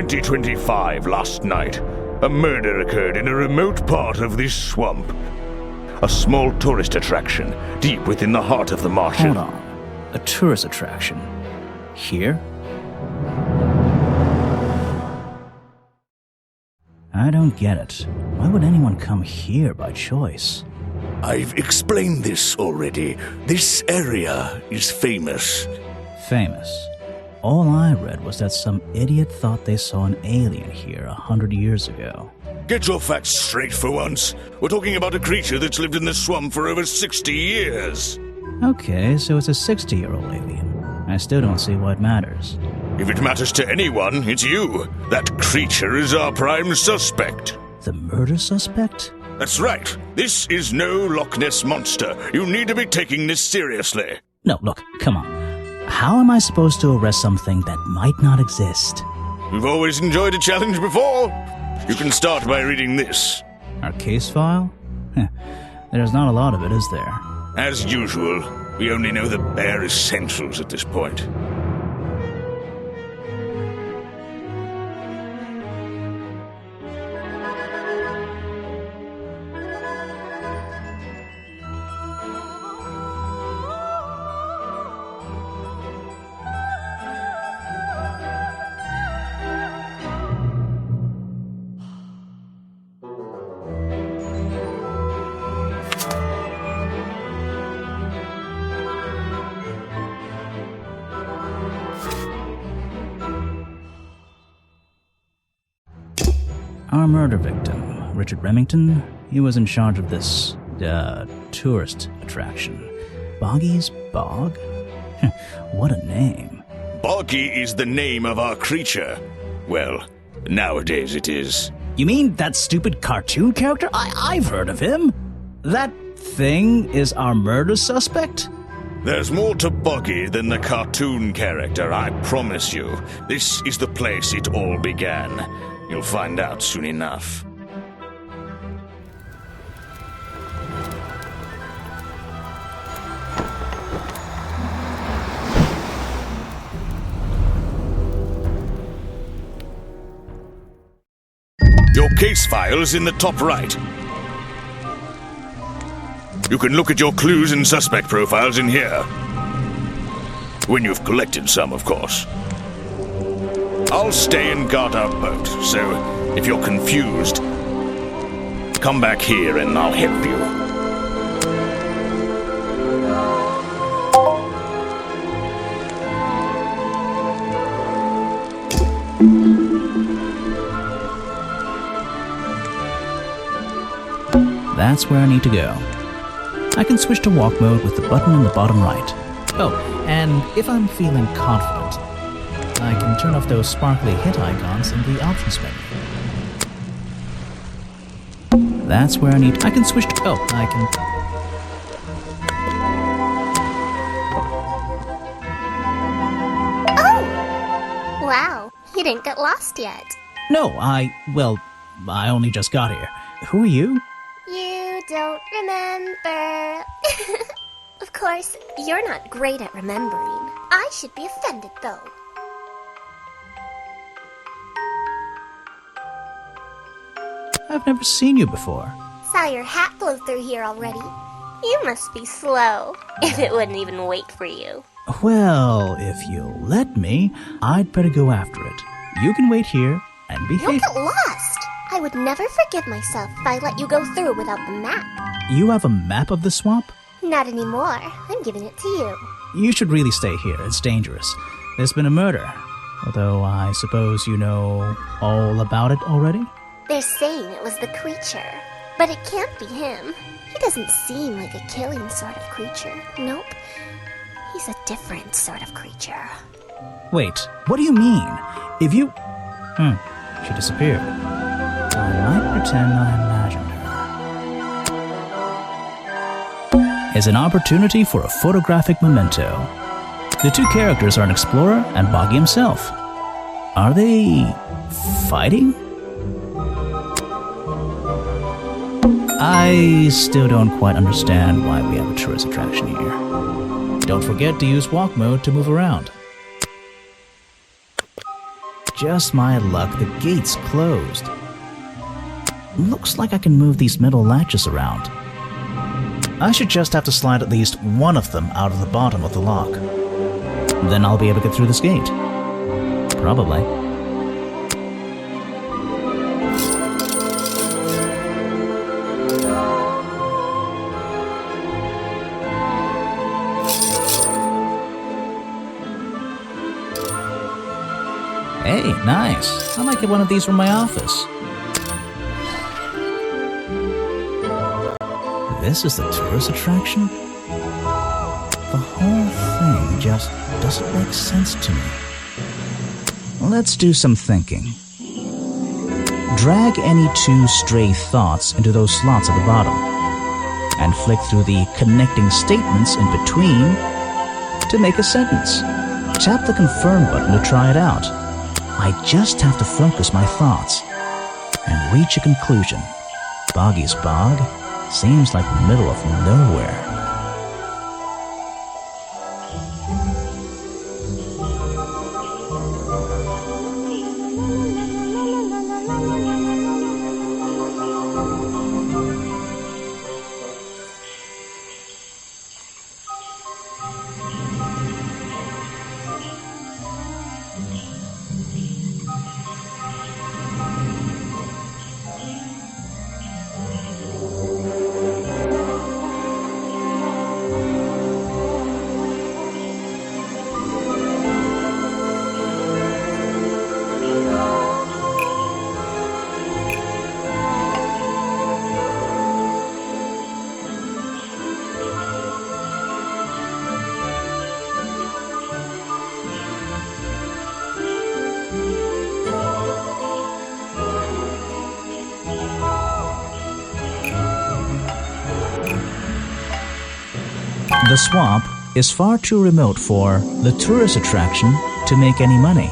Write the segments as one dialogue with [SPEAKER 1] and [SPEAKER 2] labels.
[SPEAKER 1] 2025 last night, a murder occurred in a remote part of this swamp. A small tourist attraction, deep within the heart of the marshland.
[SPEAKER 2] Hold on. A tourist attraction? Here? I don't get it. Why would anyone come here by choice?
[SPEAKER 1] I've explained this already. This area is famous.
[SPEAKER 2] Famous? All I read was that some idiot thought they saw an alien here 100 years ago.
[SPEAKER 1] Get your facts straight for once. We're talking about a creature that's lived in the swamp for over 60 years.
[SPEAKER 2] Okay, so it's a 60-year-old alien. I still don't see why it matters.
[SPEAKER 1] If it matters to anyone, it's you. That creature is our prime suspect.
[SPEAKER 2] The murder suspect?
[SPEAKER 1] That's right. This is no Loch Ness monster. You need to be taking this seriously.
[SPEAKER 2] No, look, come on. How am I supposed to arrest something that might not exist?
[SPEAKER 1] You've always enjoyed a challenge before. You can start by reading this.
[SPEAKER 2] Our case file? There's not a lot of it, is there?
[SPEAKER 1] As usual, we only know the bare essentials at this point.
[SPEAKER 2] Our murder victim, Richard Remington, he was in charge of this, tourist attraction. Boggy's Bog? What a name.
[SPEAKER 1] Boggy is the name of our creature. Well, nowadays it is.
[SPEAKER 2] You mean that stupid cartoon character? I've heard of him. That thing is our murder suspect?
[SPEAKER 1] There's more to Boggy than the cartoon character, I promise you. This is the place it all began. You'll find out soon enough. Your case file is in the top right. You can look at your clues and suspect profiles in here. When you've collected some, of course. I'll stay and guard our boat, so if you're confused, come back here and I'll help you.
[SPEAKER 2] That's where I need to go. I can switch to walk mode with the button in the bottom right. Oh, and if I'm feeling confident, I can turn off those sparkly hit icons in the options menu. That's where I can switch to... Oh, I can...
[SPEAKER 3] Oh! Wow, you didn't get lost yet.
[SPEAKER 2] No, I only just got here. Who are you?
[SPEAKER 3] You don't remember. Of course, you're not great at remembering. I should be offended, though.
[SPEAKER 2] I've never seen you before.
[SPEAKER 3] Saw your hat blow through here already. You must be slow, if it wouldn't even wait for you.
[SPEAKER 2] Well, if you'll let me, I'd better go after it. You can wait here and behave.
[SPEAKER 3] You'll get lost. I would never forgive myself if I let you go through without the map.
[SPEAKER 2] You have a map of the swamp?
[SPEAKER 3] Not anymore. I'm giving it to you.
[SPEAKER 2] You should really stay here. It's dangerous. There's been a murder. Although I suppose you know all about it already?
[SPEAKER 3] They're saying it was the creature, but it can't be him. He doesn't seem like a killing sort of creature. Nope. He's a different sort of creature.
[SPEAKER 2] Wait, what do you mean? If you... she disappeared. I might pretend I imagined her. It's an opportunity for a photographic memento. The two characters are an explorer and Boggy himself. Are they... fighting? I still don't quite understand why we have a tourist attraction here. Don't forget to use walk mode to move around. Just my luck, the gate's closed. Looks like I can move these metal latches around. I should just have to slide at least one of them out of the bottom of the lock. Then I'll be able to get through this gate. Probably. Hey, nice. I might get one of these from my office. This is the tourist attraction? The whole thing just doesn't make sense to me. Let's do some thinking. Drag any two stray thoughts into those slots at the bottom, and flick through the connecting statements in between to make a sentence. Tap the confirm button to try it out. I just have to focus my thoughts and reach a conclusion. Boggy's Bog seems like the middle of nowhere. The swamp is far too remote for the tourist attraction to make any money.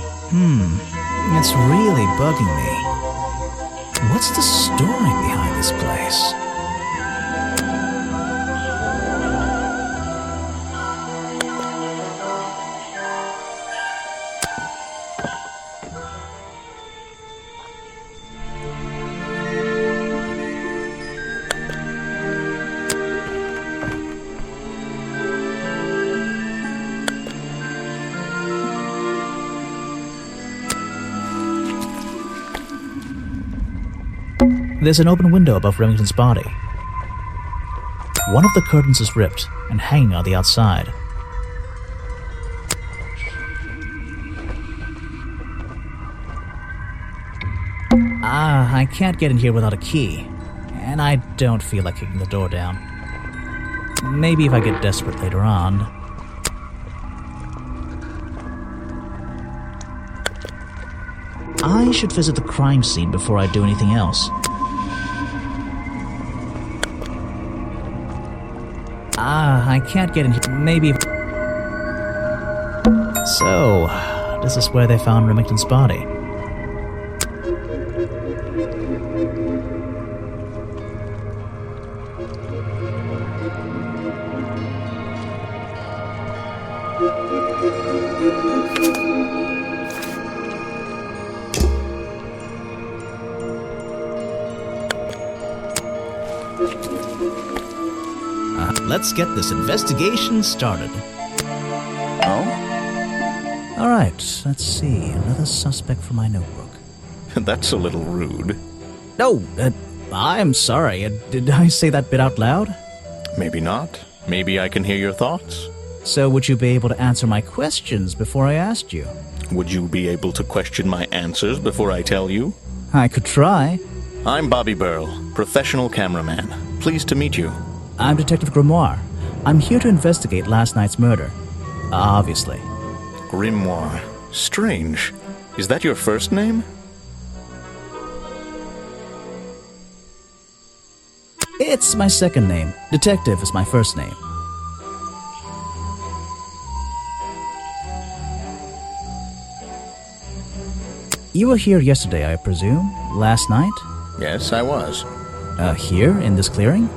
[SPEAKER 2] It's really bugging me. What's the story behind this place? There's an open window above Remington's body. One of the curtains is ripped and hanging on the outside. I can't get in here without a key, and I don't feel like kicking the door down. Maybe if I get desperate later on. I should visit the crime scene before I do anything else. I can't get in here. Maybe. So, this is where they found Remington's body. Let's get this investigation started.
[SPEAKER 1] Oh?
[SPEAKER 2] All right, let's see. Another suspect for my notebook.
[SPEAKER 1] That's a little rude.
[SPEAKER 2] No, I'm sorry. Did I say that bit out loud?
[SPEAKER 1] Maybe not. Maybe I can hear your thoughts.
[SPEAKER 2] So would you be able to answer my questions before I asked you?
[SPEAKER 1] Would you be able to question my answers before I tell you?
[SPEAKER 2] I could try.
[SPEAKER 1] I'm Bobby Burl, professional cameraman. Pleased to meet you.
[SPEAKER 2] I'm Detective Grimoire. I'm here to investigate last night's murder. Obviously.
[SPEAKER 1] Grimoire. Strange. Is that your first name?
[SPEAKER 2] It's my second name. Detective is my first name. You were here yesterday, I presume? Last night?
[SPEAKER 1] Yes, I was.
[SPEAKER 2] Here, in this clearing?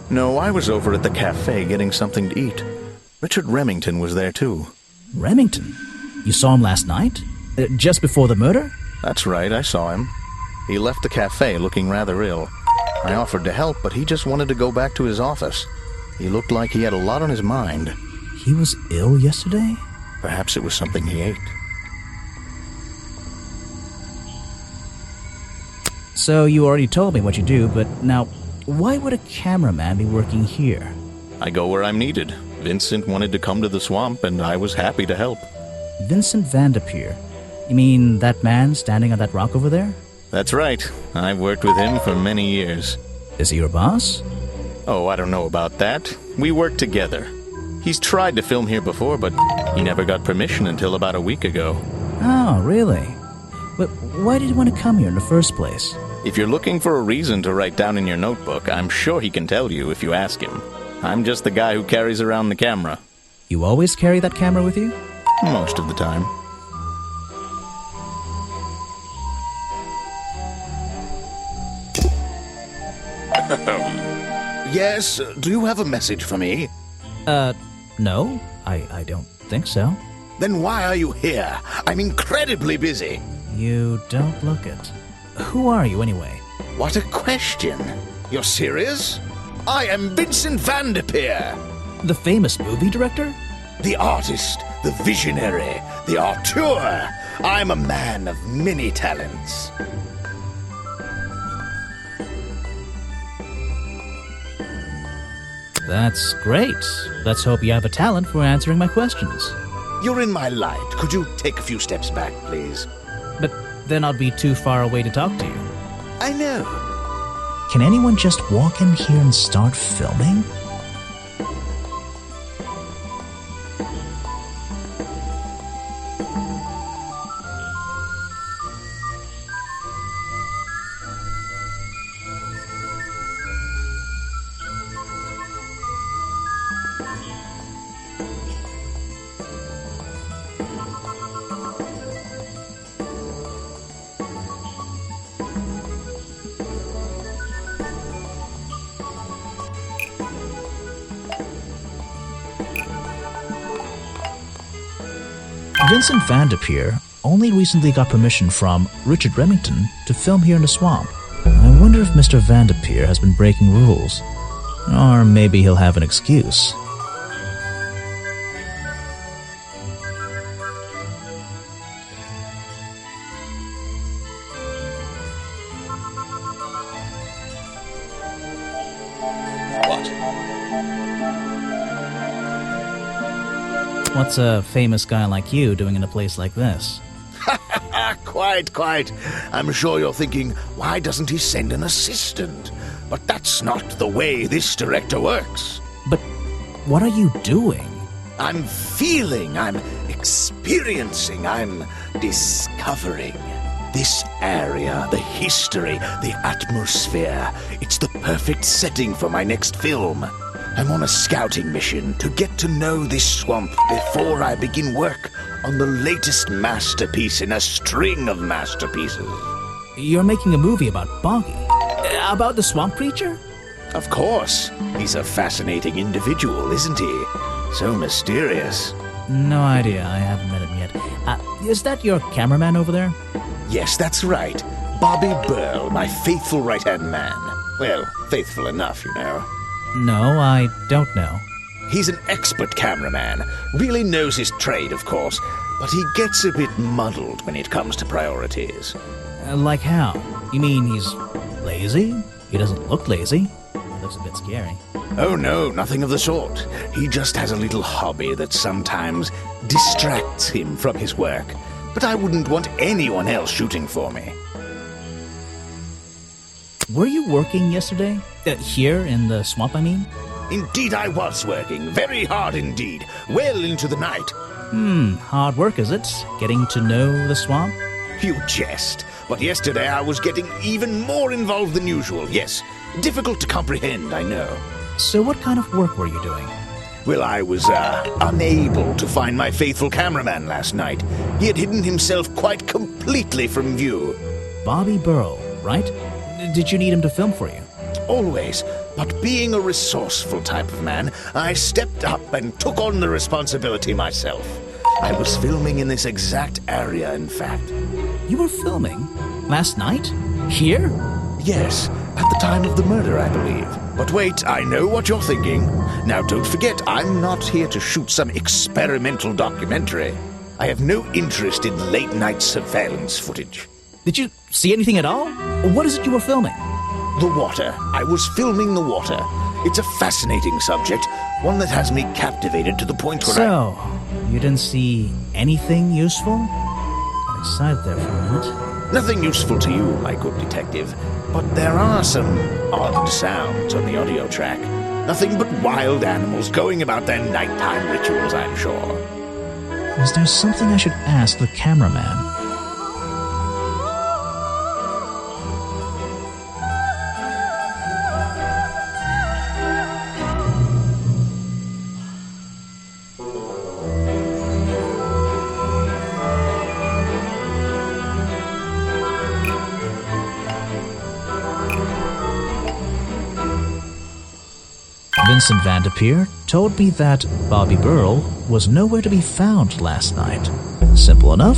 [SPEAKER 1] No, I was over at the cafe getting something to eat. Richard Remington was there too.
[SPEAKER 2] Remington? You saw him last night? Just before the murder?
[SPEAKER 4] That's right, I saw him. He left the cafe looking rather ill. I offered to help, but he just wanted to go back to his office. He looked like he had a lot on his mind.
[SPEAKER 2] He was ill yesterday?
[SPEAKER 4] Perhaps it was something he ate.
[SPEAKER 2] So you already told me what you do, but now, why would a cameraman be working here?
[SPEAKER 4] I go where I'm needed. Vincent wanted to come to the swamp, and I was happy to help.
[SPEAKER 2] Vincent Vanderpeer? You mean that man standing on that rock over there?
[SPEAKER 4] That's right. I've worked with him for many years.
[SPEAKER 2] Is he your boss?
[SPEAKER 4] Oh, I don't know about that. We work together. He's tried to film here before, but he never got permission until about a week ago.
[SPEAKER 2] Oh, really? But why did he want to come here in the first place?
[SPEAKER 4] If you're looking for a reason to write down in your notebook, I'm sure he can tell you if you ask him. I'm just the guy who carries around the camera.
[SPEAKER 2] You always carry that camera with you?
[SPEAKER 4] Most of the time.
[SPEAKER 1] Yes, do you have a message for me?
[SPEAKER 2] No, I don't think so.
[SPEAKER 1] Then why are you here? I'm incredibly busy.
[SPEAKER 2] You don't look it. Who are you anyway?
[SPEAKER 1] What a question. You're serious? I am Vincent Vanderpeer.
[SPEAKER 2] The famous movie director?
[SPEAKER 1] The artist, the visionary, the auteur. I'm a man of many talents.
[SPEAKER 2] That's great. Let's hope you have a talent for answering my questions.
[SPEAKER 1] You're in my light. Could you take a few steps back, please?
[SPEAKER 2] But then I'll be too far away to talk to you.
[SPEAKER 1] I know.
[SPEAKER 2] Can anyone just walk in here and start filming? Vincent Vanderpeer only recently got permission from Richard Remington to film here in the swamp. I wonder if Mr. Vanderpeer has been breaking rules. Or maybe he'll have an excuse. What's a famous guy like you doing in a place like this?
[SPEAKER 1] Quite. I'm sure you're thinking, why doesn't he send an assistant? But that's not the way this director works.
[SPEAKER 2] But what are you doing?
[SPEAKER 1] I'm feeling, I'm experiencing, I'm discovering. This area, the history, the atmosphere, it's the perfect setting for my next film. I'm on a scouting mission to get to know this swamp before I begin work on the latest masterpiece in a string of masterpieces.
[SPEAKER 2] You're making a movie about Boggy? About the swamp creature?
[SPEAKER 1] Of course. He's a fascinating individual, isn't he? So mysterious.
[SPEAKER 2] No idea. I haven't met him yet. Is that your cameraman over there?
[SPEAKER 1] Yes, that's right. Bobby Burl, my faithful right-hand man. Well, faithful enough, you know.
[SPEAKER 2] No, I don't know.
[SPEAKER 1] He's an expert cameraman. Really knows his trade, of course, but he gets a bit muddled when it comes to priorities.
[SPEAKER 2] Like how? You mean he's lazy? He doesn't look lazy. He looks a bit scary.
[SPEAKER 1] Oh no, nothing of the sort. He just has a little hobby that sometimes distracts him from his work. But I wouldn't want anyone else shooting for me.
[SPEAKER 2] Were you working yesterday? Here in the swamp, I mean?
[SPEAKER 1] Indeed I was working, very hard indeed, well into the night.
[SPEAKER 2] Hard work, is it? Getting to know the swamp?
[SPEAKER 1] You jest, but yesterday I was getting even more involved than usual, yes. Difficult to comprehend, I know.
[SPEAKER 2] So what kind of work were you doing?
[SPEAKER 1] Well, I was, unable to find my faithful cameraman last night. He had hidden himself quite completely from view.
[SPEAKER 2] Bobby Burl, right? Did you need him to film for you?
[SPEAKER 1] Always, but being a resourceful type of man, I stepped up and took on the responsibility myself. I was filming in this exact area, in fact.
[SPEAKER 2] You were filming? Last night? Here?
[SPEAKER 1] Yes, at the time of the murder, I believe. But wait, I know what you're thinking. Now, don't forget, I'm not here to shoot some experimental documentary. I have no interest in late-night surveillance footage.
[SPEAKER 2] Did you see anything at all? What is it you were filming?
[SPEAKER 1] The water. I was filming the water. It's a fascinating subject, one that has me captivated to the point where
[SPEAKER 2] So, you didn't see anything useful? Got excited there for a minute.
[SPEAKER 1] Nothing useful to you, my good detective, but there are some odd sounds on the audio track. Nothing but wild animals going about their nighttime rituals, I'm sure.
[SPEAKER 2] Is there something I should ask the cameraman? Vincent Vanderpeer told me that Bobby Burrell was nowhere to be found last night. Simple enough.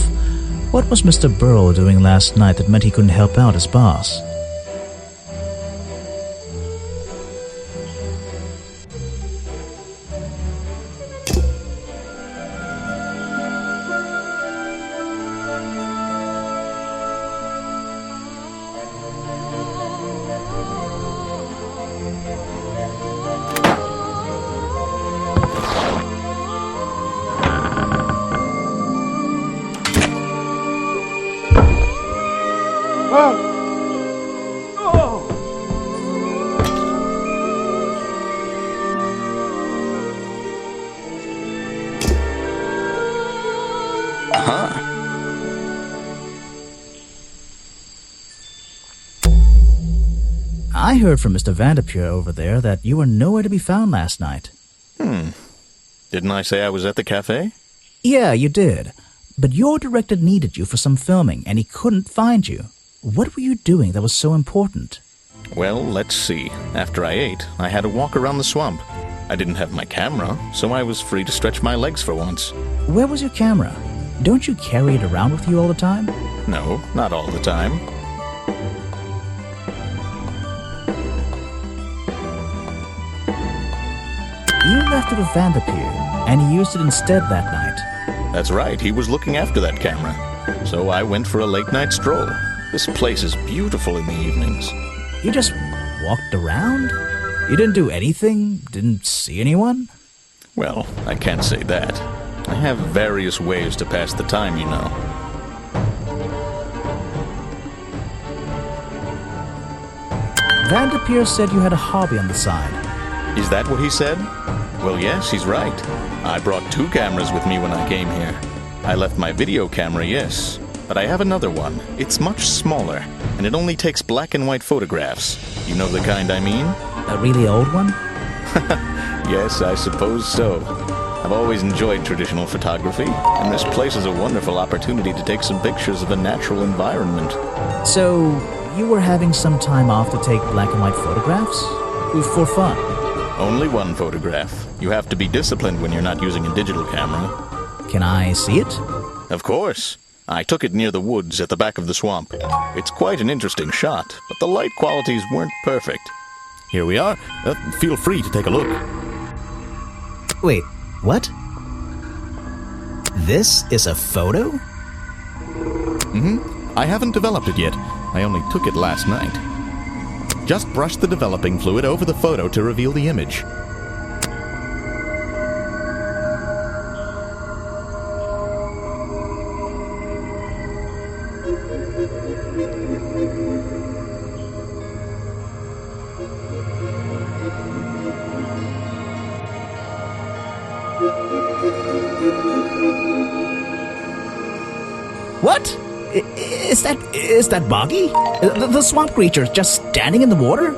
[SPEAKER 2] What was Mr. Burrell doing last night that meant he couldn't help out his boss? I heard from Mr. Vanderpeer over there that you were nowhere to be found last night.
[SPEAKER 4] Didn't I say I was at the cafe?
[SPEAKER 2] Yeah, you did. But your director needed you for some filming, and he couldn't find you. What were you doing that was so important?
[SPEAKER 4] Well, let's see. After I ate, I had a walk around the swamp. I didn't have my camera, so I was free to stretch my legs for once.
[SPEAKER 2] Where was your camera? Don't you carry it around with you all the time?
[SPEAKER 4] No, not all the time.
[SPEAKER 2] You left it with Vanderpeer, and he used it instead that night.
[SPEAKER 4] That's right, he was looking after that camera. So I went for a late-night stroll. This place is beautiful in the evenings.
[SPEAKER 2] You just walked around? You didn't do anything? Didn't see anyone?
[SPEAKER 4] Well, I can't say that. I have various ways to pass the time, you know.
[SPEAKER 2] Vanderpeer said you had a hobby on the side.
[SPEAKER 4] Is that what he said? Well, yes, he's right. I brought 2 cameras with me when I came here. I left my video camera, yes, but I have another one. It's much smaller, and it only takes black and white photographs. You know the kind I mean?
[SPEAKER 2] A really old one?
[SPEAKER 4] Yes, I suppose so. I've always enjoyed traditional photography, and this place is a wonderful opportunity to take some pictures of a natural environment.
[SPEAKER 2] So, you were having some time off to take black and white photographs? For fun?
[SPEAKER 4] Only one photograph. You have to be disciplined when you're not using a digital camera.
[SPEAKER 2] Can I see it?
[SPEAKER 4] Of course. I took it near the woods at the back of the swamp. It's quite an interesting shot, but the light qualities weren't perfect. Here we are. Feel free to take a look.
[SPEAKER 2] Wait, what? This is a photo?
[SPEAKER 4] I haven't developed it yet. I only took it last night. Just brush the developing fluid over the photo to reveal the image.
[SPEAKER 2] What? Is that Boggy? The swamp creature just standing in the water?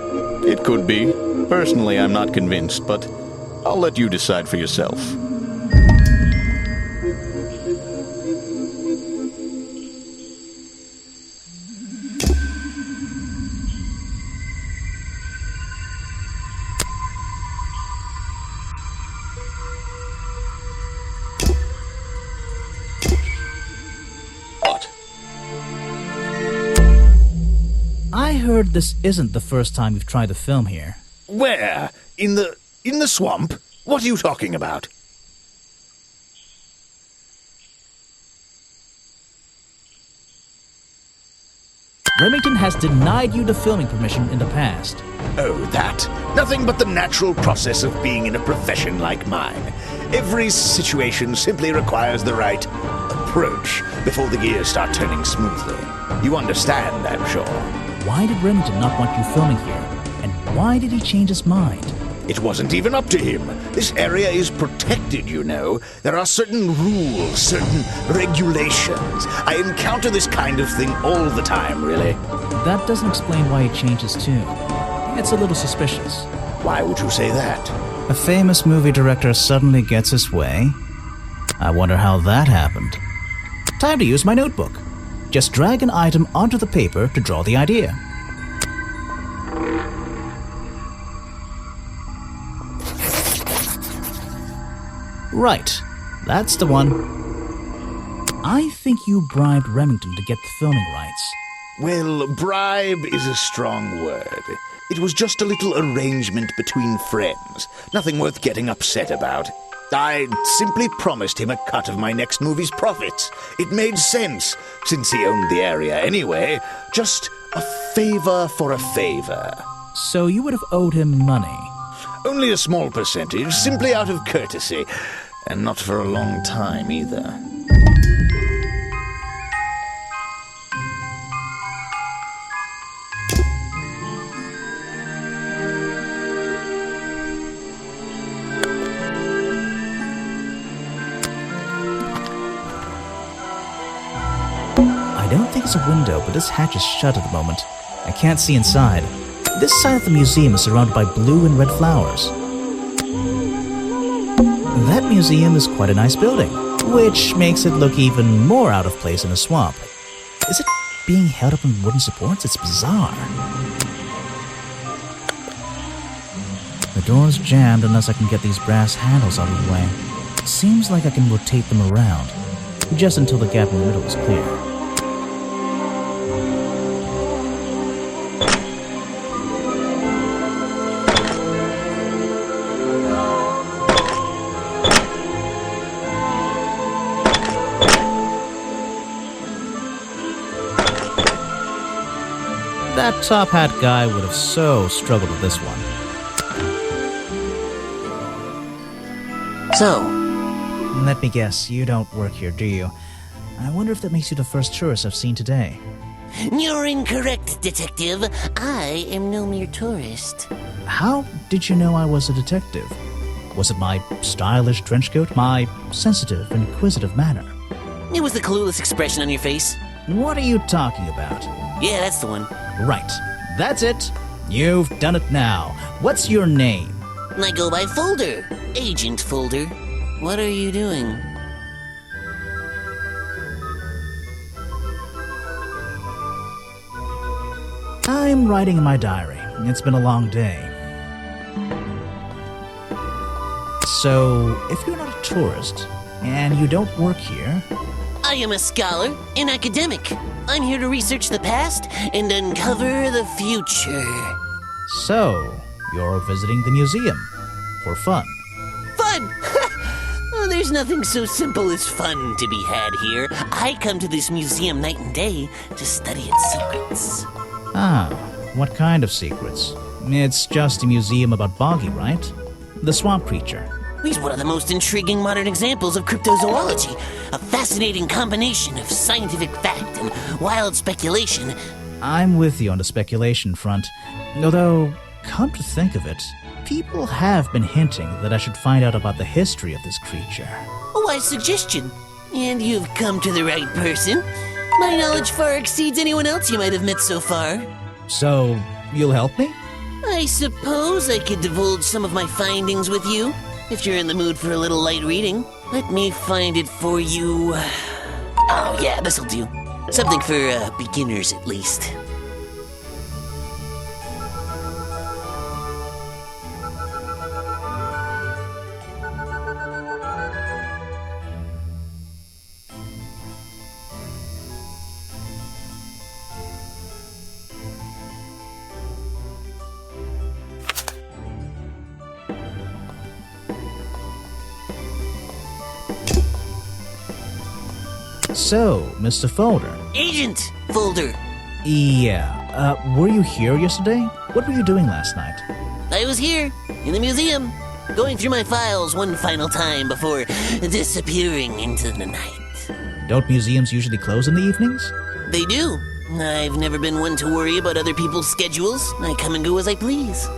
[SPEAKER 4] It could be. Personally, I'm not convinced, but I'll let you decide for yourself.
[SPEAKER 2] heard this isn't the first time you've tried to film here.
[SPEAKER 1] Where? In the swamp? What are you talking about?
[SPEAKER 2] Remington has denied you the filming permission in the past.
[SPEAKER 1] Oh, that. Nothing but the natural process of being in a profession like mine. Every situation simply requires the right approach before the gears start turning smoothly. You understand, I'm sure.
[SPEAKER 2] Why did Remington not want you filming here? And why did he change his mind?
[SPEAKER 1] It wasn't even up to him. This area is protected, you know. There are certain rules, certain regulations. I encounter this kind of thing all the time, really.
[SPEAKER 2] That doesn't explain why he changed his tune. It's a little suspicious.
[SPEAKER 1] Why would you say that?
[SPEAKER 2] A famous movie director suddenly gets his way? I wonder how that happened. Time to use my notebook. Just drag an item onto the paper to draw the idea. Right, that's the one. I think you bribed Remington to get the filming rights.
[SPEAKER 1] Well, bribe is a strong word. It was just a little arrangement between friends. Nothing worth getting upset about. I simply promised him a cut of my next movie's profits. It made sense, since he owned the area anyway. Just a favor for a favor.
[SPEAKER 2] So you would have owed him money?
[SPEAKER 1] Only a small percentage, simply out of courtesy. And not for a long time, either.
[SPEAKER 2] I don't think it's a window, but this hatch is shut at the moment. I can't see inside. This side of the museum is surrounded by blue and red flowers. That museum is quite a nice building, which makes it look even more out of place in a swamp. Is it being held up on wooden supports? It's bizarre. The door's jammed unless I can get these brass handles out of the way. Seems like I can rotate them around, just until the gap in the middle is clear. That top hat guy would have so struggled with this one.
[SPEAKER 5] So,
[SPEAKER 2] Let me guess, you don't work here, do you? I wonder if that makes you the first tourist I've seen today.
[SPEAKER 5] you're incorrect, detective. I am no mere tourist.
[SPEAKER 2] How did you know I was a detective? Was it my stylish trench coat, my sensitive, inquisitive manner?
[SPEAKER 5] It was the clueless expression on your face.
[SPEAKER 2] What are you talking about?
[SPEAKER 5] Yeah, that's the one.
[SPEAKER 2] Right, that's it. You've done it now. What's your name?
[SPEAKER 5] I go by Folder. Agent Folder. What are you doing?
[SPEAKER 2] I'm writing in my diary. It's been a long day. So, if you're not a tourist, and you don't work here,
[SPEAKER 5] I am a scholar, an academic. I'm here to research the past and uncover the future.
[SPEAKER 2] so you're visiting the museum for fun.
[SPEAKER 5] Fun! Oh, there's nothing so simple as fun to be had here. I come to this museum night and day to study its secrets.
[SPEAKER 2] Ah, what kind of secrets? It's just a museum about Boggy, right? The swamp creature.
[SPEAKER 5] He's one of the most intriguing modern examples of cryptozoology. A fascinating combination of scientific fact and wild speculation.
[SPEAKER 2] I'm with you on the speculation front. Although, come to think of it, people have been hinting that I should find out about the history of this creature.
[SPEAKER 5] A wise suggestion. And you've come to the right person. My knowledge far exceeds anyone else you might have met so far.
[SPEAKER 2] So, you'll help me?
[SPEAKER 5] I suppose I could divulge some of my findings with you, if you're in the mood for a little light reading. Let me find it for you. Oh yeah, this'll do. Something for beginners at least.
[SPEAKER 2] So, Mr. Folder.
[SPEAKER 5] Agent Folder.
[SPEAKER 2] Yeah, were you here yesterday? What were you doing last night?
[SPEAKER 5] I was here, in the museum, going through my files one final time before disappearing into the night.
[SPEAKER 2] Don't museums usually close in the evenings?
[SPEAKER 5] They do. I've never been one to worry about other people's schedules. I come and go as I please.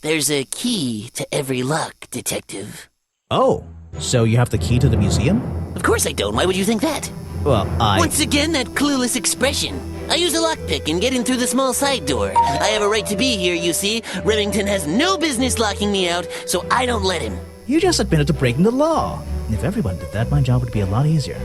[SPEAKER 5] There's a key to every lock, Detective.
[SPEAKER 2] Oh, so you have the key to the museum?
[SPEAKER 5] Of course I don't. Why would you think that?
[SPEAKER 2] Well,
[SPEAKER 5] Once again, that clueless expression. I use a lockpick and get in through the small side door. I have a right to be here, you see. Remington has no business locking me out, so I don't let him.
[SPEAKER 2] You just admitted to breaking the law. If everyone did that, my job would be a lot easier.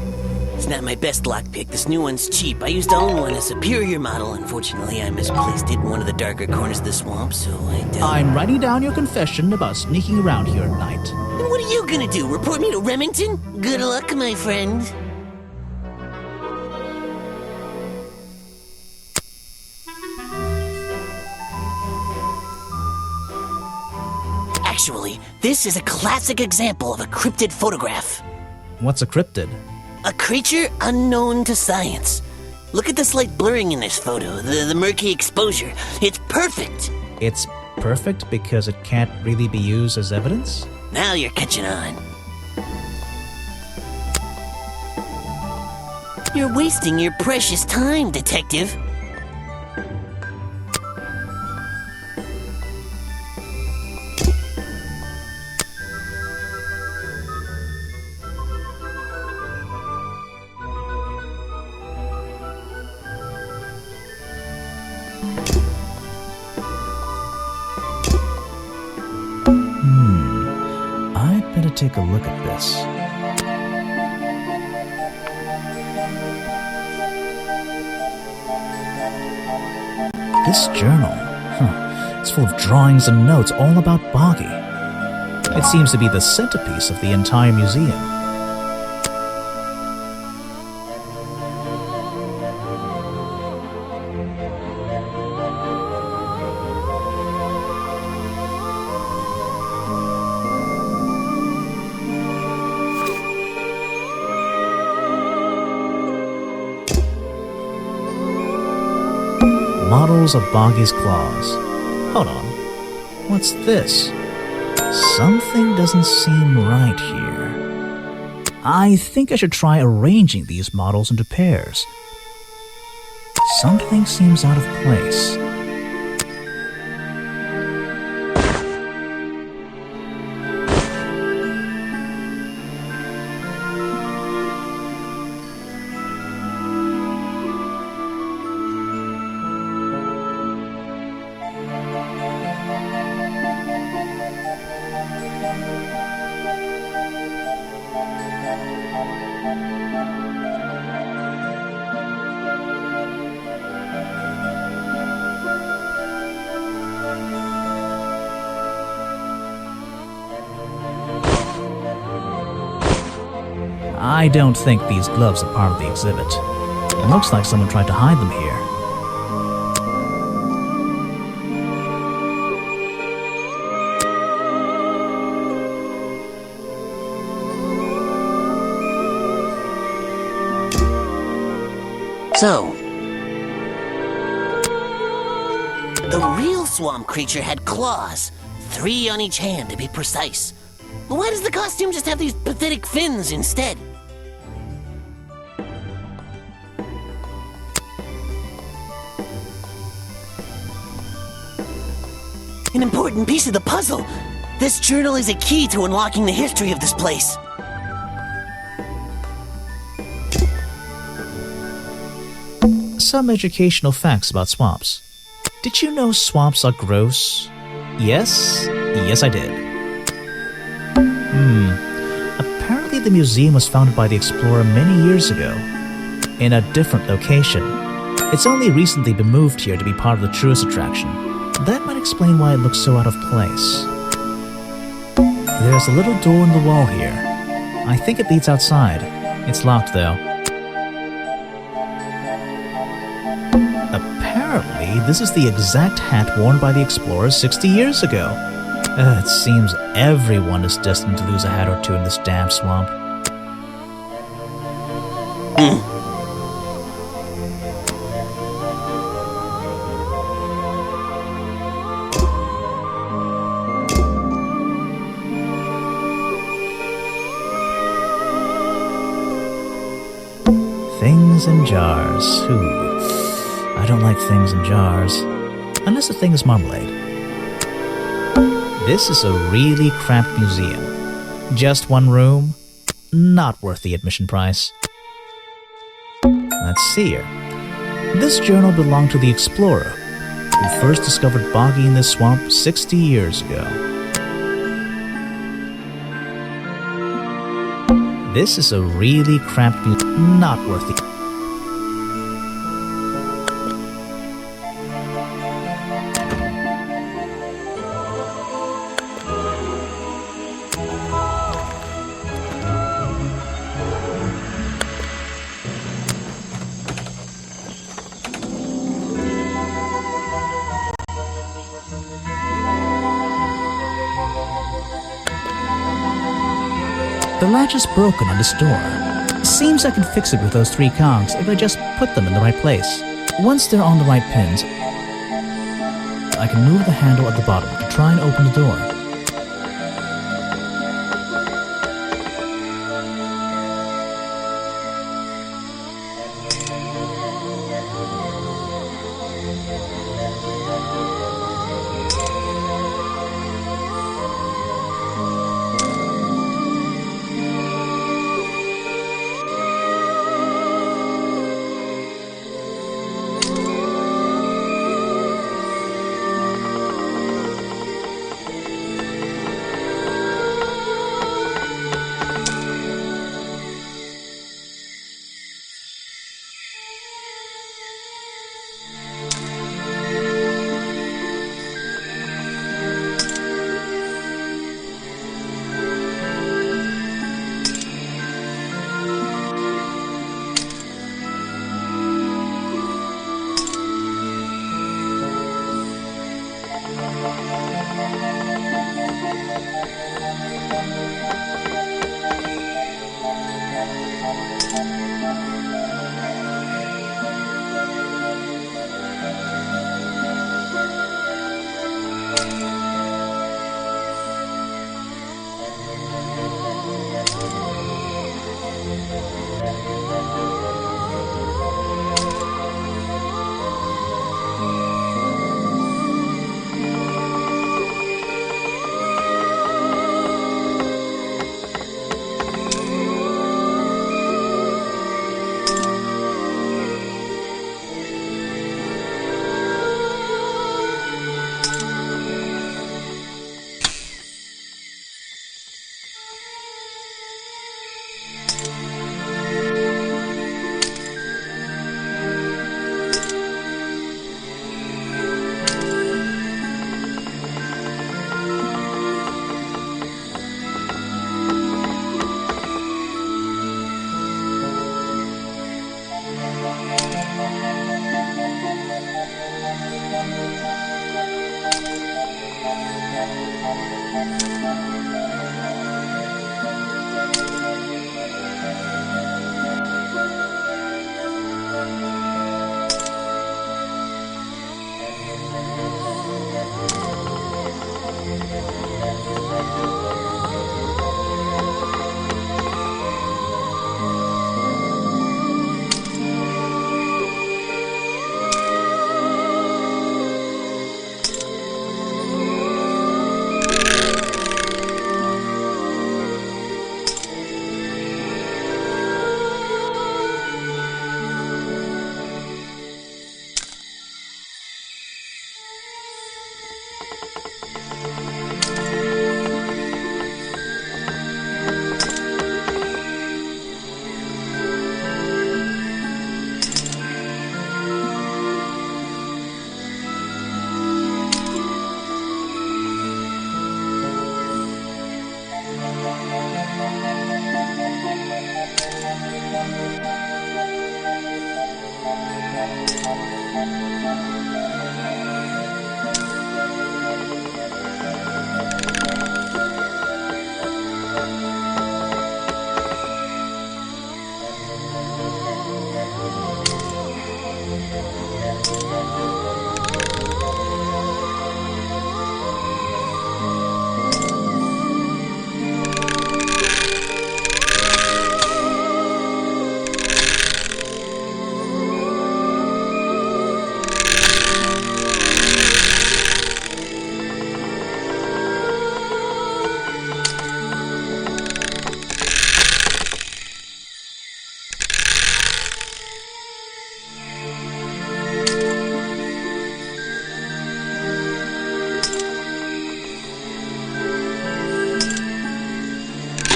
[SPEAKER 5] It's not my best lockpick. This new one's cheap. I used to own one, a superior model. Unfortunately, I misplaced it in one of the darker corners of the swamp, so I don't...
[SPEAKER 2] I'm writing down your confession about sneaking around here at night.
[SPEAKER 5] And what are you gonna do? Report me to Remington? Good luck, my friend. Actually, this is a classic example of a cryptid photograph.
[SPEAKER 2] What's a cryptid?
[SPEAKER 5] A creature unknown to science. Look at the slight blurring in this photo, the murky exposure. It's perfect.
[SPEAKER 2] It's perfect because it can't really be used as evidence?
[SPEAKER 5] Now you're catching on. You're wasting your precious time, Detective.
[SPEAKER 2] I'd better take a look at this. This journal, it's full of drawings and notes all about Boggy. It seems to be the centerpiece of the entire museum. Models of Boggy's claws. Hold on. What's this? Something doesn't seem right here. I think I should try arranging these models into pairs. Something seems out of place. I don't think these gloves are part of the exhibit. It looks like someone tried to hide them here.
[SPEAKER 5] So, the real swamp creature had claws, 3 on each hand to be precise. Why does the costume just have these pathetic fins instead? An important piece of the puzzle. This journal is a key to unlocking the history of this place.
[SPEAKER 2] Some educational facts about swamps. Did you know swamps are gross? Yes? Yes, I did. Apparently the museum was founded by the explorer many years ago, in a different location. It's only recently been moved here to be part of the tourist attraction. That might explain why it looks so out of place. There's a little door in the wall here. I think it leads outside. It's locked, though. Apparently, this is the exact hat worn by the explorers 60 years ago. It seems everyone is destined to lose a hat or two in this damn swamp. Things in jars. Ooh, I don't like things in jars. Unless the thing is marmalade. This is a really cramped museum. Just one room. Not worth the admission price. Let's see here. This journal belonged to the explorer who first discovered Boggy in this swamp 60 years ago. This is a really cramped museum. Not worth the... The latch is broken on this door. Seems I can fix it with those 3 cogs if I just put them in the right place. Once they're on the right pins, I can move the handle at the bottom to try and open the door.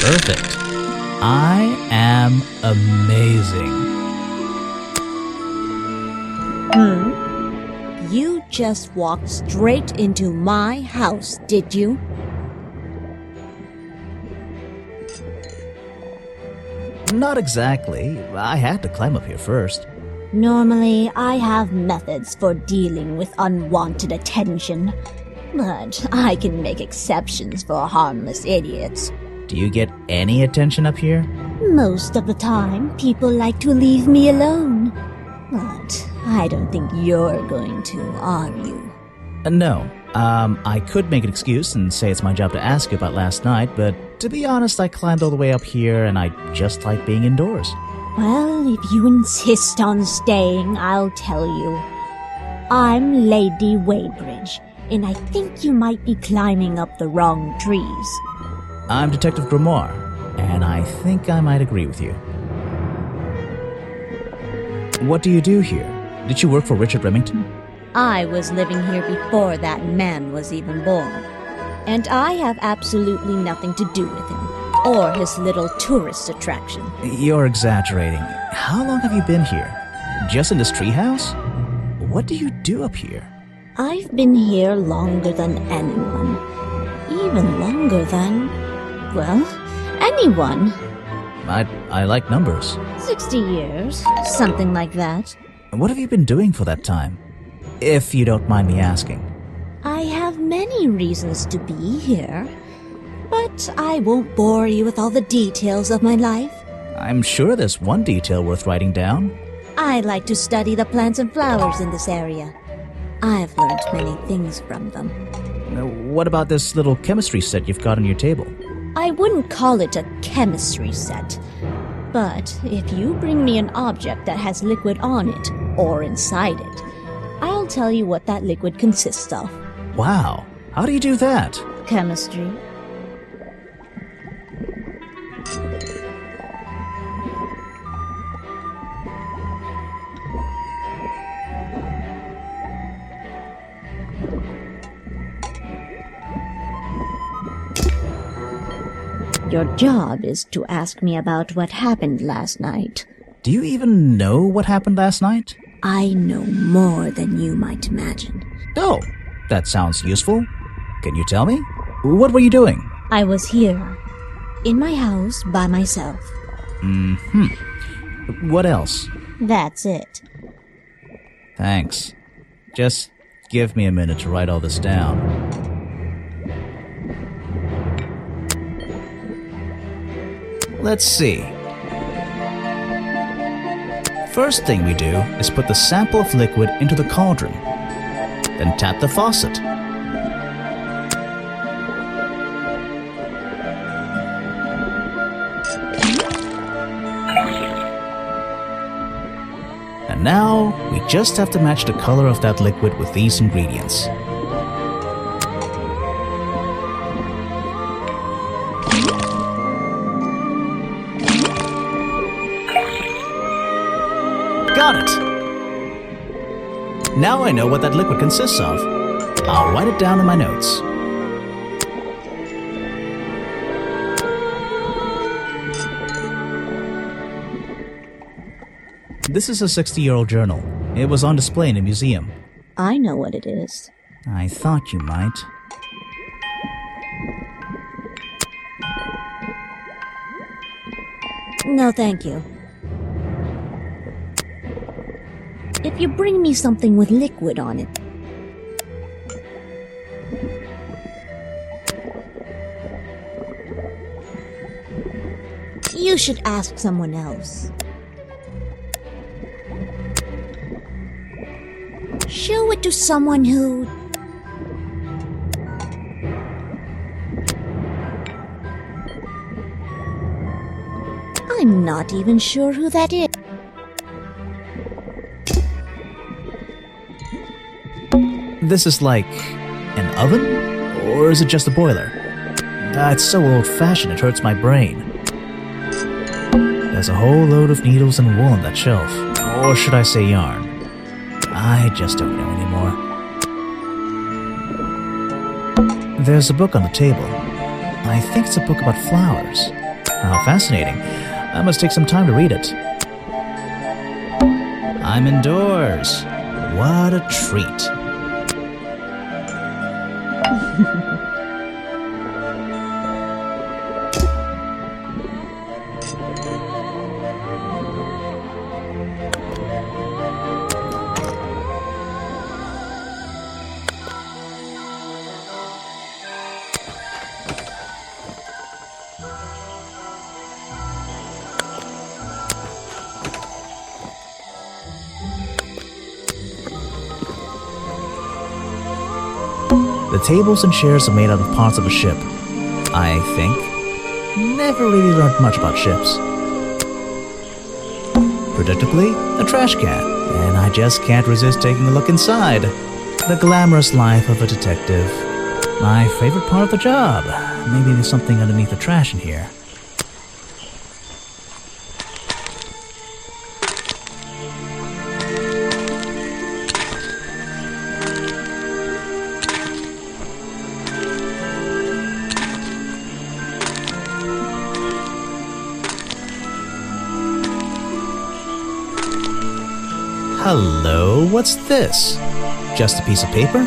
[SPEAKER 2] Perfect. I am amazing.
[SPEAKER 6] You just walked straight into my house, did you?
[SPEAKER 2] Not exactly. I had to climb up here first.
[SPEAKER 6] Normally, I have methods for dealing with unwanted attention, but I can make exceptions for harmless idiots.
[SPEAKER 2] Do you get any attention up here?
[SPEAKER 6] Most of the time, people like to leave me alone. But I don't think you're going to, are you?
[SPEAKER 2] No. I could make an excuse and say it's my job to ask you about last night, but to be honest, I climbed all the way up here and I just like being indoors.
[SPEAKER 6] Well, if you insist on staying, I'll tell you. I'm Lady Weybridge, and I think you might be climbing up the wrong trees.
[SPEAKER 2] I'm Detective Grimoire, and I think I might agree with you. What do you do here? Did you work for Richard Remington?
[SPEAKER 6] I was living here before that man was even born, and I have absolutely nothing to do with him, or his little tourist attraction.
[SPEAKER 2] You're exaggerating. How long have you been here? Just in this treehouse? What do you do up here?
[SPEAKER 6] I've been here longer than anyone. Even longer than, well, anyone.
[SPEAKER 2] I like numbers.
[SPEAKER 6] 60 years, something like that.
[SPEAKER 2] What have you been doing for that time? If you don't mind me asking.
[SPEAKER 6] I have many reasons to be here, but I won't bore you with all the details of my life.
[SPEAKER 2] I'm sure there's one detail worth writing down.
[SPEAKER 6] I like to study the plants and flowers in this area. I've learned many things from them.
[SPEAKER 2] What about this little chemistry set you've got on your table?
[SPEAKER 6] I wouldn't call it a chemistry set, but if you bring me an object that has liquid on it, or inside it, I'll tell you what that liquid consists of.
[SPEAKER 2] Wow, how do you do that?
[SPEAKER 6] Chemistry. Your job is to ask me about what happened last night.
[SPEAKER 2] Do you even know what happened last night?
[SPEAKER 6] I know more than you might imagine.
[SPEAKER 2] Oh, that sounds useful. Can you tell me? What were you doing?
[SPEAKER 6] I was here, in my house, by myself.
[SPEAKER 2] What else?
[SPEAKER 6] That's it.
[SPEAKER 2] Thanks. Just give me a minute to write all this down. Let's see. First thing we do is put the sample of liquid into the cauldron. Then tap the faucet. And now, we just have to match the color of that liquid with these ingredients. Got it! Now I know what that liquid consists of. I'll write it down in my notes. This is a 60-year-old journal. It was on display in a museum.
[SPEAKER 6] I know what it is.
[SPEAKER 2] I thought you might.
[SPEAKER 6] No, thank you. If you bring me something with liquid on it, you should ask someone else. Show it to someone who... I'm not even sure who that is.
[SPEAKER 2] This is like an oven? Or is it just a boiler? It's so old-fashioned it hurts my brain. There's a whole load of needles and wool on that shelf. Or should I say yarn? I just don't know anymore. There's a book on the table. I think it's a book about flowers. How fascinating. I must take some time to read it. I'm indoors. What a treat. The tables and chairs are made out of parts of a ship, I think. Never really learned much about ships. Predictably, a trash can, and I just can't resist taking a look inside. The glamorous life of a detective. My favorite part of the job. Maybe there's something underneath the trash in here. Hello, what's this? Just a piece of paper?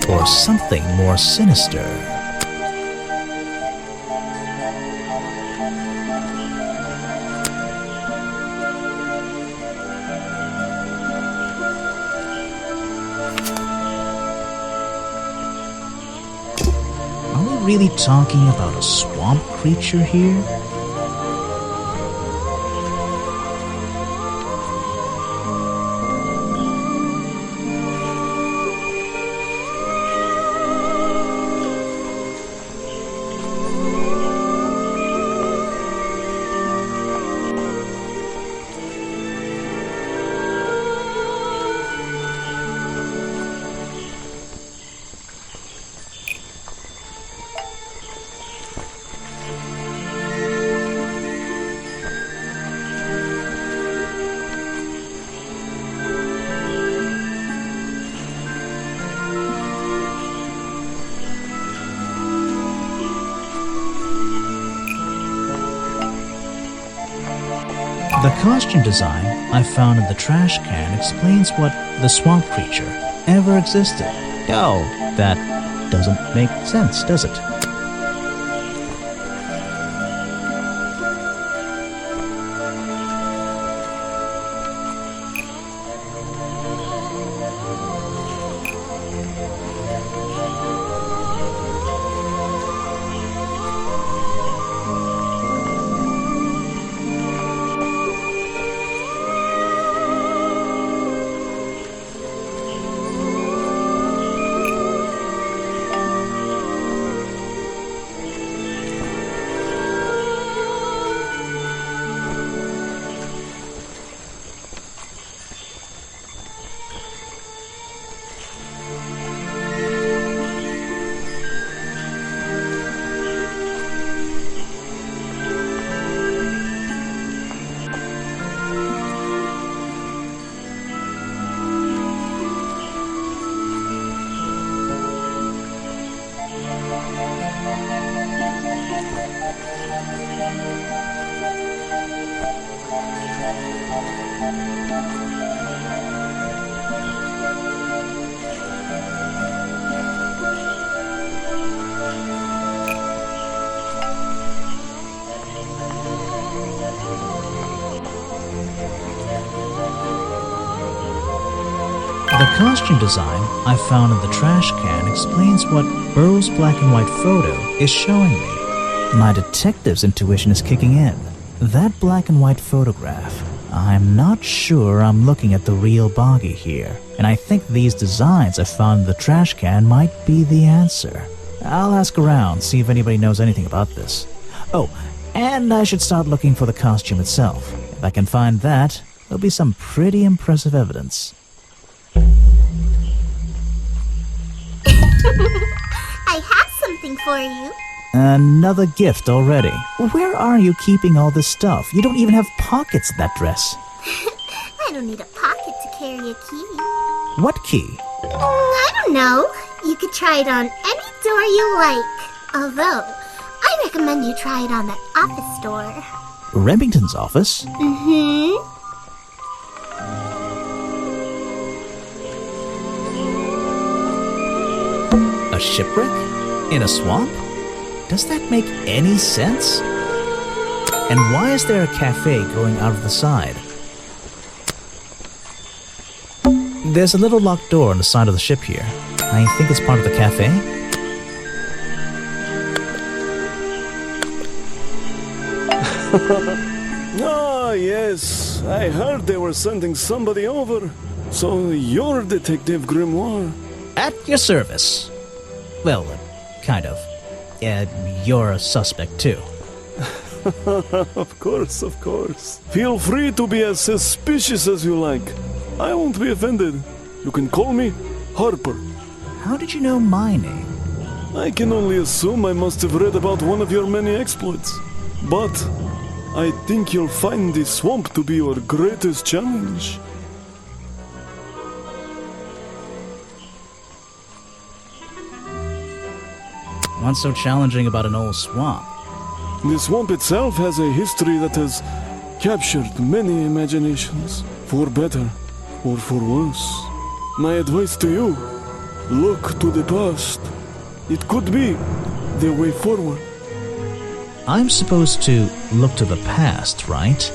[SPEAKER 2] Or something more sinister? Are we really talking about a swamp creature here? The costume design I found in the trash can explains what the swamp creature ever existed. Oh, that doesn't make sense, does it? The costume design I found in the trash can explains what Burrow's black and white photo is showing me. My detective's intuition is kicking in. That black and white photograph. I'm not sure I'm looking at the real Boggy here, and I think these designs I found in the trash can might be the answer. I'll ask around, see if anybody knows anything about this. Oh, and I should start looking for the costume itself. If I can find that, there'll be some pretty impressive evidence.
[SPEAKER 3] I have something for you.
[SPEAKER 2] Another gift already. Where are you keeping all this stuff? You don't even have pockets in that dress.
[SPEAKER 3] I don't need a pocket to carry a key.
[SPEAKER 2] What key?
[SPEAKER 3] I don't know. You could try it on any door you like. Although, I I recommend you try it on that office door.
[SPEAKER 2] Remington's office? A shipwreck? In a swamp? Does that make any sense? And why is there a cafe growing out of the side? There's a little locked door on the side of the ship here. I think it's part of the cafe.
[SPEAKER 7] Ah, yes. I heard they were sending somebody over. So you're Detective Grimoire.
[SPEAKER 2] At your service. Well, kind of. You're a suspect too.
[SPEAKER 7] Of course, of course. Feel free to be as suspicious as you like. I won't be offended. You can call me Harper.
[SPEAKER 2] How did you know my name?
[SPEAKER 7] I can only assume I must have read about one of your many exploits. But I think you'll find the swamp to be your greatest challenge.
[SPEAKER 2] What's so challenging about an old swamp?
[SPEAKER 7] The swamp itself has a history that has captured many imaginations, for better or for worse. My advice to you, look to the past. It could be the way forward.
[SPEAKER 2] I'm supposed to look to the past, right?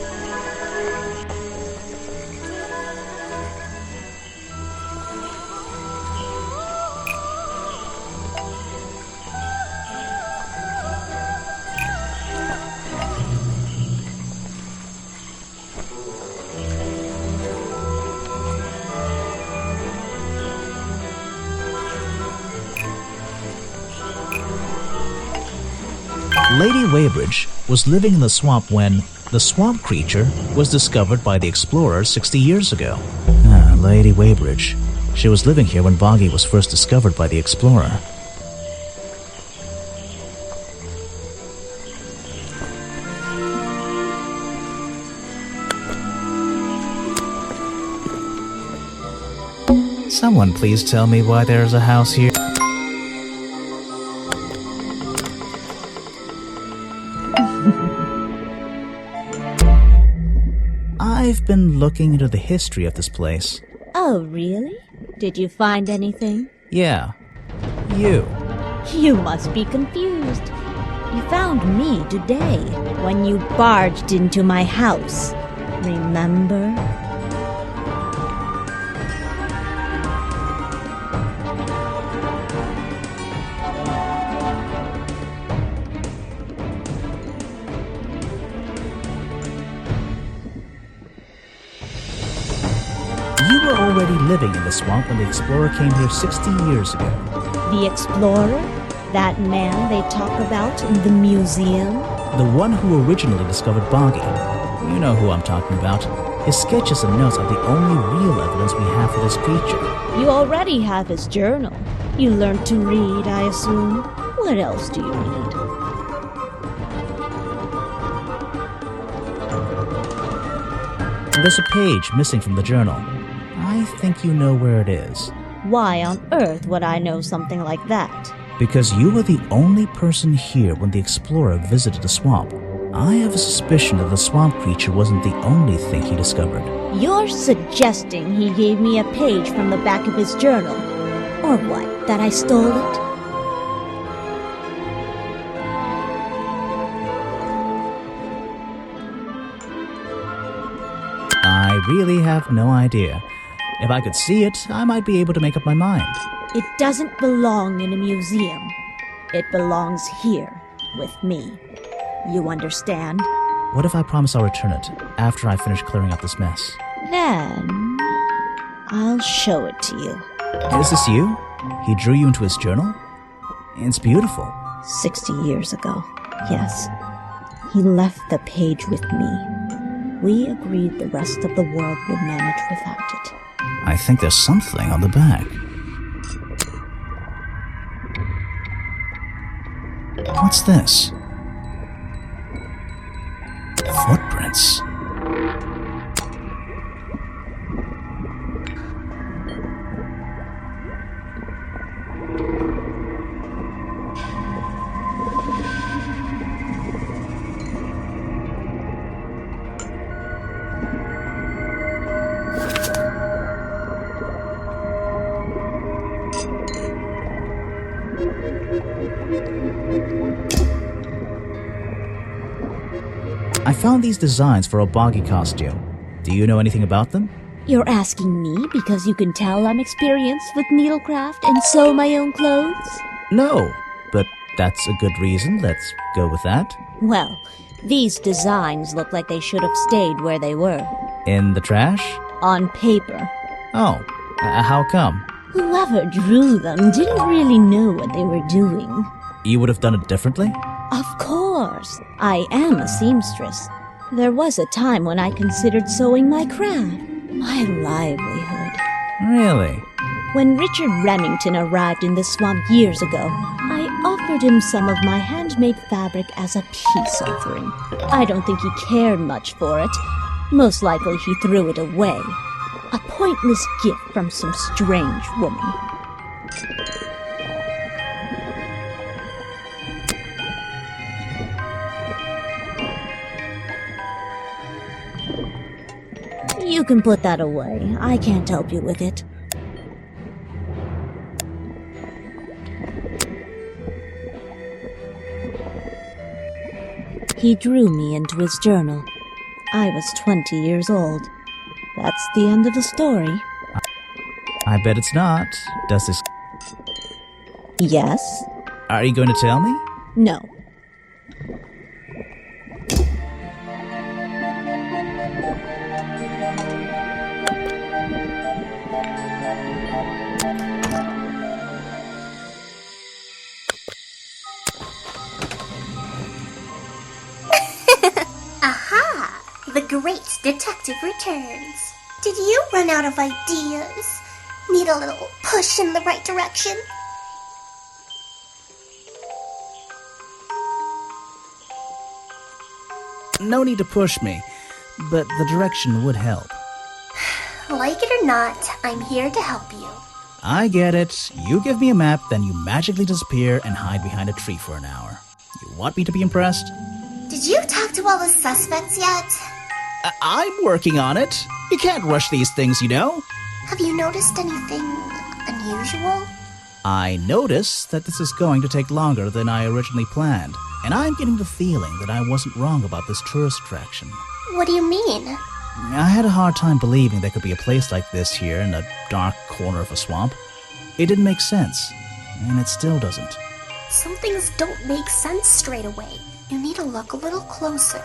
[SPEAKER 2] Lady Weybridge was living in the swamp when the swamp creature was discovered by the explorers 60 years ago. Lady Weybridge. She was living here when Boggy was first discovered by the explorer. Someone please tell me why there's a house here. I've been looking into the history of this place.
[SPEAKER 6] Oh, really? Did you find anything?
[SPEAKER 2] Yeah. You.
[SPEAKER 6] You must be confused. You found me today when you barged into my house. Remember?
[SPEAKER 2] You were already living in the swamp when the explorer came here 60 years ago.
[SPEAKER 6] The explorer? That man they talk about in the museum?
[SPEAKER 2] The one who originally discovered Boggy. You know who I'm talking about. His sketches and notes are the only real evidence we have for this creature.
[SPEAKER 6] You already have his journal. You learned to read, I assume. What else do you need?
[SPEAKER 2] There's a page missing from the journal. I think you know where it is.
[SPEAKER 6] Why on earth would I know something like that?
[SPEAKER 2] Because you were the only person here when the explorer visited the swamp. I have a suspicion that the swamp creature wasn't the only thing he discovered.
[SPEAKER 6] You're suggesting he gave me a page from the back of his journal? Or what, that I stole it?
[SPEAKER 2] I really have no idea. If I could see it, I might be able to make up my mind.
[SPEAKER 6] It doesn't belong in a museum. It belongs here, with me. You understand?
[SPEAKER 2] What if I promise I'll return it after I finish clearing up this mess?
[SPEAKER 6] Then, I'll show it to you.
[SPEAKER 2] Is this you? He drew you into his journal? It's beautiful.
[SPEAKER 6] 60 years ago, yes. He left the page with me. We agreed the rest of the world would manage without it.
[SPEAKER 2] I think there's something on the back. What's this? Footprints. I found these designs for a boggy costume. Do you know anything about them?
[SPEAKER 6] You're asking me because you can tell I'm experienced with needlecraft and sew my own clothes?
[SPEAKER 2] No, but that's a good reason. Let's go with that.
[SPEAKER 6] Well, these designs look like they should have stayed where they were.
[SPEAKER 2] In the trash?
[SPEAKER 6] On paper.
[SPEAKER 2] Oh, how come?
[SPEAKER 6] Whoever drew them didn't really know what they were doing.
[SPEAKER 2] You would have done it differently?
[SPEAKER 6] Of course. I am a seamstress. There was a time when I considered sewing my craft, my livelihood.
[SPEAKER 2] Really?
[SPEAKER 6] When Richard Remington arrived in the swamp years ago, I offered him some of my handmade fabric as a peace offering. I don't think he cared much for it. Most likely he threw it away. A pointless gift from some strange woman. You can put that away. I can't help you with it. He drew me into his journal. I was 20 years old. That's the end of the story.
[SPEAKER 2] I bet it's not. Does this...
[SPEAKER 6] Yes?
[SPEAKER 2] Are you going to tell me?
[SPEAKER 6] No.
[SPEAKER 3] Aha! The great detective returns. Did you run out of ideas? Need a little push in the right direction?
[SPEAKER 2] No need to push me, but the direction would help.
[SPEAKER 3] Like it or not, I'm here to help you.
[SPEAKER 2] I get it. You give me a map, then you magically disappear and hide behind a tree for an hour. You want me to be impressed?
[SPEAKER 3] Did you talk to all the suspects yet?
[SPEAKER 2] I'm working on it. You can't rush these things, you know.
[SPEAKER 3] Have you noticed anything unusual?
[SPEAKER 2] I notice that this is going to take longer than I originally planned, and I'm getting the feeling that I wasn't wrong about this tourist attraction.
[SPEAKER 3] What do you mean?
[SPEAKER 2] I had a hard time believing there could be a place like this here in a dark corner of a swamp. It didn't make sense, and it still doesn't.
[SPEAKER 3] Some things don't make sense straight away. You need to look a little closer.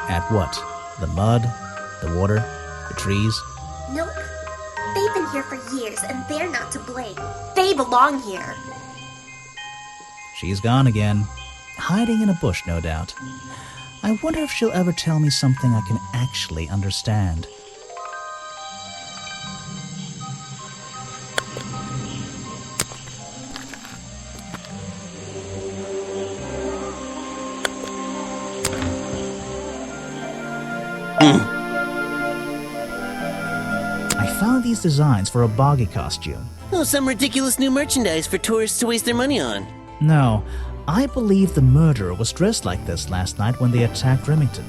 [SPEAKER 2] At what? The mud? The water? The trees?
[SPEAKER 3] Nope. They've been here for years, and they're not to blame. They belong here.
[SPEAKER 2] She's gone again. Hiding in a bush, no doubt. I wonder if she'll ever tell me something I can actually understand. I found these designs for a boggy costume.
[SPEAKER 5] Oh, some ridiculous new merchandise for tourists to waste their money on.
[SPEAKER 2] No, I believe the murderer was dressed like this last night when they attacked Remington.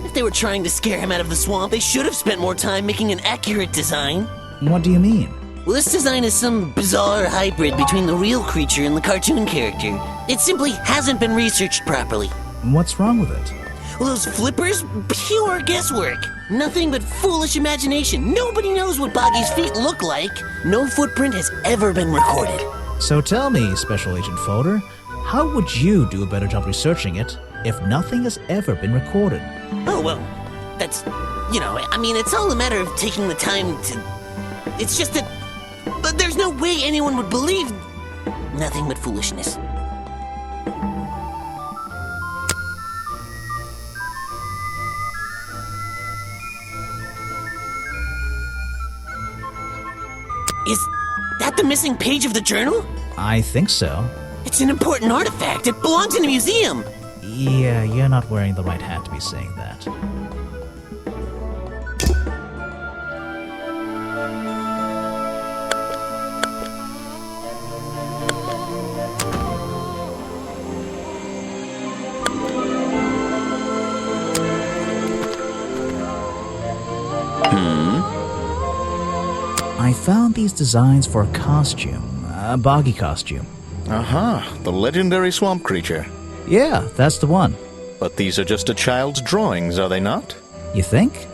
[SPEAKER 5] If they were trying to scare him out of the swamp, they should have spent more time making an accurate design.
[SPEAKER 2] What do you mean?
[SPEAKER 5] Well, this design is some bizarre hybrid between the real creature and the cartoon character. It simply hasn't been researched properly.
[SPEAKER 2] What's wrong with it?
[SPEAKER 5] Well, those flippers? Pure guesswork. Nothing but foolish imagination. Nobody knows what Boggy's feet look like. No footprint has ever been recorded.
[SPEAKER 2] So tell me, Special Agent Folder, how would you do a better job researching it if nothing has ever been recorded?
[SPEAKER 5] Oh, well, that's, it's all a matter of taking the time to... It's just that... But there's no way anyone would believe... Nothing but foolishness. Is that the missing page of the journal?
[SPEAKER 2] I think so.
[SPEAKER 5] It's an important artifact. It belongs in a museum.
[SPEAKER 2] Yeah, you're not wearing the right hat to be saying that. I found these designs for a costume, a boggy costume.
[SPEAKER 4] Aha, the legendary swamp creature.
[SPEAKER 2] Yeah, that's the one.
[SPEAKER 4] But these are just a child's drawings, are they not?
[SPEAKER 2] You think?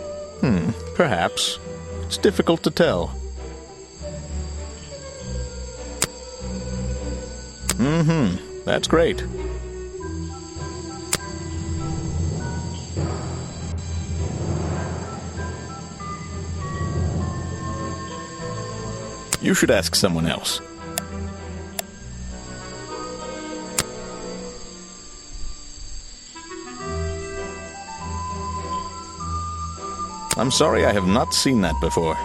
[SPEAKER 4] Perhaps. It's difficult to tell. That's great. You should ask someone else. I'm sorry, I have not seen that before.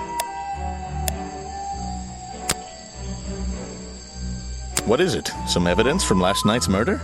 [SPEAKER 4] What is it? Some evidence from last night's murder?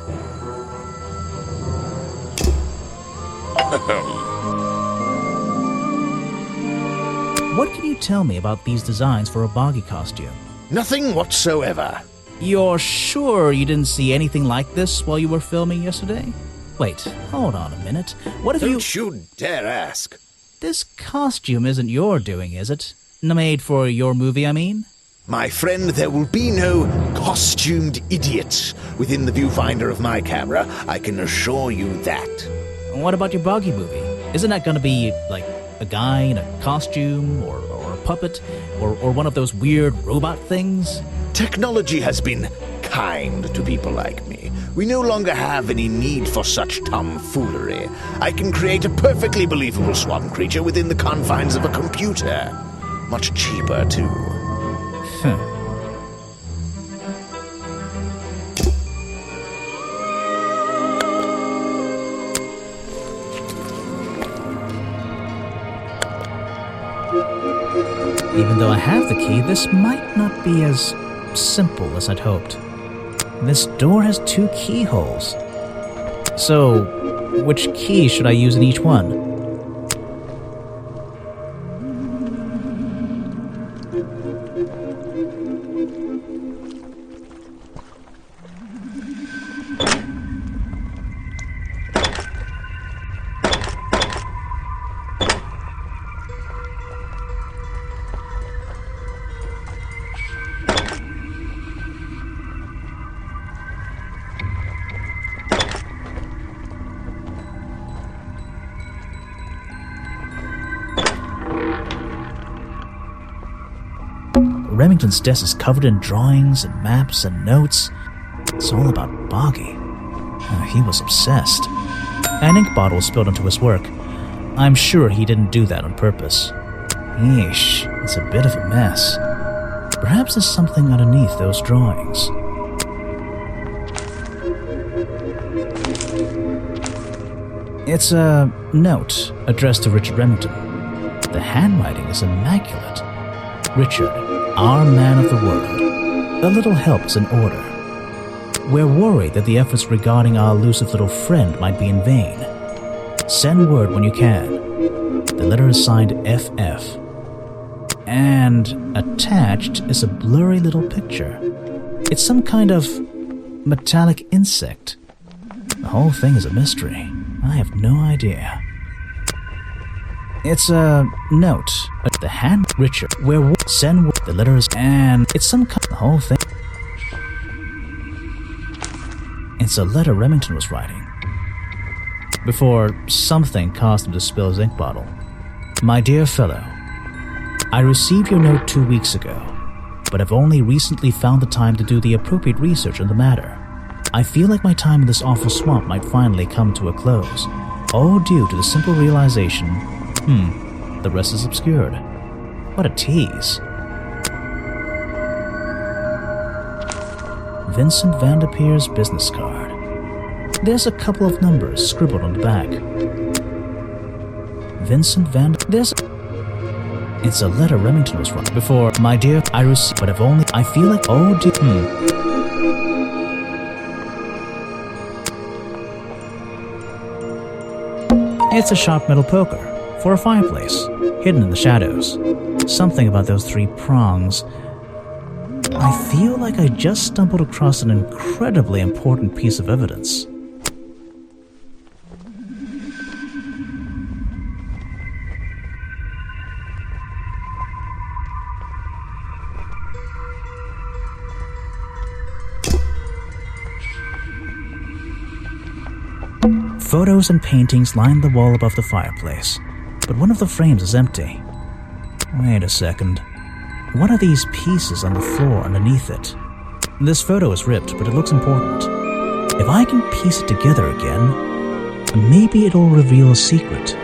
[SPEAKER 2] What can you tell me about these designs for a boggy costume?
[SPEAKER 1] Nothing whatsoever.
[SPEAKER 2] You're sure you didn't see anything like this while you were filming yesterday? Wait, hold on a minute. What if
[SPEAKER 1] Don't you dare ask.
[SPEAKER 2] This costume isn't your doing, is it? Made for your movie, I mean?
[SPEAKER 1] My friend, there will be no costumed idiots within the viewfinder of my camera. I can assure you that.
[SPEAKER 2] What about your boggy movie? Isn't that gonna be, like, a guy in a costume, or a puppet, or one of those weird robot things?
[SPEAKER 1] Technology has been kind to people like me. We no longer have any need for such tomfoolery. I can create a perfectly believable swamp creature within the confines of a computer. Much cheaper, too.
[SPEAKER 2] Even though I have the key, this might not be as simple as I'd hoped. This door has 2 keyholes. So, which key should I use in each one? Remington's desk is covered in drawings and maps and notes. It's all about Boggy. He was obsessed. An ink bottle spilled onto his work. I'm sure he didn't do that on purpose. Yeesh, it's a bit of a mess. Perhaps there's something underneath those drawings. It's a note addressed to Richard Remington. The handwriting is immaculate. Richard, our man of the world, a little help is in order. We're worried that the efforts regarding our elusive little friend might be in vain. Send word when you can. The letter is signed FF. And attached is a blurry little picture. It's some kind of metallic insect. The whole thing is a mystery. I have no idea. It's a note. The hand, Richard, where send the letters, and it's some kind. The whole thing. It's a letter Remington was writing before something caused him to spill his ink bottle. My dear fellow, I received your note 2 weeks ago, but have only recently found the time to do the appropriate research on the matter. I feel like my time in this awful swamp might finally come to a close, all due to the simple realization, the rest is obscured. What a tease. Vincent Vanderpeer's business card. There's a couple of numbers scribbled on the back. Vincent Van... It's a letter Remington was writing before, my dear, I received, but I've only... I feel like... Oh dear... It's a sharp metal poker for a fireplace, hidden in the shadows. Something about those 3 prongs. I feel like I just stumbled across an incredibly important piece of evidence. Photos and paintings line the wall above the fireplace, but one of the frames is empty. Wait a second. What are these pieces on the floor underneath it? This photo is ripped, but it looks important. If I can piece it together again, maybe it'll reveal a secret.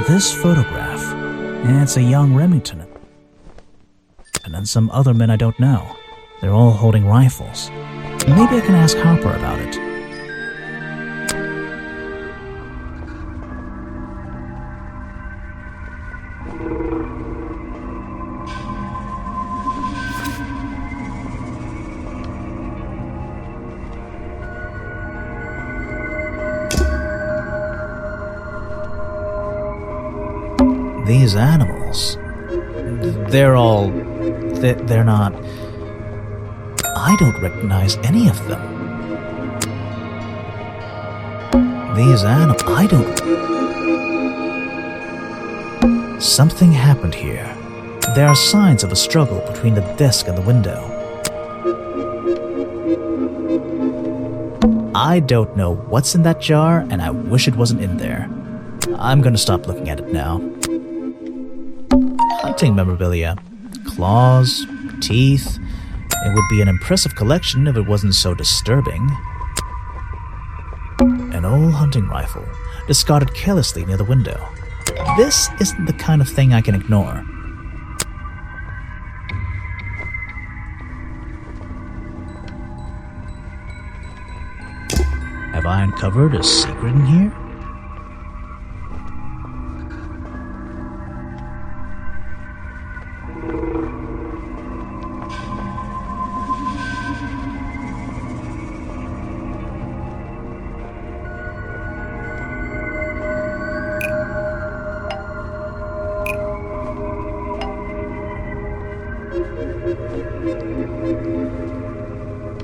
[SPEAKER 2] This photograph, it's a young Remington. And then some other men I don't know. They're all holding rifles. Maybe I can ask Harper about it. These animals, they're not... I don't recognize any of them. These animals, Something happened here. There are signs of a struggle between the desk and the window. I don't know what's in that jar, and I wish it wasn't in there. I'm gonna stop looking at it now. Hunting memorabilia. Claws, teeth. It would be an impressive collection if it wasn't so disturbing. An old hunting rifle, discarded carelessly near the window. This isn't the kind of thing I can ignore. Have I uncovered a secret in here?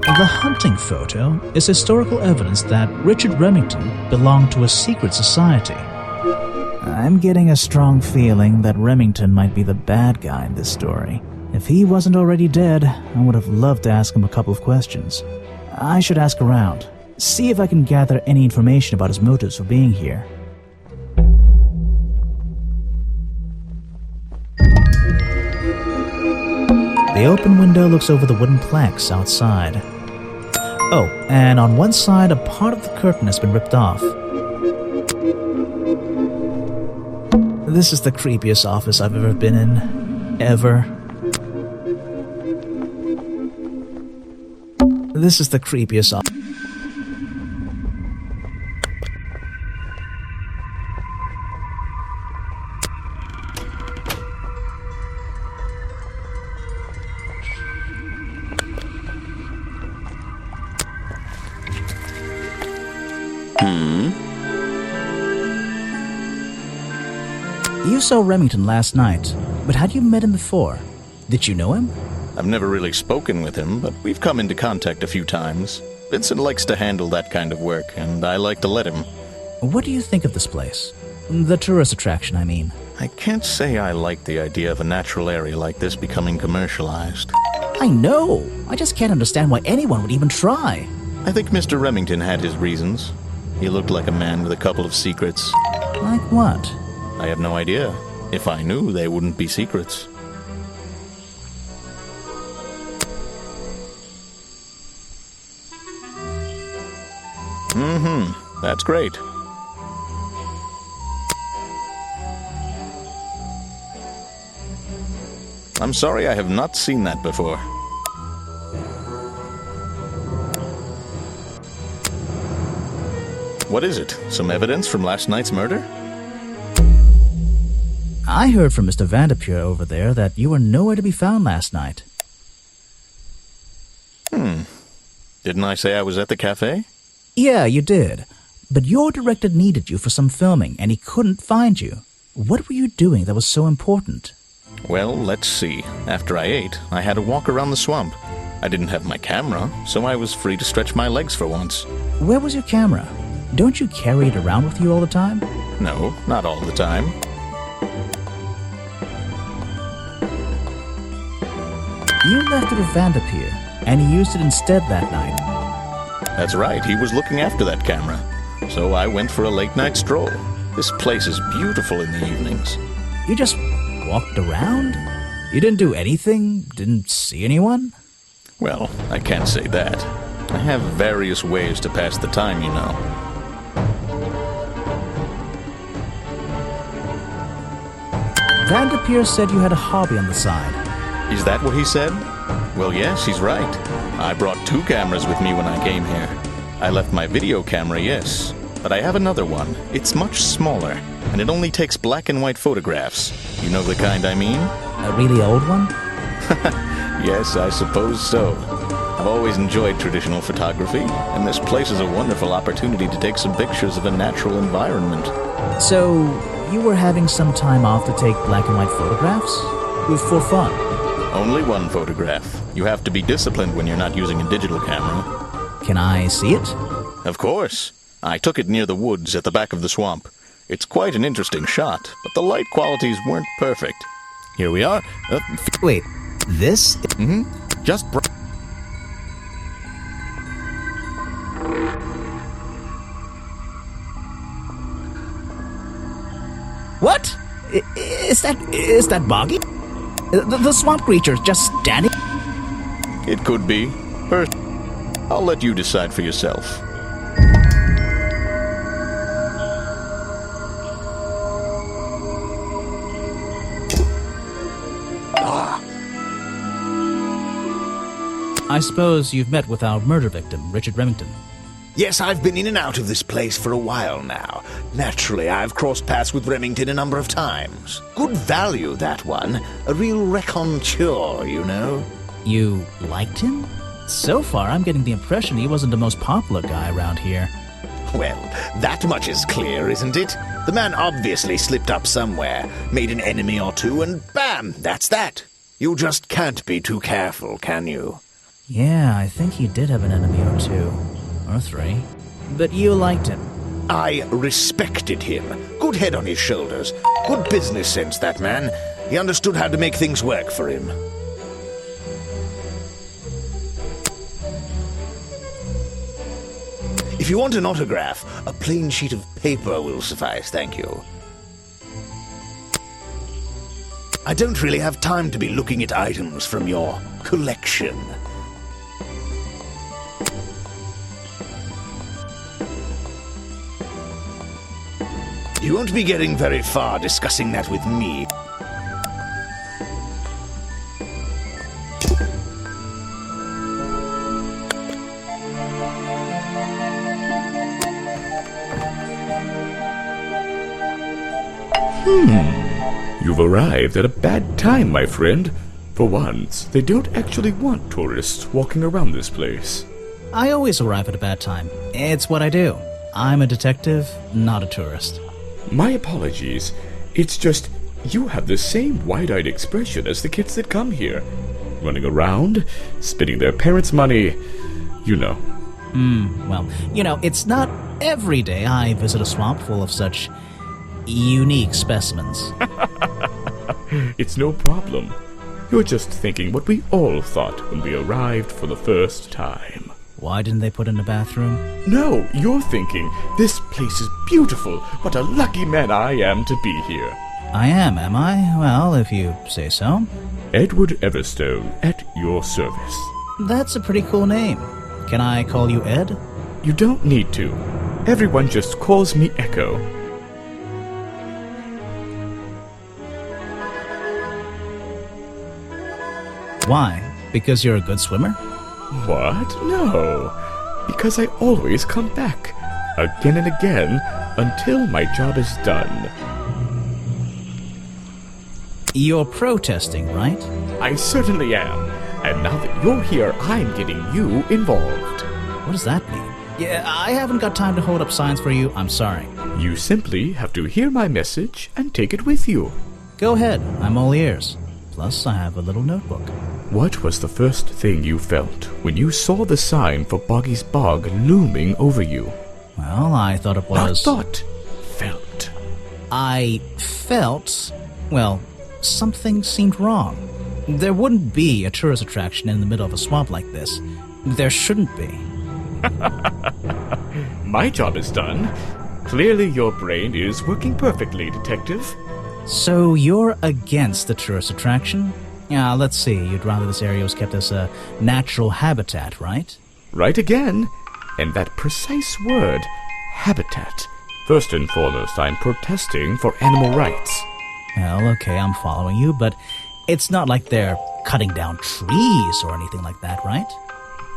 [SPEAKER 2] The hunting photo is historical evidence that Richard Remington belonged to a secret society. I'm getting a strong feeling that Remington might be the bad guy in this story. If he wasn't already dead, I would have loved to ask him a couple of questions. I should ask around, see if I can gather any information about his motives for being here. The open window looks over the wooden planks outside. Oh, and on one side, a part of the curtain has been ripped off. This is the creepiest office I've ever been in. Ever. This is the creepiest office. You saw Remington last night, but had you met him before? Did you know him?
[SPEAKER 4] I've never really spoken with him, but we've come into contact a few times. Vincent likes to handle that kind of work, and I like to let him.
[SPEAKER 2] What do you think of this place? The tourist attraction, I mean.
[SPEAKER 4] I can't say I like the idea of a natural area like this becoming commercialized.
[SPEAKER 2] I know! I just can't understand why anyone would even try.
[SPEAKER 4] I think Mr. Remington had his reasons. He looked like a man with a couple of secrets.
[SPEAKER 2] Like what?
[SPEAKER 4] I have no idea. If I knew, they wouldn't be secrets. That's great. I'm sorry I have not seen that before. What is it? Some evidence from last night's murder?
[SPEAKER 2] I heard from Mr. Vanderpure over there that you were nowhere to be found last night.
[SPEAKER 4] Didn't I say I was at the cafe?
[SPEAKER 2] Yeah, you did. But your director needed you for some filming, and he couldn't find you. What were you doing that was so important?
[SPEAKER 4] Well, let's see. After I ate, I had a walk around the swamp. I didn't have my camera, so I was free to stretch my legs for once.
[SPEAKER 2] Where was your camera? Don't you carry it around with you all the time?
[SPEAKER 4] No, not all the time.
[SPEAKER 2] You left it with Vanderpure, and he used it instead that night.
[SPEAKER 4] That's right, he was looking after that camera. So I went for a late-night stroll. This place is beautiful in the evenings.
[SPEAKER 2] You just walked around? You didn't do anything? Didn't see anyone?
[SPEAKER 4] Well, I can't say that. I have various ways to pass the time, you know.
[SPEAKER 2] Vanderpure said you had a hobby on the side.
[SPEAKER 4] Is that what he said? Well, yes, he's right. I brought 2 cameras with me when I came here. I left my video camera, yes. But I have another one. It's much smaller, and it only takes black and white photographs. You know the kind I mean?
[SPEAKER 2] A really old one?
[SPEAKER 4] Yes, I suppose so. I've always enjoyed traditional photography, and this place is a wonderful opportunity to take some pictures of a natural environment.
[SPEAKER 2] So, you were having some time off to take black and white photographs? For fun?
[SPEAKER 4] Only one photograph. You have to be disciplined when you're not using a digital camera.
[SPEAKER 2] Can I see it?
[SPEAKER 4] Of course. I took it near the woods at the back of the swamp. It's quite an interesting shot, but the light qualities weren't perfect. Here we are.
[SPEAKER 2] Wait, this?
[SPEAKER 4] Just
[SPEAKER 2] What? Is that Boggy? The swamp creature just standing?
[SPEAKER 4] It could be. First, I'll let you decide for yourself.
[SPEAKER 2] I suppose you've met with our murder victim, Richard Remington.
[SPEAKER 8] Yes, I've been in and out of this place for a while now. Naturally, I've crossed paths with Remington a number of times. Good value, that one. A real raconteur, you know.
[SPEAKER 2] You liked him? So far, I'm getting the impression he wasn't the most popular guy around here.
[SPEAKER 8] Well, that much is clear, isn't it? The man obviously slipped up somewhere, made an enemy or two, and bam, that's that. You just can't be too careful, can you?
[SPEAKER 2] Yeah, I think he did have an enemy or 2. Or 3. But you liked him.
[SPEAKER 8] I respected him. Good head on his shoulders. Good business sense, that man. He understood how to make things work for him. If you want an autograph, a plain sheet of paper will suffice, thank you. I don't really have time to be looking at items from your collection. You won't be getting very far discussing that with me.
[SPEAKER 9] You've arrived at a bad time, my friend. For once, they don't actually want tourists walking around this place.
[SPEAKER 2] I always arrive at a bad time. It's what I do. I'm a detective, not a tourist.
[SPEAKER 9] My apologies. It's just, you have the same wide-eyed expression as the kids that come here. Running around, spending their parents' money, you know.
[SPEAKER 2] Well, it's not every day I visit a swamp full of such unique specimens.
[SPEAKER 9] It's no problem. You're just thinking what we all thought when we arrived for the first time.
[SPEAKER 2] Why didn't they put in a bathroom?
[SPEAKER 9] No, you're thinking, this place is beautiful. What a lucky man I am to be here.
[SPEAKER 2] I am I? Well, if you say so.
[SPEAKER 9] Edward Everstone, at your service.
[SPEAKER 2] That's a pretty cool name. Can I call you Ed?
[SPEAKER 9] You don't need to. Everyone just calls me Echo.
[SPEAKER 2] Why? Because you're a good swimmer?
[SPEAKER 9] What? No. Because I always come back. Again and again, until my job is done.
[SPEAKER 2] You're protesting, right?
[SPEAKER 9] I certainly am. And now that you're here, I'm getting you involved.
[SPEAKER 2] What does that mean? Yeah, I haven't got time to hold up signs for you. I'm sorry.
[SPEAKER 9] You simply have to hear my message and take it with you.
[SPEAKER 2] Go ahead. I'm all ears. Plus, I have a little notebook.
[SPEAKER 9] What was the first thing you felt when you saw the sign for Boggy's Bog looming over you?
[SPEAKER 2] Well, I thought it was...
[SPEAKER 9] Not thought. Felt.
[SPEAKER 2] I felt... Well, something seemed wrong. There wouldn't be a tourist attraction in the middle of a swamp like this. There shouldn't be.
[SPEAKER 9] My job is done. Clearly your brain is working perfectly, Detective.
[SPEAKER 2] So you're against the tourist attraction? Yeah, let's see. You'd rather this area was kept as a natural habitat, right?
[SPEAKER 9] Right again. And that precise word, habitat. First and foremost, I'm protesting for animal rights.
[SPEAKER 2] Well, okay, I'm following you, but it's not like they're cutting down trees or anything like that, right?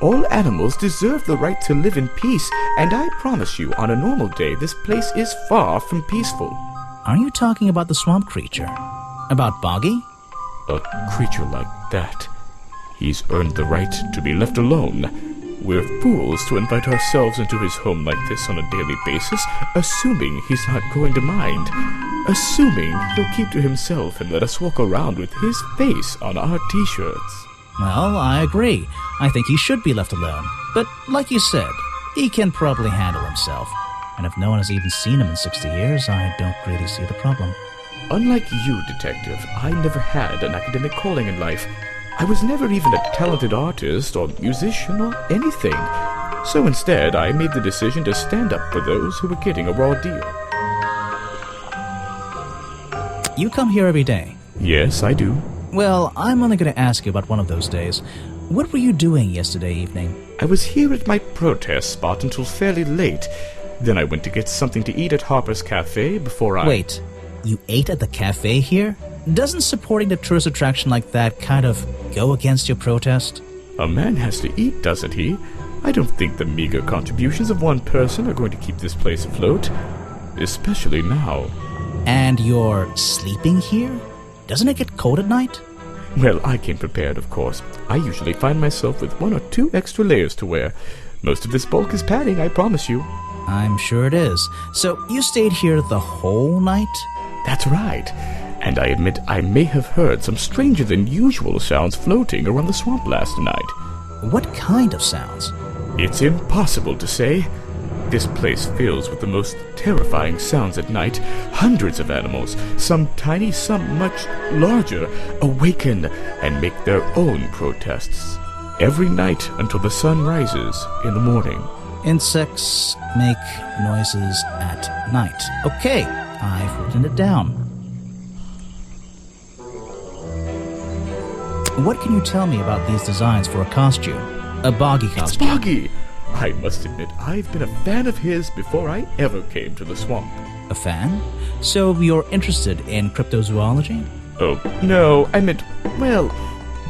[SPEAKER 9] All animals deserve the right to live in peace, and I promise you, on a normal day, this place is far from peaceful.
[SPEAKER 2] Are you talking about the swamp creature? About Boggy?
[SPEAKER 9] A creature like that. He's earned the right to be left alone. We're fools to invite ourselves into his home like this on a daily basis, assuming he's not going to mind. Assuming he'll keep to himself and let us walk around with his face on our t-shirts.
[SPEAKER 2] Well, I agree. I think he should be left alone. But like you said, he can probably handle himself. And if no one has even seen him in 60 years, I don't really see the problem.
[SPEAKER 9] Unlike you, Detective, I never had an academic calling in life. I was never even a talented artist or musician or anything. So instead, I made the decision to stand up for those who were getting a raw deal.
[SPEAKER 2] You come here every day?
[SPEAKER 9] Yes, I do.
[SPEAKER 2] Well, I'm only going to ask you about one of those days. What were you doing yesterday evening?
[SPEAKER 9] I was here at my protest spot until fairly late. Then I went to get something to eat at Harper's Cafe before I...
[SPEAKER 2] Wait, you ate at the cafe here? Doesn't supporting a tourist attraction like that kind of go against your protest?
[SPEAKER 9] A man has to eat, doesn't he? I don't think the meager contributions of one person are going to keep this place afloat. Especially now.
[SPEAKER 2] And you're sleeping here? Doesn't it get cold at night?
[SPEAKER 9] Well, I came prepared, of course. I usually find myself with 1 or 2 extra layers to wear. Most of this bulk is padding, I promise you.
[SPEAKER 2] I'm sure it is. So you stayed here the whole night?
[SPEAKER 9] That's right. And I admit I may have heard some stranger than usual sounds floating around the swamp last night.
[SPEAKER 2] What kind of sounds?
[SPEAKER 9] It's impossible to say. This place fills with the most terrifying sounds at night. Hundreds of animals, some tiny, some much larger, awaken and make their own protests. Every night until the sun rises in the morning.
[SPEAKER 2] Insects make noises at night. Okay, I've written it down. What can you tell me about these designs for a costume? A Boggy
[SPEAKER 9] It's
[SPEAKER 2] costume.
[SPEAKER 9] Boggy! I must admit, I've been a fan of his before I ever came to the swamp.
[SPEAKER 2] A fan? So you're interested in cryptozoology?
[SPEAKER 9] Oh, no, I meant, well,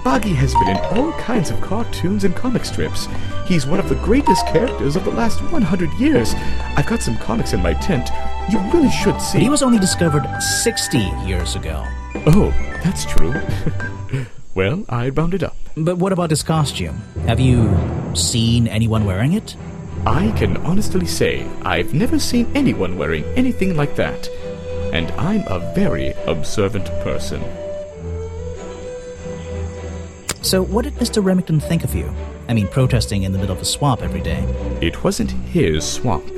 [SPEAKER 9] Boggy has been in all kinds of cartoons and comic strips. He's one of the greatest characters of the last 100 years. I've got some comics in my tent. You really should see.
[SPEAKER 2] But he was only discovered 60 years ago.
[SPEAKER 9] Oh, that's true. Well, I rounded up.
[SPEAKER 2] But what about his costume? Have you seen anyone wearing it?
[SPEAKER 9] I can honestly say I've never seen anyone wearing anything like that. And I'm a very observant person.
[SPEAKER 2] So what did Mr. Remington think of you? I mean, protesting in the middle of a swamp every day.
[SPEAKER 9] It wasn't his swamp.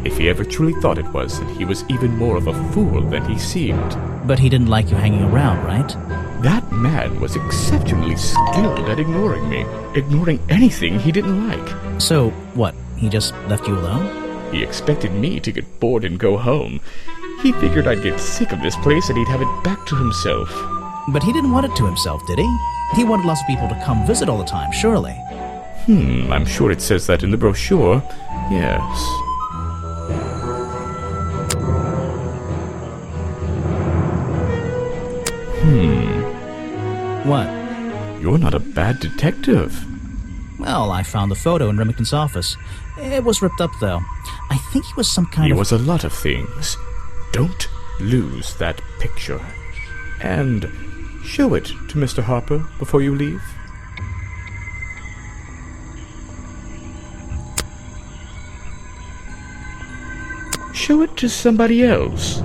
[SPEAKER 9] If he ever truly thought it was, then he was even more of a fool than he seemed.
[SPEAKER 2] But he didn't like you hanging around, right?
[SPEAKER 9] That man was exceptionally skilled at ignoring me, ignoring anything he didn't like.
[SPEAKER 2] So, what, he just left you alone?
[SPEAKER 9] He expected me to get bored and go home. He figured I'd get sick of this place and he'd have it back to himself.
[SPEAKER 2] But he didn't want it to himself, did he? He wanted lots of people to come visit all the time, surely.
[SPEAKER 9] I'm sure it says that in the brochure. Yes.
[SPEAKER 2] What?
[SPEAKER 9] You're not a bad detective.
[SPEAKER 2] Well, I found the photo in Remington's office. It was ripped up, though. I think he was some kind
[SPEAKER 9] He
[SPEAKER 2] of...
[SPEAKER 9] was a lot of things. Don't lose that picture. And show it to Mr. Harper before you leave. Show it to somebody else.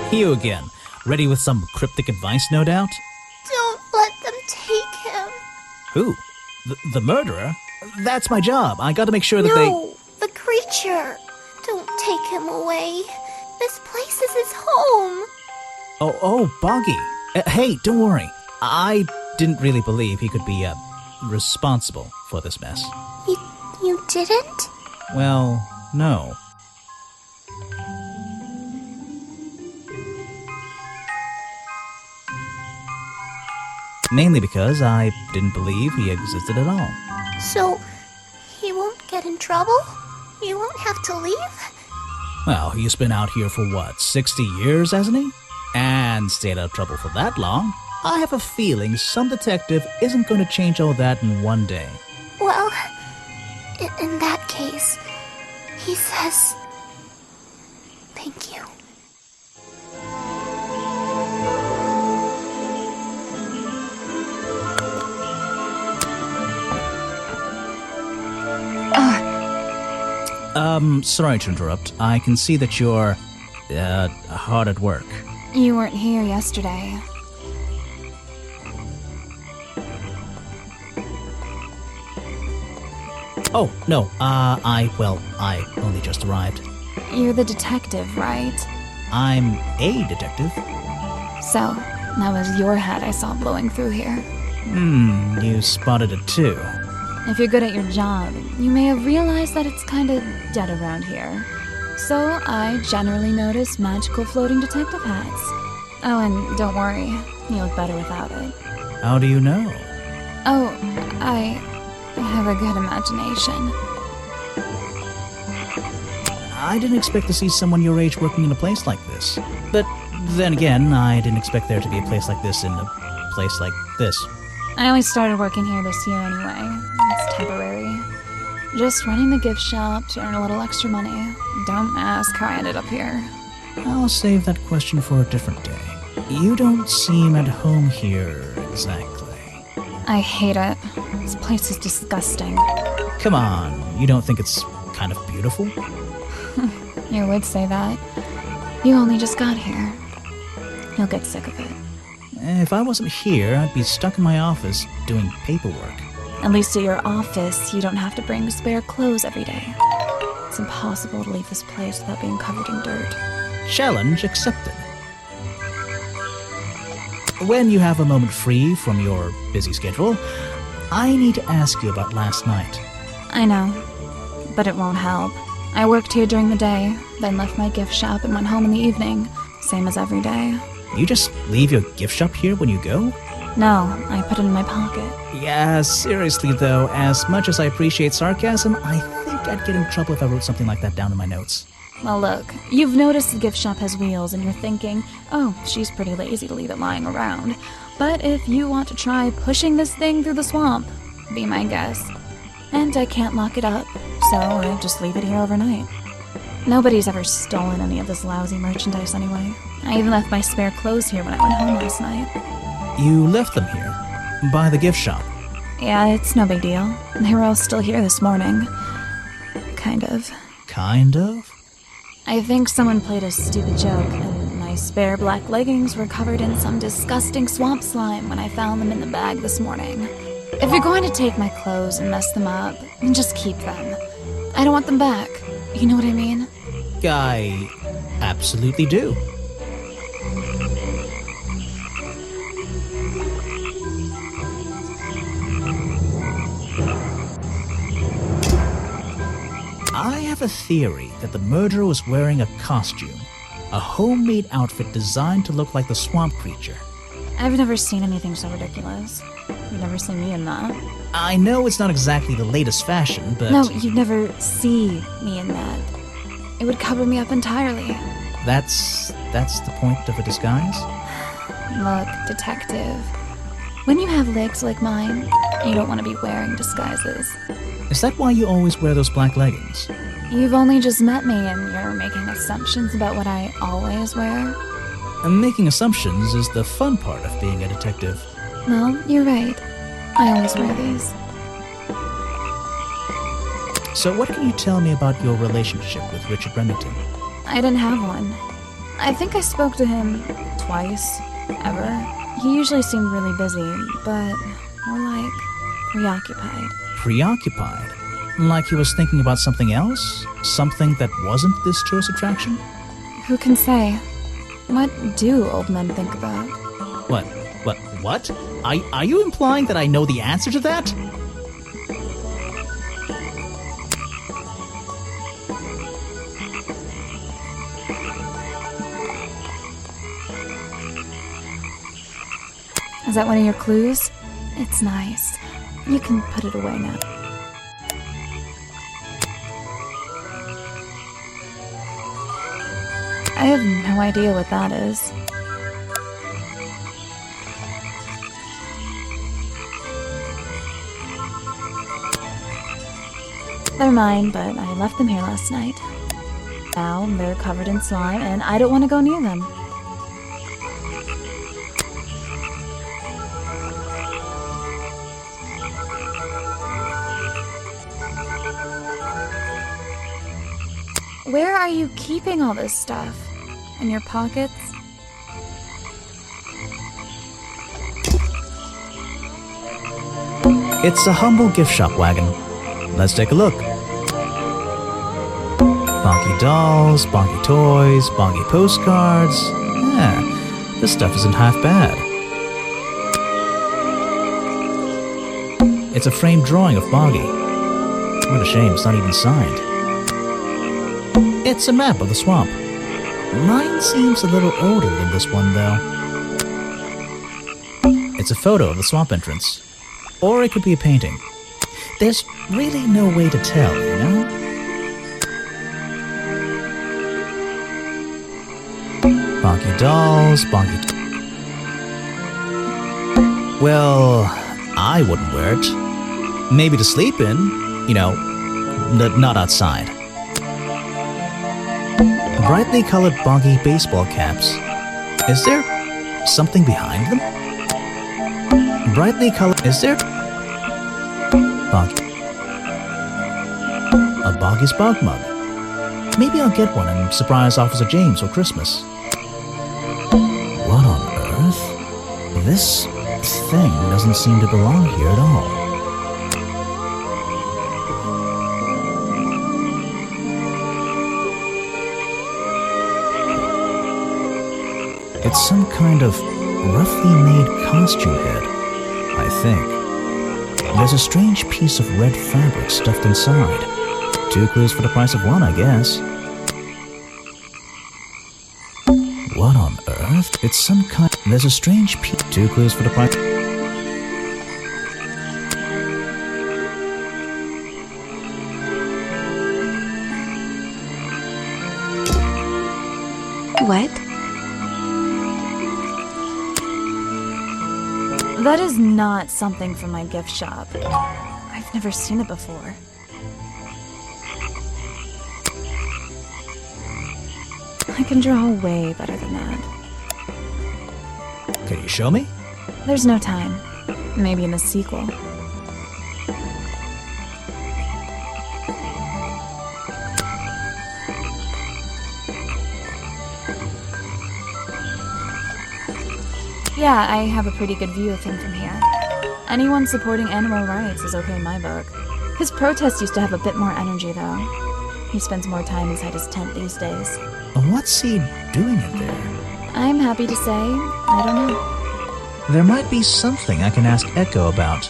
[SPEAKER 2] You again. Ready with some cryptic advice, no doubt?
[SPEAKER 3] Don't let them take him.
[SPEAKER 2] Who? The murderer? That's my job. I gotta make sure that
[SPEAKER 3] No, the creature. Don't take him away. This place is his home.
[SPEAKER 2] Oh, Boggy. Hey, don't worry. I didn't really believe he could be, responsible for this mess.
[SPEAKER 3] You didn't?
[SPEAKER 2] Well, no. Mainly because I didn't believe he existed at all.
[SPEAKER 3] So, he won't get in trouble? You won't have to leave?
[SPEAKER 2] Well, he's been out here for what, 60 years, hasn't he? And stayed out of trouble for that long. I have a feeling some detective isn't going to change all that in one day.
[SPEAKER 3] Well, in that case, he says... Thank you.
[SPEAKER 2] Sorry to interrupt. I can see that you're, hard at work.
[SPEAKER 10] You weren't here yesterday.
[SPEAKER 2] Oh, no, I only just arrived.
[SPEAKER 10] You're the detective, right?
[SPEAKER 2] I'm a detective.
[SPEAKER 10] So, that was your head I saw blowing through here.
[SPEAKER 2] You spotted it too.
[SPEAKER 10] If you're good at your job, you may have realized that it's kinda dead around here. So, I generally notice magical floating detective hats. Oh, and don't worry, you look better without it.
[SPEAKER 2] How do you know?
[SPEAKER 10] Oh, I have a good imagination.
[SPEAKER 2] I didn't expect to see someone your age working in a place like this. But then again, I didn't expect there to be a place like this in a place like this.
[SPEAKER 10] I only started working here this year anyway. It's temporary. Just running the gift shop to earn a little extra money. Don't ask how I ended up here.
[SPEAKER 2] I'll save that question for a different day. You don't seem at home here exactly.
[SPEAKER 10] I hate it. This place is disgusting.
[SPEAKER 2] Come on, you don't think it's kind of beautiful?
[SPEAKER 10] You would say that. You only just got here. You'll get sick of it.
[SPEAKER 2] If I wasn't here, I'd be stuck in my office doing paperwork.
[SPEAKER 10] At least at your office, you don't have to bring spare clothes every day. It's impossible to leave this place without being covered in dirt.
[SPEAKER 2] Challenge accepted. when you have a moment free from your busy schedule, I need to ask you about last night.
[SPEAKER 10] I know, but it won't help. I worked here during the day, then left my gift shop and went home in the evening. Same as every day.
[SPEAKER 2] You just leave your gift shop here when you go?
[SPEAKER 10] No, I put it in my pocket.
[SPEAKER 2] Yeah, seriously though, as much as I appreciate sarcasm, I think I'd get in trouble if I wrote something like that down in my notes.
[SPEAKER 10] Well, look, you've noticed the gift shop has wheels and you're thinking, oh, she's pretty lazy to leave it lying around. But if you want to try pushing this thing through the swamp, be my guest. And I can't lock it up, so I just leave it here overnight. Nobody's ever stolen any of this lousy merchandise anyway. I even left my spare clothes here when I went home last night.
[SPEAKER 2] You left them here? By the gift shop?
[SPEAKER 10] Yeah, it's no big deal. They were all still here this morning. Kind of.
[SPEAKER 2] Kind of?
[SPEAKER 10] I think someone played a stupid joke, and my spare black leggings were covered in some disgusting swamp slime when I found them in the bag this morning. If you're going to take my clothes and mess them up, then just keep them. I don't want them back. You know what I mean?
[SPEAKER 2] I absolutely do. I have a theory that the murderer was wearing a costume, a homemade outfit designed to look like the swamp creature.
[SPEAKER 10] I've never seen anything so ridiculous. You've never seen me in that.
[SPEAKER 2] I know it's not exactly the latest fashion, but...
[SPEAKER 10] No, you'd never see me in that. It would cover me up entirely.
[SPEAKER 2] That's the point of a disguise?
[SPEAKER 10] Look, detective. When you have legs like mine, you don't want to be wearing disguises.
[SPEAKER 2] Is that why you always wear those black leggings?
[SPEAKER 10] You've only just met me and you're making assumptions about what I always wear.
[SPEAKER 2] Making assumptions is the fun part of being a detective.
[SPEAKER 10] Well, you're right. I always wear these.
[SPEAKER 2] So what can you tell me about your relationship with Richard Remington?
[SPEAKER 10] I didn't have one. I think I spoke to him twice, ever. He usually seemed really busy, but more like preoccupied.
[SPEAKER 2] Preoccupied? Like he was thinking about something else? Something that wasn't this tourist attraction?
[SPEAKER 10] Who can say? What do old men think about?
[SPEAKER 2] What? Are you implying that I know the answer to that?
[SPEAKER 10] Is that one of your clues? It's nice. You can put it away now. I have no idea what that is. They're mine, but I left them here last night. Now they're covered in slime, and I don't want to go near them. Where are you keeping all this stuff? In your pockets?
[SPEAKER 2] It's a humble gift shop wagon. Let's take a look. Bonky dolls, bonky toys, bonky postcards. Yeah, this stuff isn't half bad. It's a framed drawing of Boggy. What a shame it's not even signed. It's a map of the swamp. Mine seems a little older than this one, though. It's a photo of the swamp entrance. Or it could be a painting. There's really no way to tell, you know? Bonky dolls, bonky... Well, I wouldn't wear it. Maybe to sleep in, you know, not outside. Brightly colored bonky baseball caps. Is there something behind them? Brightly colored... Is there... Bonky. A Boggy's Bog mug. Maybe I'll get one and surprise Officer James for Christmas. What on earth? This thing doesn't seem to belong here at all. It's some kind of roughly made costume head, I think. There's a strange piece of red fabric stuffed inside. 2 clues for the price of 1, I guess. What on earth? It's some kind... There's a strange piece... 2 clues for the price...
[SPEAKER 10] What? That is not something from my gift shop. I've never seen it before. I can draw way better than that.
[SPEAKER 2] Can you show me?
[SPEAKER 10] There's no time. Maybe in the sequel. Yeah, I have a pretty good view of him from here. Anyone supporting animal rights is okay in my book. His protest used to have a bit more energy, though. He spends more time inside his tent these days.
[SPEAKER 2] What's he doing in there?
[SPEAKER 10] I'm happy to say, I don't know.
[SPEAKER 2] There might be something I can ask Echo about.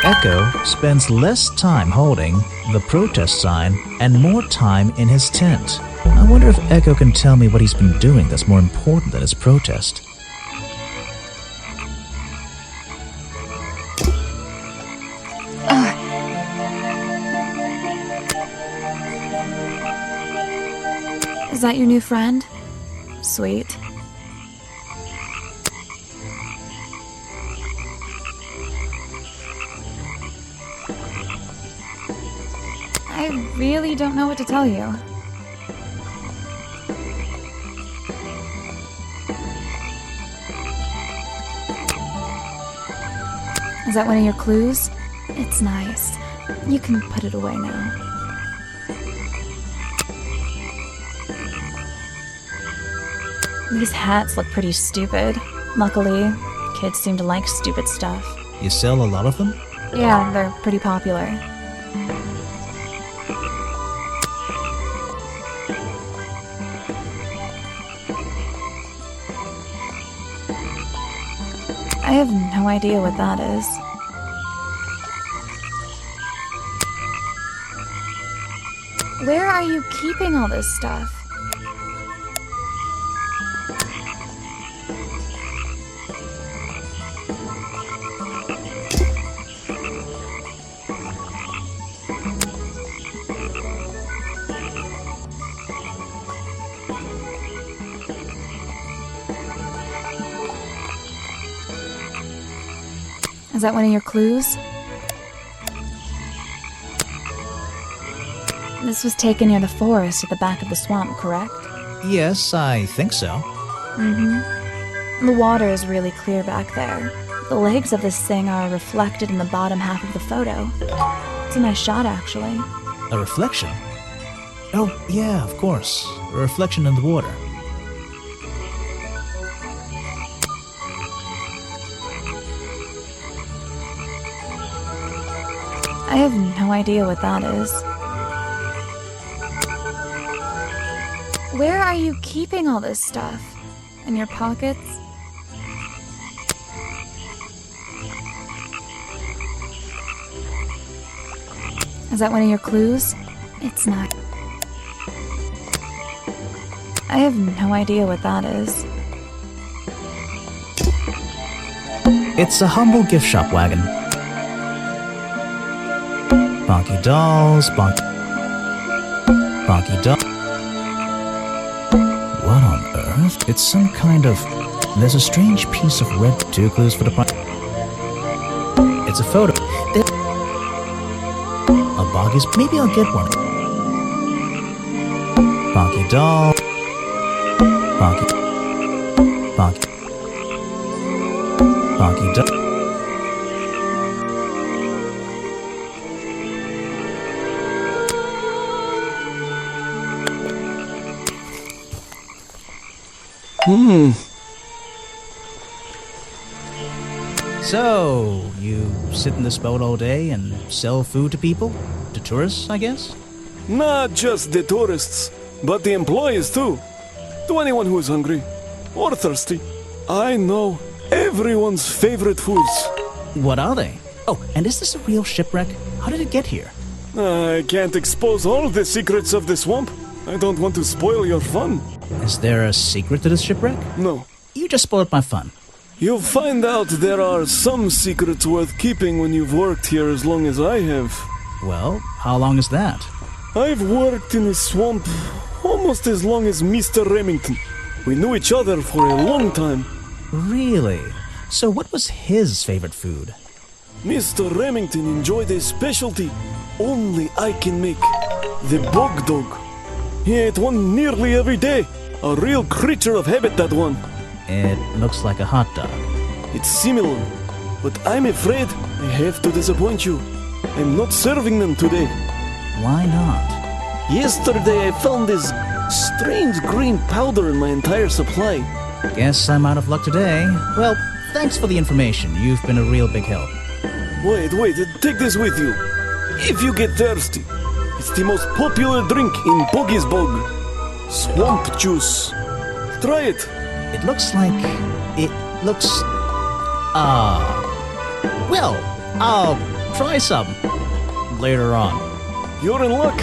[SPEAKER 2] Echo spends less time holding the protest sign and more time in his tent. I wonder if Echo can tell me what he's been doing that's more important than his protest.
[SPEAKER 10] Is that your new friend? Sweet. I really don't know what to tell you. Is that one of your clues? It's nice. You can put it away now. These hats look pretty stupid. Luckily, kids seem to like stupid stuff.
[SPEAKER 2] You sell a lot of them?
[SPEAKER 10] Yeah, they're pretty popular. I have no idea what that is. Where are you keeping all this stuff? Is that one of your clues? This was taken near the forest at the back of the swamp, correct?
[SPEAKER 2] Yes, I think so.
[SPEAKER 10] Mm-hmm. The water is really clear back there. The legs of this thing are reflected in the bottom half of the photo. It's a nice shot, actually.
[SPEAKER 2] A reflection? Oh, yeah, of course. A reflection in the water.
[SPEAKER 10] I have no idea what that is. Where are you keeping all this stuff? In your pockets? Is that one of your clues? It's not. I have no idea what that is.
[SPEAKER 2] It's a humble gift shop wagon. Bonky dolls, bonky doll. What on earth? It's some kind of... There's a strange piece of red... 2 clues for the price. It's a photo. A boggy's... Maybe I'll get one. Bonky doll. Bonky doll. So, you sit in this boat all day and sell food to people? To tourists, I guess?
[SPEAKER 7] Not just the tourists, but the employees too. To anyone who is hungry or thirsty. I know everyone's favorite foods.
[SPEAKER 2] What are they? Oh, and is this a real shipwreck? How did it get here?
[SPEAKER 7] I can't expose all the secrets of the swamp. I don't want to spoil your fun.
[SPEAKER 2] Is there a secret to this shipwreck?
[SPEAKER 7] No.
[SPEAKER 2] You just spoiled my fun.
[SPEAKER 7] You'll find out there are some secrets worth keeping when you've worked here as long as I have.
[SPEAKER 2] Well, how long is that?
[SPEAKER 7] I've worked in the swamp almost as long as Mr. Remington. We knew each other for a long time.
[SPEAKER 2] Really? So what was his favorite food?
[SPEAKER 7] Mr. Remington enjoyed a specialty only I can make. The bog dog. He ate one nearly every day. A real creature of habit, that one.
[SPEAKER 2] It looks like a hot dog.
[SPEAKER 7] It's similar, but I'm afraid I have to disappoint you. I'm not serving them today.
[SPEAKER 2] Why not?
[SPEAKER 7] Yesterday I found this strange green powder in my entire supply.
[SPEAKER 2] Guess I'm out of luck today. Well, thanks for the information. You've been a real big help.
[SPEAKER 7] Wait, take this with you. If you get thirsty, it's the most popular drink in Boggy's Bog. Swamp juice. Try it.
[SPEAKER 2] It looks like... Well, I'll try some later on.
[SPEAKER 7] You're in luck.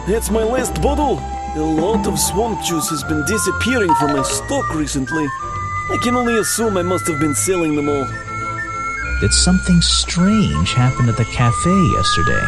[SPEAKER 7] That's my last bottle. A lot of swamp juice has been disappearing from my stock recently. I can only assume I must have been selling them all.
[SPEAKER 2] Did something strange happen at the cafe yesterday?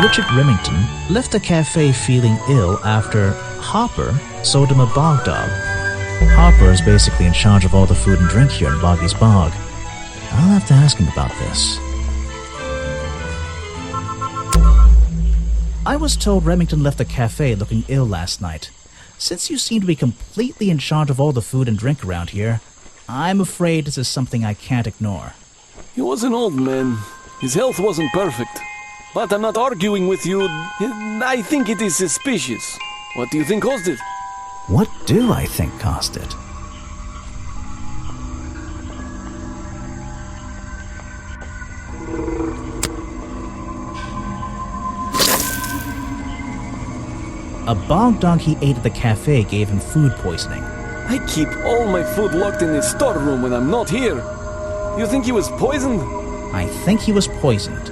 [SPEAKER 2] Richard Remington left the cafe feeling ill after Hopper sold him a bog dog. Hopper is basically in charge of all the food and drink here in Boggy's Bog. I'll have to ask him about this. I was told Remington left the cafe looking ill last night. Since you seem to be completely in charge of all the food and drink around here, I'm afraid this is something I can't ignore.
[SPEAKER 7] He was an old man. His health wasn't perfect. But I'm not arguing with you. I think it is suspicious. What do you think caused it?
[SPEAKER 2] What do I think caused it? A bog dog he ate at the cafe gave him food poisoning.
[SPEAKER 7] I keep all my food locked in the storeroom when I'm not here. You think he was poisoned?
[SPEAKER 2] I think he was poisoned.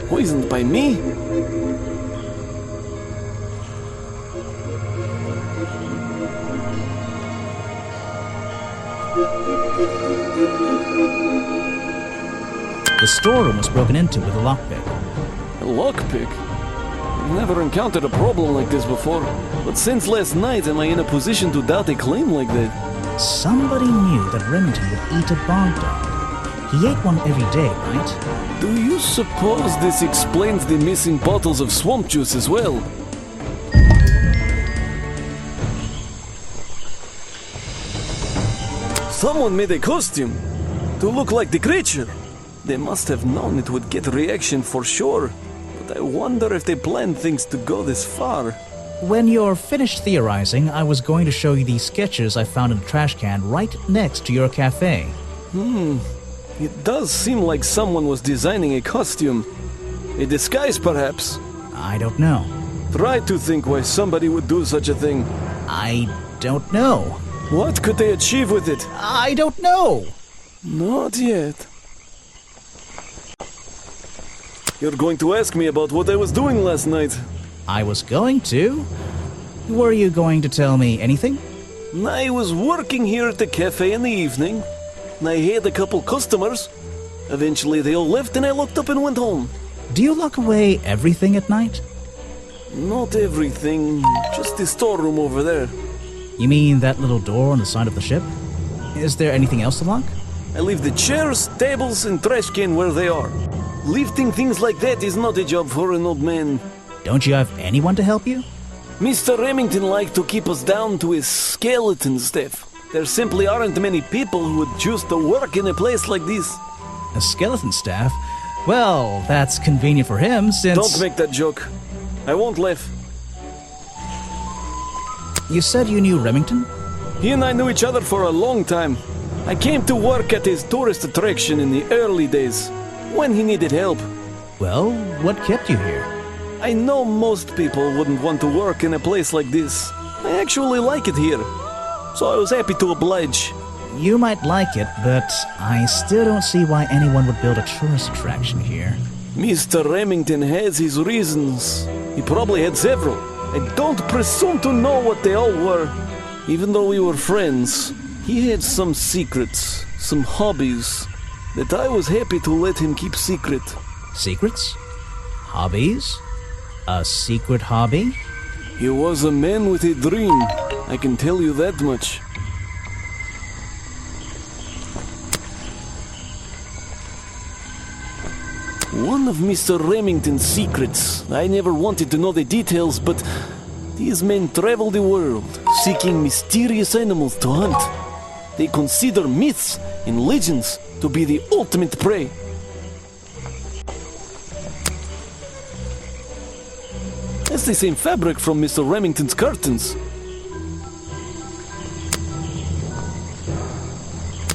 [SPEAKER 7] Poisoned by me?
[SPEAKER 2] The storeroom was broken into with a lockpick.
[SPEAKER 7] A lockpick? I've never encountered a problem like this before. But since last night am I in a position to doubt a claim like that?
[SPEAKER 2] Somebody knew that Remington would eat a bog dog. He ate one every day, right?
[SPEAKER 7] Do you suppose this explains the missing bottles of swamp juice as well? Someone made a costume to look like the creature. They must have known it would get a reaction for sure. But I wonder if they planned things to go this far.
[SPEAKER 2] When you're finished theorizing, I was going to show you these sketches I found in a trash can right next to your cafe.
[SPEAKER 7] It does seem like someone was designing a costume. A disguise, perhaps.
[SPEAKER 2] I don't know.
[SPEAKER 7] Try to think why somebody would do such a thing.
[SPEAKER 2] I don't know.
[SPEAKER 7] What could they achieve with it?
[SPEAKER 2] I don't know.
[SPEAKER 7] Not yet. You're going to ask me about what I was doing last night.
[SPEAKER 2] I was going to. Were you going to tell me anything?
[SPEAKER 7] I was working here at the cafe in the evening. I had a couple customers. Eventually they all left and I locked up and went home.
[SPEAKER 2] Do you lock away everything at night?
[SPEAKER 7] Not everything, just the storeroom over there.
[SPEAKER 2] You mean that little door on the side of the ship? Is there anything else to lock?
[SPEAKER 7] I leave the chairs, tables, and trash can where they are. Lifting things like that is not a job for an old man.
[SPEAKER 2] Don't you have anyone to help you?
[SPEAKER 7] Mr. Remington liked to keep us down to his skeleton stuff. There simply aren't many people who would choose to work in a place like this.
[SPEAKER 2] A skeleton staff? Well, that's convenient for him since...
[SPEAKER 7] Don't make that joke. I won't laugh.
[SPEAKER 2] You said you knew Remington?
[SPEAKER 7] He and I knew each other for a long time. I came to work at his tourist attraction in the early days, when he needed help.
[SPEAKER 2] Well, what kept you here?
[SPEAKER 7] I know most people wouldn't want to work in a place like this. I actually like it here, so I was happy to oblige.
[SPEAKER 2] You might like it, but I still don't see why anyone would build a tourist attraction here.
[SPEAKER 7] Mr. Remington has his reasons. He probably had several. I don't presume to know what they all were. Even though we were friends, he had some secrets, some hobbies, that I was happy to let him keep secret.
[SPEAKER 2] Secrets? Hobbies? A secret hobby?
[SPEAKER 7] He was a man with a dream, I can tell you that much. One of Mr. Remington's secrets, I never wanted to know the details, but these men travel the world, seeking mysterious animals to hunt. They consider myths and legends to be the ultimate prey. That's the same fabric from Mr. Remington's curtains.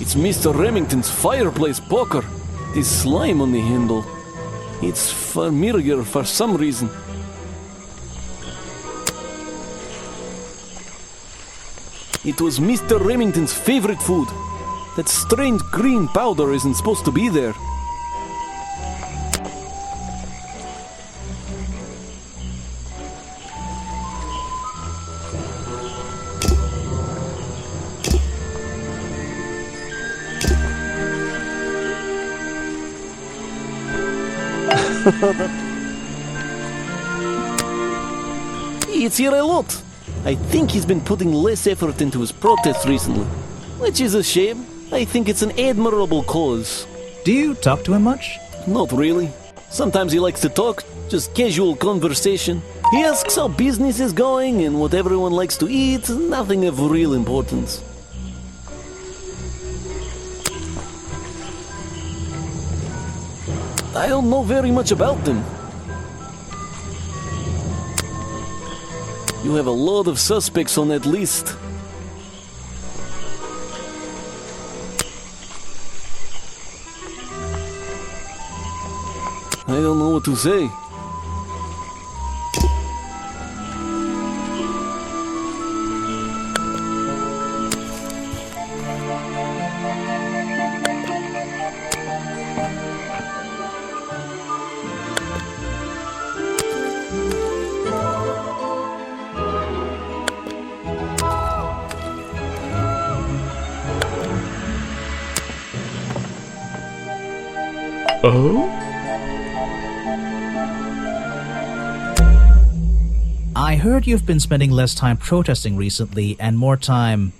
[SPEAKER 7] It's Mr. Remington's fireplace poker. This slime on the handle. It's familiar for some reason. It was Mr. Remington's favorite food. That strange green powder isn't supposed to be there. It's here a lot. I think he's been putting less effort into his protests recently, which is a shame. I think it's an admirable cause.
[SPEAKER 2] Do you talk to him much?
[SPEAKER 7] Not really. Sometimes he likes to talk, just casual conversation. He asks how business is going and what everyone likes to eat, nothing of real importance. I don't know very much about them. You have a lot of suspects on that list. I don't know what to say.
[SPEAKER 9] Oh?
[SPEAKER 2] I heard you've been spending less time protesting recently and more time,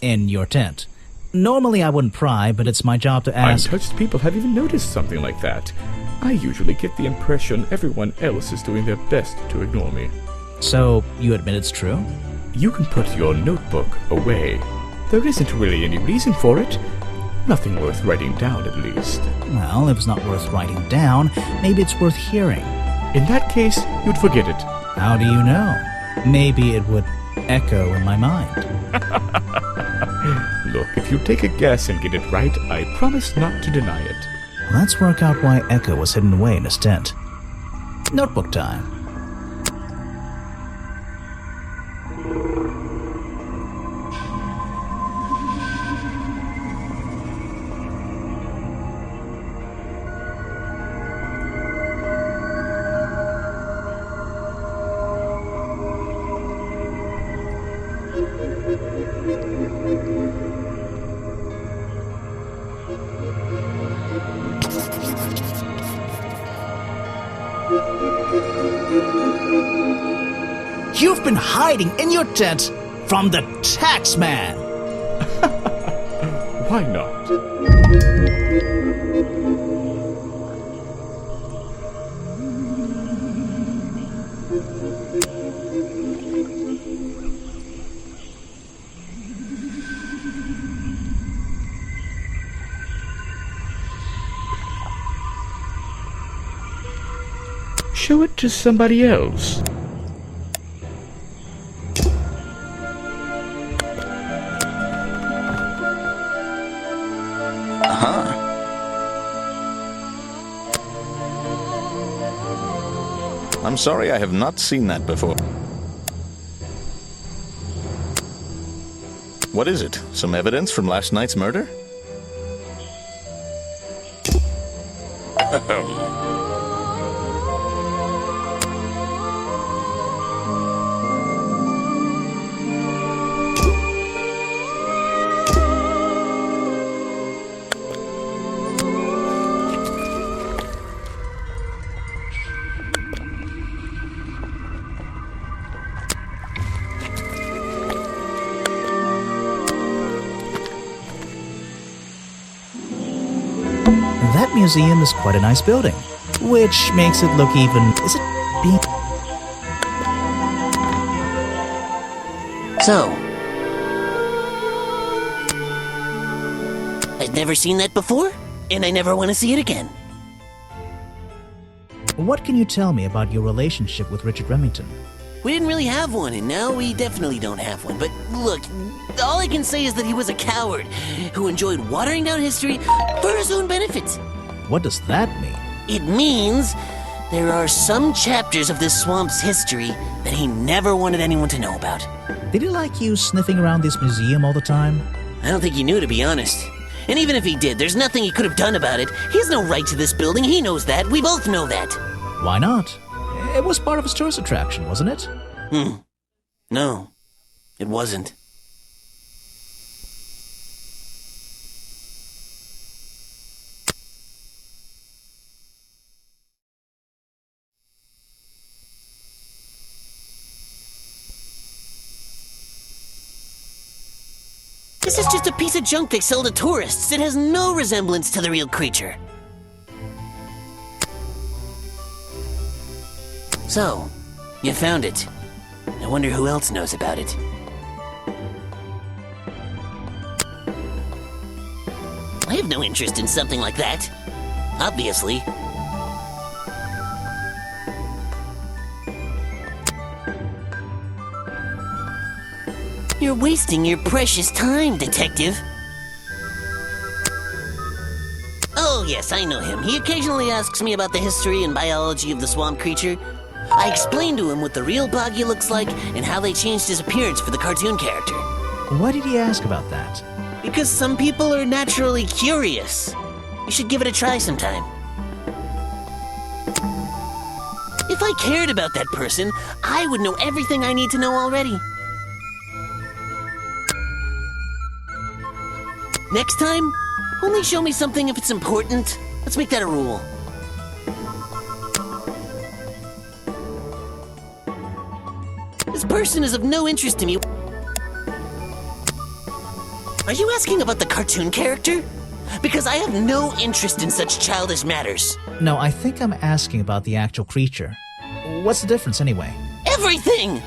[SPEAKER 2] in your tent. Normally I wouldn't pry, but it's my job to ask...
[SPEAKER 9] Untouched people have even noticed something like that. I usually get the impression everyone else is doing their best to ignore me.
[SPEAKER 2] So, you admit it's true?
[SPEAKER 9] You can put your notebook away. There isn't really any reason for it. Nothing worth writing down, at least.
[SPEAKER 2] Well, if it's not worth writing down, maybe it's worth hearing.
[SPEAKER 9] In that case, you'd forget it.
[SPEAKER 2] How do you know? Maybe it would echo in my mind.
[SPEAKER 9] Look, if you take a guess and get it right, I promise not to deny it.
[SPEAKER 2] Let's work out why Echo was hidden away in his tent. Notebook time. You've been hiding in your tent from the taxman!
[SPEAKER 9] Why not? show it to somebody else.
[SPEAKER 4] I'm sorry, I have not seen that before. What is it? Some evidence from last night's murder?
[SPEAKER 2] That museum is quite a nice building, which makes it look even... Is it being...
[SPEAKER 5] So, I've never seen that before, and I never want to see it again.
[SPEAKER 2] What can you tell me about your relationship with Richard Remington?
[SPEAKER 5] We didn't really have one, and now we definitely don't have one. But look, all I can say is that he was a coward who enjoyed watering down history for his own benefit.
[SPEAKER 2] What does that mean?
[SPEAKER 5] It means there are some chapters of this swamp's history that he never wanted anyone to know about.
[SPEAKER 2] Did he like you sniffing around this museum all the time?
[SPEAKER 5] I don't think he knew, to be honest. And even if he did, there's nothing he could have done about it. He has no right to this building. He knows that. We both know that.
[SPEAKER 2] Why not? It was part of his tourist attraction, wasn't it?
[SPEAKER 5] No, it wasn't. This is just a piece of junk they sell to tourists. It has no resemblance to the real creature. So, you found it. I wonder who else knows about it. I have no interest in something like that. Obviously. You're wasting your precious time, detective. Oh, yes, I know him. He occasionally asks me about the history and biology of the swamp creature. I explained to him what the real Boggy looks like and how they changed his appearance for the cartoon character.
[SPEAKER 2] Why did he ask about that?
[SPEAKER 5] Because some people are naturally curious. You should give it a try sometime. If I cared about that person, I would know everything I need to know already. Next time, only show me something if it's important. Let's make that a rule. This person is of no interest to me. Are you asking about the cartoon character? Because I have no interest in such childish matters.
[SPEAKER 2] No, I think I'm asking about the actual creature. What's the difference anyway?
[SPEAKER 5] Everything!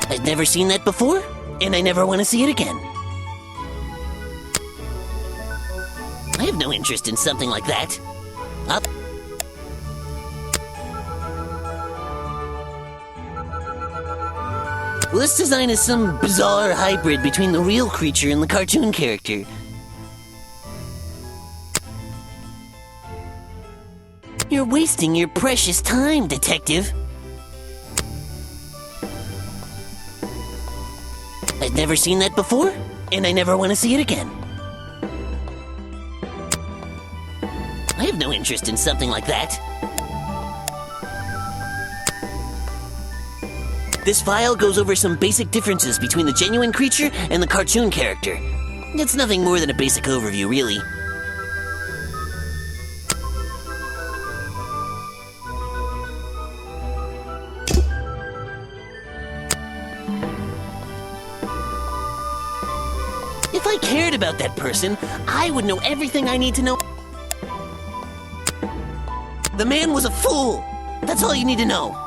[SPEAKER 5] I've never seen that before, and I never want to see it again. I have no interest in something like that. Well, this design is some bizarre hybrid between the real creature and the cartoon character. You're wasting your precious time, detective. I've never seen that before, and I never want to see it again. I have no interest in something like that. This file goes over some basic differences between the genuine creature and the cartoon character. It's nothing more than a basic overview, really. If I cared about that person, I would know everything I need to know. The man was a fool. That's all you need to know.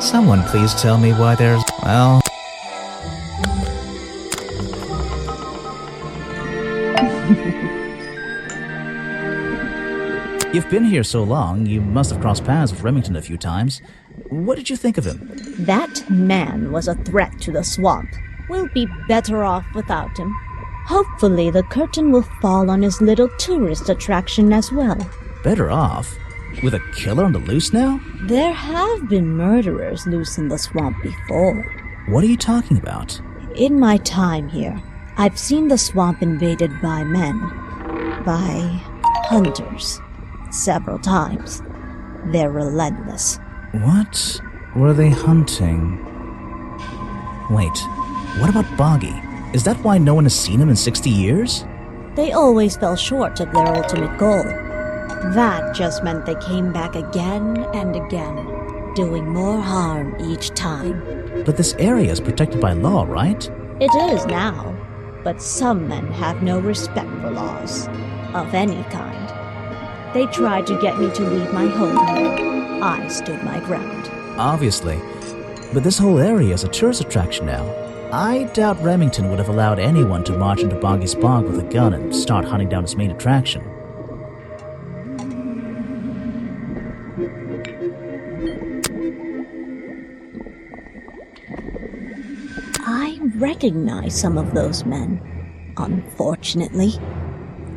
[SPEAKER 2] Someone please tell me why there's, well... You've been here so long, you must have crossed paths with Remington a few times. What did you think of him?
[SPEAKER 6] That man was a threat to the swamp. We'll be better off without him. Hopefully the curtain will fall on his little tourist attraction as well.
[SPEAKER 2] Better off? With a killer on the loose now?
[SPEAKER 6] There have been murderers loose in the swamp before.
[SPEAKER 2] What are you talking about?
[SPEAKER 6] In my time here, I've seen the swamp invaded by men. By hunters. Several times. They're relentless.
[SPEAKER 2] What were they hunting? Wait, what about Boggy? Is that why no one has seen him in 60 years?
[SPEAKER 6] They always fell short of their ultimate goal. That just meant they came back again and again, doing more harm each time.
[SPEAKER 2] But this area is protected by law, right?
[SPEAKER 6] It is now, but some men have no respect for laws, of any kind. They tried to get me to leave my home here. I stood my ground.
[SPEAKER 2] Obviously. But this whole area is a tourist attraction now. I doubt Remington would have allowed anyone to march into Boggy's Bog with a gun and start hunting down its main attraction.
[SPEAKER 6] I recognize some of those men, unfortunately.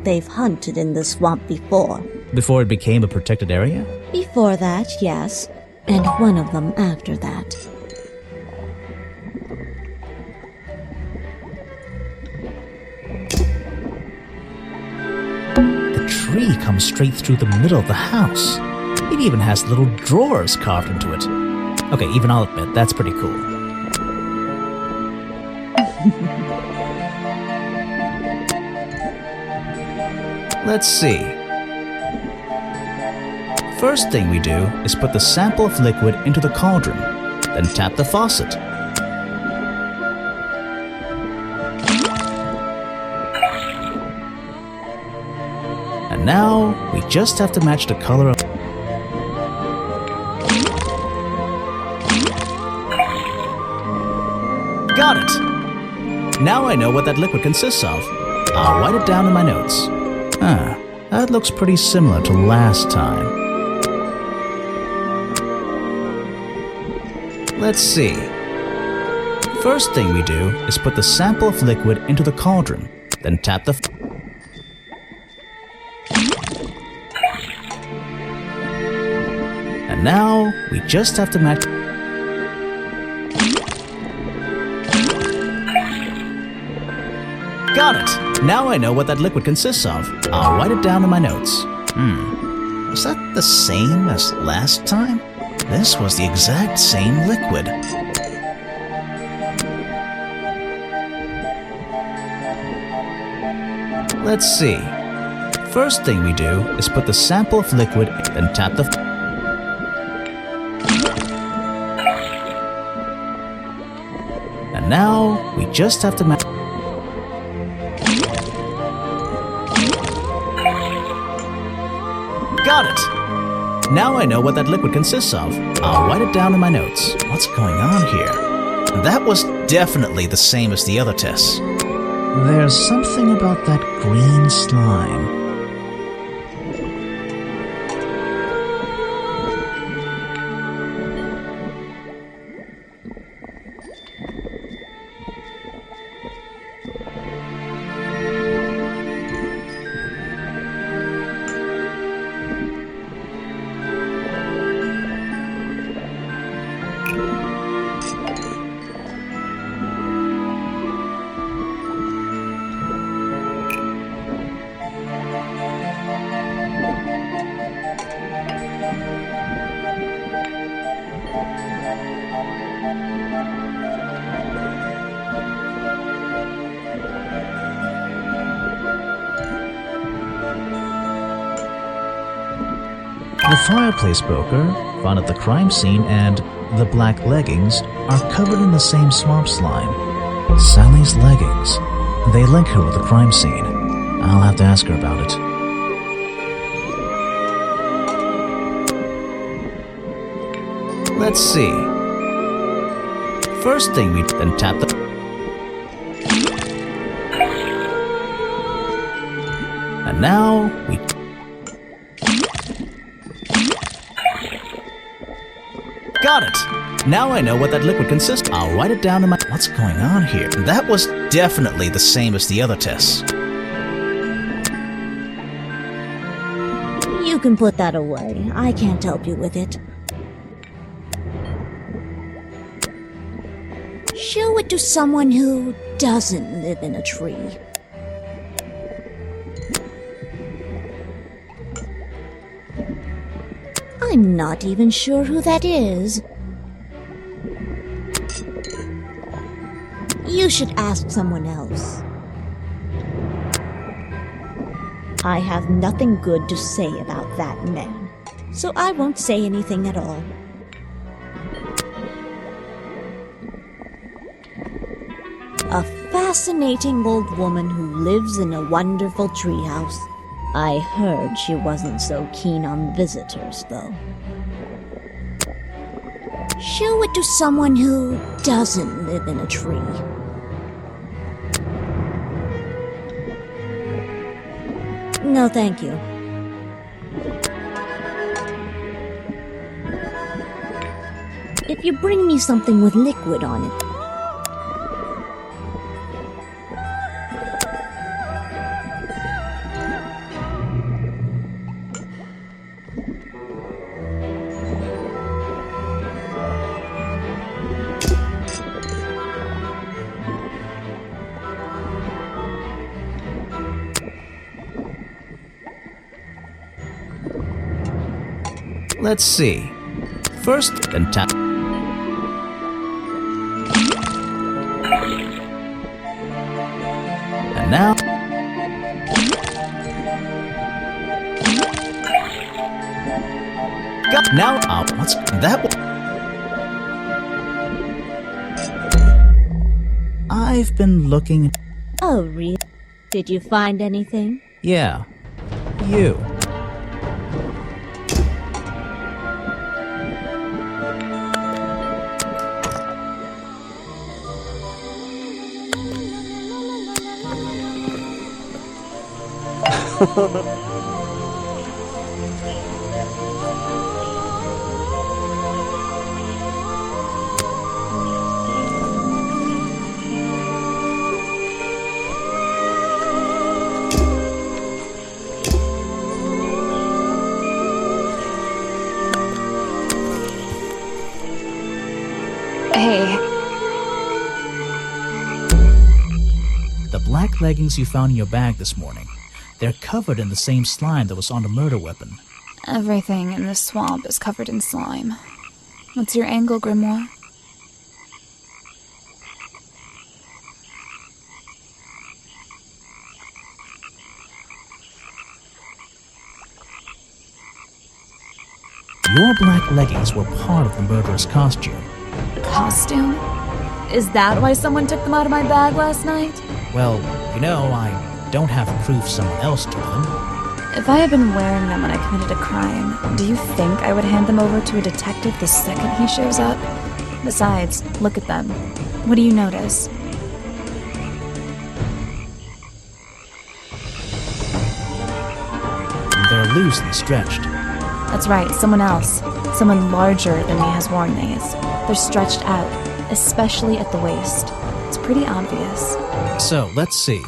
[SPEAKER 6] They've hunted in the swamp before.
[SPEAKER 2] Before it became a protected area?
[SPEAKER 6] Before that, yes. And one of them after that.
[SPEAKER 2] The tree comes straight through the middle of the house. It even has little drawers carved into it. Okay, even I'll admit, that's pretty cool. Let's see. First thing we do is put the sample of liquid into the cauldron, then tap the faucet. And now, we just have to match the color of... Got it! Now I know what that liquid consists of. I'll write it down in my notes. That looks pretty similar to last time. Let's see. First thing we do is put the sample of liquid into the cauldron, then tap the... And now, we just have to match... Got it! Now I know what that liquid consists of. I'll write it down in my notes. Was that the same as last time? This was the exact same liquid. Let's see. First thing we do is put the sample of liquid, then tap the... And now, we just have to match... Got it! Now I know what that liquid consists of. I'll write it down in my notes. What's going on here? That was definitely the same as the other tests. There's something about that green slime. The fireplace poker found at the crime scene and the black leggings are covered in the same swamp slime. Sally's leggings. They link her with the crime scene. I'll have to ask her about it. Let's see. First thing we then tap the... And now we... Got it! Now I know what that liquid consists of. I'll write it down in my... What's going on here? That was definitely the same as the other tests.
[SPEAKER 6] You can put that away. I can't help you with it. Show it to someone who doesn't live in a tree. I'm not even sure who that is. You should ask someone else. I have nothing good to say about that man, so I won't say anything at all. A fascinating old woman who lives in a wonderful treehouse. I heard she wasn't so keen on visitors, though. Show it to someone who doesn't live in a tree. No, thank you. If you bring me something with liquid on it,
[SPEAKER 2] let's see. First, then tap. And now... Now, what's that one? I've been looking...
[SPEAKER 6] Oh, really? Did you find anything?
[SPEAKER 2] Yeah. You.
[SPEAKER 10] Hey,
[SPEAKER 2] The black leggings you found in your bag this morning. They're covered in the same slime that was on the murder weapon.
[SPEAKER 10] everything in this swamp is covered in slime. What's your angle, Grimoire?
[SPEAKER 2] Your black leggings were part of the murderer's costume.
[SPEAKER 10] Costume? Is that why someone took them out of my bag last night?
[SPEAKER 2] Well, you know, I don't have proof someone else took them.
[SPEAKER 10] If I had been wearing them when I committed a crime, do you think I would hand them over to a detective the second he shows up? Besides, look at them. What do you notice?
[SPEAKER 2] They're loose and stretched.
[SPEAKER 10] That's right, someone else. Someone larger than me has worn these. They're stretched out, especially at the waist. It's pretty obvious.
[SPEAKER 2] So, let's see.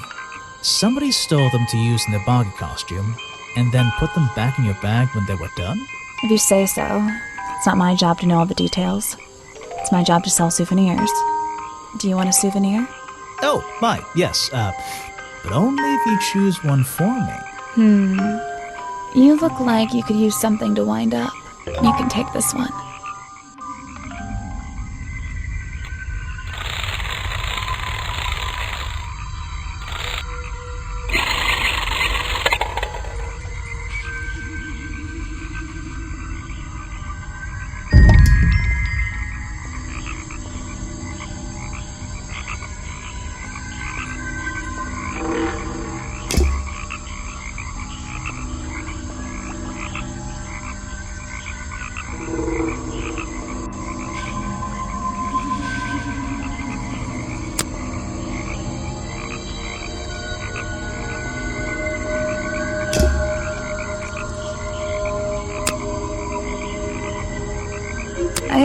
[SPEAKER 2] Somebody stole them to use in their boggy costume, and then put them back in your bag when they were done?
[SPEAKER 10] If you say so. It's not my job to know all the details. It's my job to sell souvenirs. Do you want a souvenir?
[SPEAKER 2] Oh, my, yes, but only if you choose one for me.
[SPEAKER 10] You look like you could use something to wind up. You can take this one.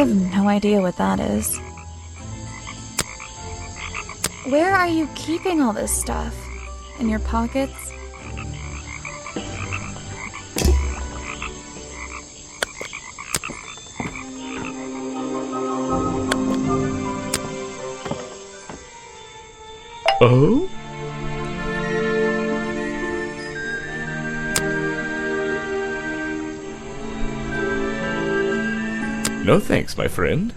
[SPEAKER 10] have no idea what that is. Where are you keeping all this stuff? In your pockets?
[SPEAKER 9] Oh? No thanks, my friend.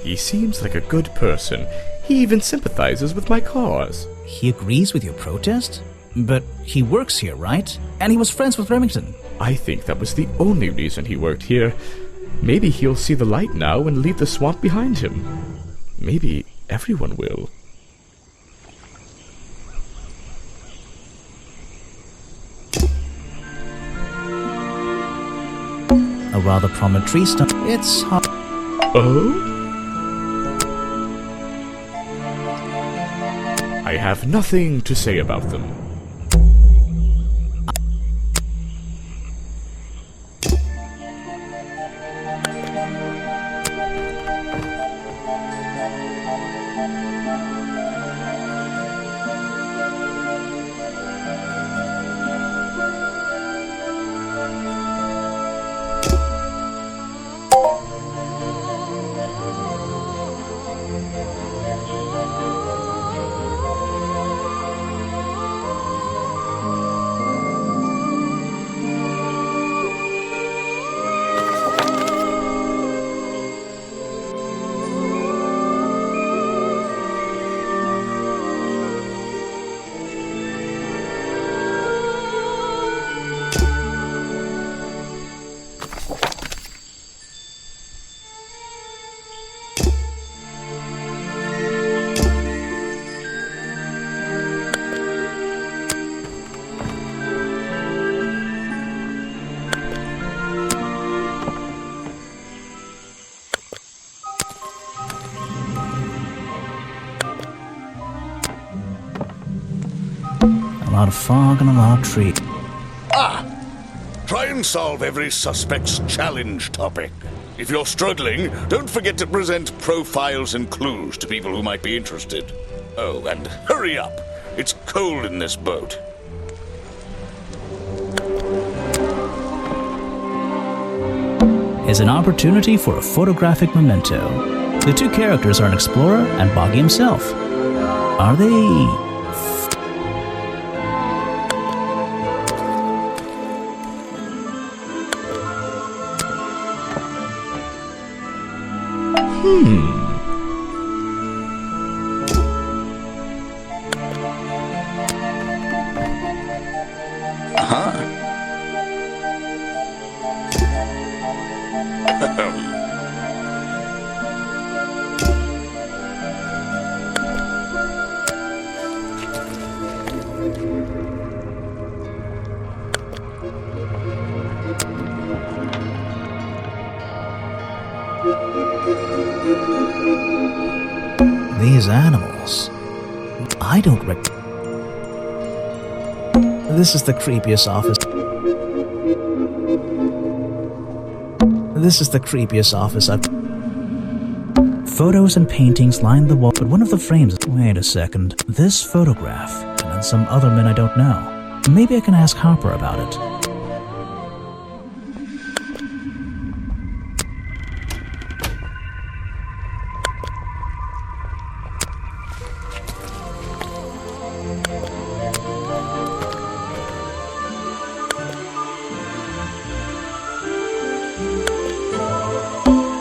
[SPEAKER 9] He seems like a good person. He even sympathizes with my cause.
[SPEAKER 2] He agrees with your protest? But he works here, right? And he was friends with Remington.
[SPEAKER 9] I think that was the only reason he worked here. Maybe he'll see the light now and leave the swamp behind him. Maybe everyone will.
[SPEAKER 2] A rather prominent tree stump. It's hard.
[SPEAKER 9] Oh? I have nothing to say about them.
[SPEAKER 2] A lot of fog and a lot of tree.
[SPEAKER 1] Try and solve every suspect's challenge topic. If you're struggling, don't forget to present profiles and clues to people who might be interested. Oh, and hurry up. It's cold in this boat.
[SPEAKER 2] Is an opportunity for a photographic memento. The two characters are an explorer and Boggy himself. Are they... These animals. I don't This is the creepiest office. This is the creepiest office I've... Photos and paintings line the wall, but one of the frames... Wait a second. This photograph, and then some other men I don't know. Maybe I can ask Harper about it.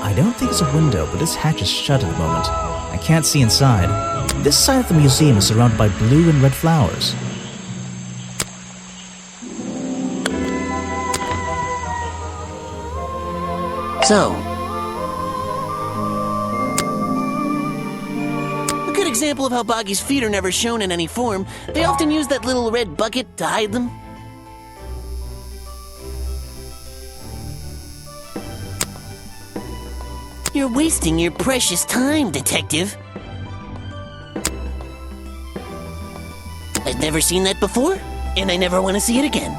[SPEAKER 2] I don't think it's a window, but this hatch is shut at the moment. I can't see inside. This side of the museum is surrounded by blue and red flowers.
[SPEAKER 5] So, a good example of how Boggy's feet are never shown in any form. They often use that little red bucket to hide them. You're wasting your precious time, Detective. I've never seen that before. and I never want to see it again.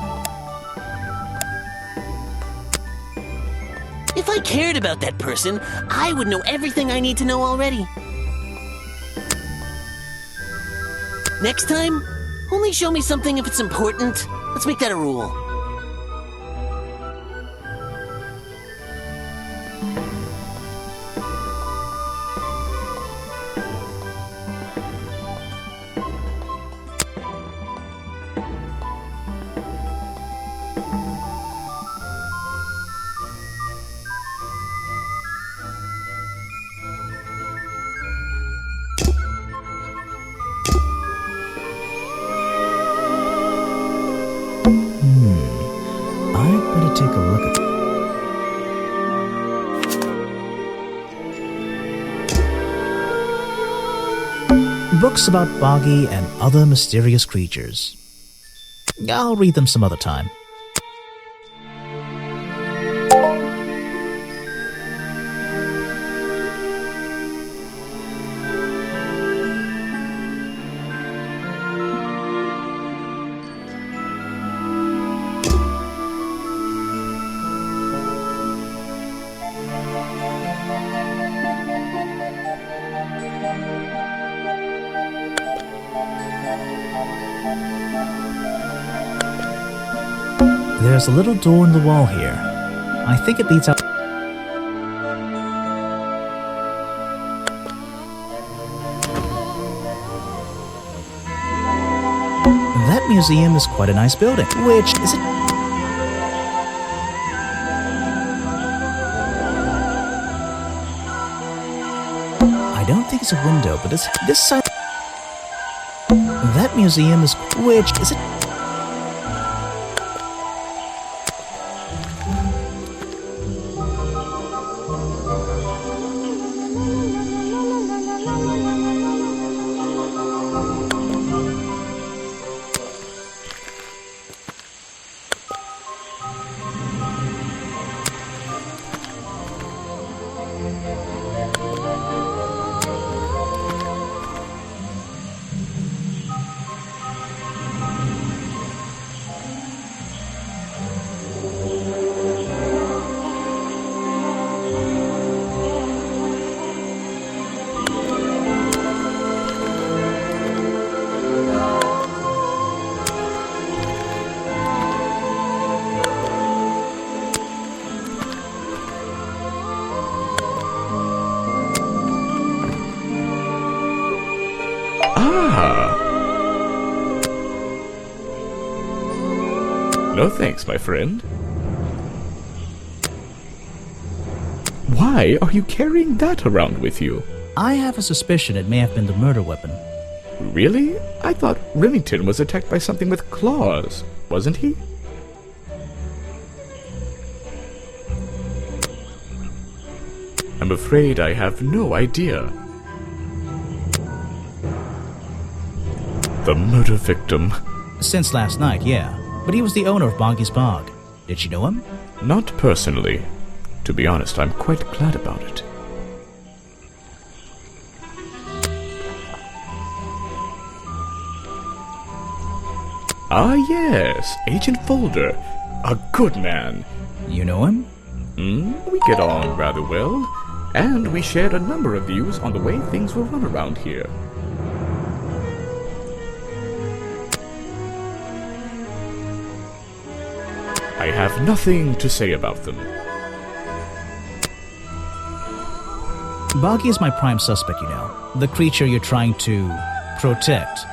[SPEAKER 5] If I cared about that person, I would know everything I need to know already. Next time, only show me something if it's important. Let's make that a rule.
[SPEAKER 2] I'd better take a look at... Books about Boggy and other mysterious creatures. I'll read them some other time. There's a little door in the wall here. I think it leads out... That museum is quite a nice building. Which is it? I don't think it's a window, but it's this side... That museum is... Which is it?
[SPEAKER 9] No thanks, my friend. Why are you carrying that around with you?
[SPEAKER 2] I have a suspicion it may have been the murder weapon.
[SPEAKER 9] Really? I thought Remington was attacked by something with claws, wasn't he? I'm afraid I have no idea. The murder victim.
[SPEAKER 2] Since last night, yeah. But he was the owner of Boggy's Bog. Did she know him?
[SPEAKER 9] Not personally. To be honest, I'm quite glad about it. Ah yes, Agent Folder. A good man.
[SPEAKER 2] You know him?
[SPEAKER 9] We get on rather well. And we shared a number of views on the way things were run around here. I have nothing to say about them.
[SPEAKER 2] Boggy is my prime suspect, you know. The creature you're trying to... protect.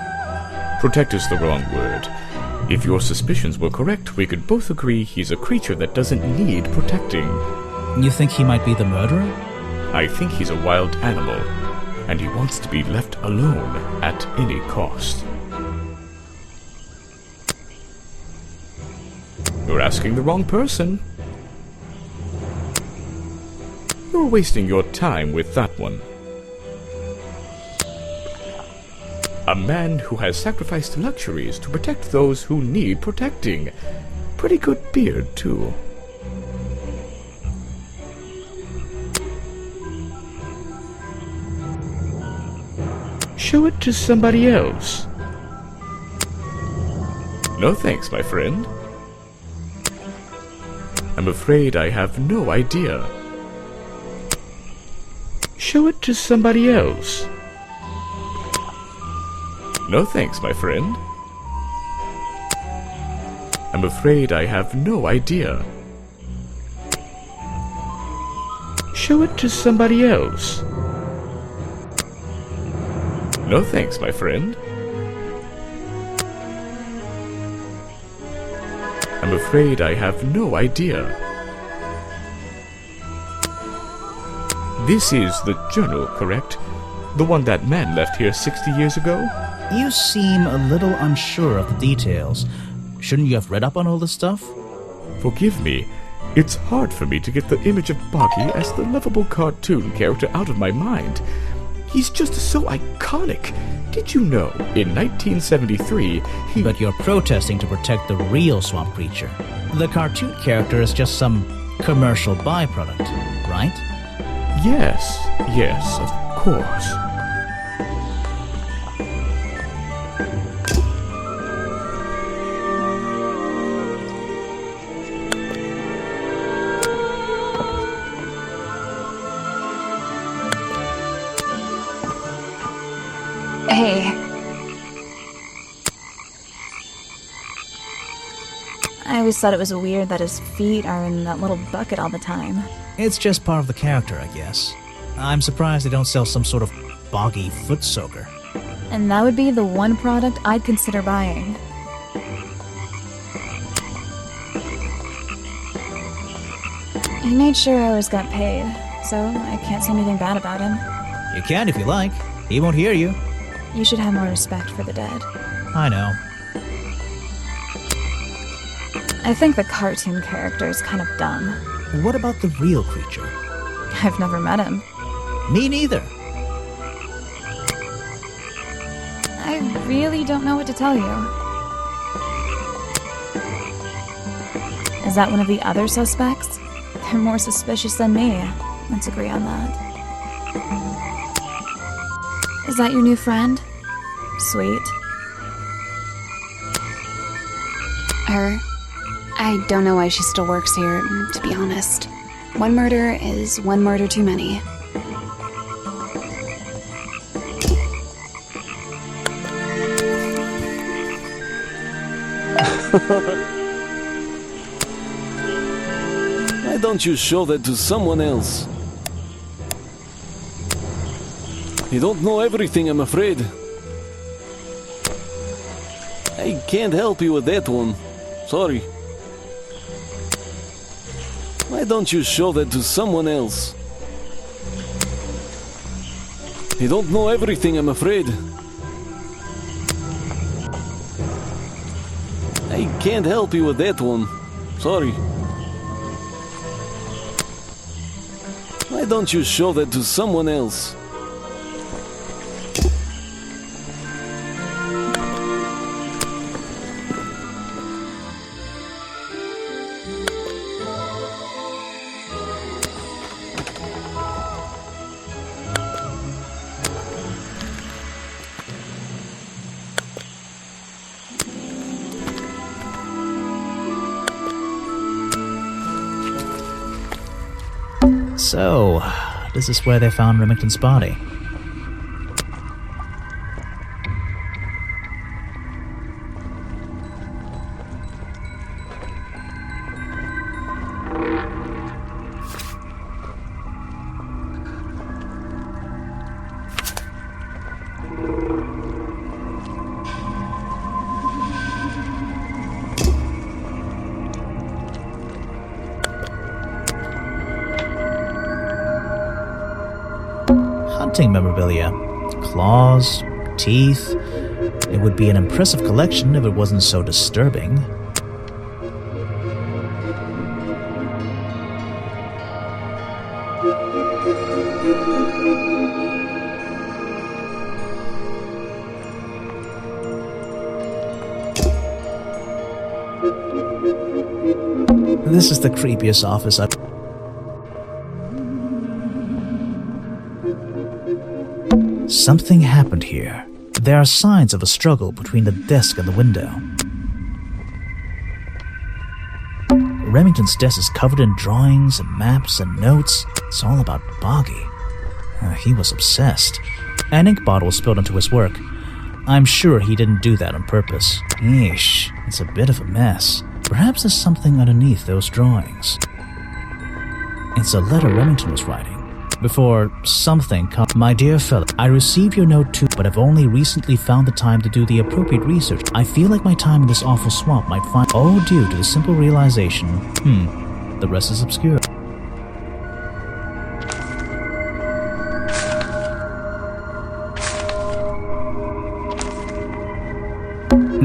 [SPEAKER 9] Protect is the wrong word. If your suspicions were correct, we could both agree he's a creature that doesn't need protecting.
[SPEAKER 2] You think he might be the murderer?
[SPEAKER 9] I think he's a wild animal, and he wants to be left alone at any cost. You're asking the wrong person. You're wasting your time with that one. A man who has sacrificed luxuries to protect those who need protecting. Pretty good beard, too. Show it to somebody else. No thanks, my friend. I'm afraid I have no idea. Show it to somebody else. No thanks, my friend. I'm afraid I have no idea. Show it to somebody else. No thanks, my friend. I'm afraid I have no idea. This is the journal, correct? The one that man left here 60 years ago?
[SPEAKER 2] You seem a little unsure of the details. Shouldn't you have read up on all this stuff?
[SPEAKER 9] Forgive me. It's hard for me to get the image of Boggy as the lovable cartoon character out of my mind. He's just so iconic. Did you know, in 1973, he...
[SPEAKER 2] But you're protesting to protect the real swamp creature. The cartoon character is just some commercial byproduct, right?
[SPEAKER 9] Yes, of course.
[SPEAKER 10] Hey. I always thought it was weird that his feet are in that little bucket all the time.
[SPEAKER 2] It's just part of the character, I guess. I'm surprised they don't sell some sort of boggy foot soaker.
[SPEAKER 10] And that would be the one product I'd consider buying. He made sure I always got paid, so I can't say anything bad about him.
[SPEAKER 2] You can if you like. He won't hear you.
[SPEAKER 10] You should have more respect for the dead.
[SPEAKER 2] I know.
[SPEAKER 10] I think the cartoon character is kind of dumb.
[SPEAKER 2] What about the real creature?
[SPEAKER 10] I've never met him.
[SPEAKER 2] Me neither.
[SPEAKER 10] I really don't know what to tell you. Is that one of the other suspects? They're more suspicious than me. Let's agree on that. Is that your new friend? Sweet.
[SPEAKER 11] Her? I don't know why she still works here, to be honest. One murder is one murder too many.
[SPEAKER 7] Why don't you show that to someone else? You don't know everything, I'm afraid. I can't help you with that one. Sorry. Why don't you show that to someone else? You don't know everything, I'm afraid. I can't help you with that one. Sorry. Why don't you show that to someone else?
[SPEAKER 2] So, this is where they found Remington's body. Hunting memorabilia. Claws, teeth. It would be an impressive collection if it wasn't so disturbing. This is the creepiest office I've... Something happened here. There are signs of a struggle between the desk and the window. Remington's desk is covered in drawings and maps and notes. It's all about Boggy. He was obsessed. An ink bottle was spilled into his work. I'm sure he didn't do that on purpose. Yeesh, it's a bit of a mess. Perhaps there's something underneath those drawings. It's a letter Remington was writing. Before something comes, my dear fellow, I received your note too, but I've only recently found the time to do the appropriate research. I feel like my time in this awful swamp might find all due to the simple realization, the rest is obscure.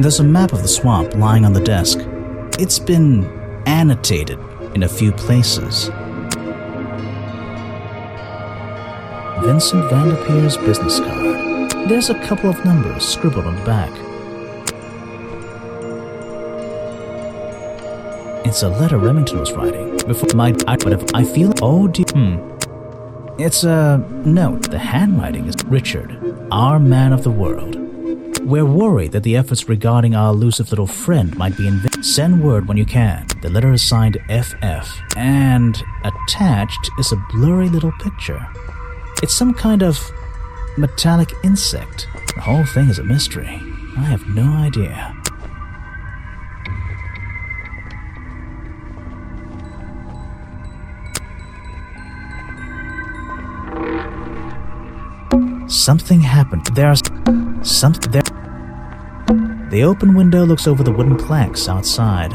[SPEAKER 2] There's a map of the swamp lying on the desk. It's been annotated in a few places. Vincent Vanderpeer's business card. There's a couple of numbers scribbled on the back. It's a letter Remington was writing before I feel It's a note. The handwriting is Richard, our man of the world. We're worried that the efforts regarding our elusive little friend might be in vain. Send word when you can. The letter is signed FF, and attached is a blurry little picture. It's some kind of metallic insect. The whole thing is a mystery. I have no idea. Something happened. There's something there. The open window looks over the wooden planks outside.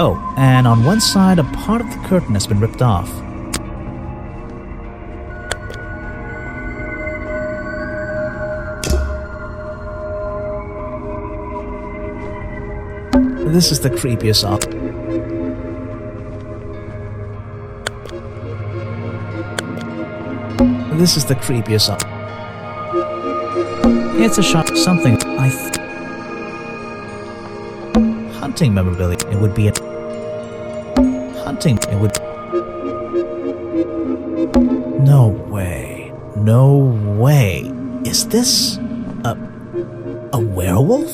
[SPEAKER 2] Oh, and on one side, a part of the curtain has been ripped off. This is the creepiest op. This is the creepiest op. It's a shot. Something. Hunting memorabilia. It would be a hunting. It would. No way. No way. Is this a werewolf?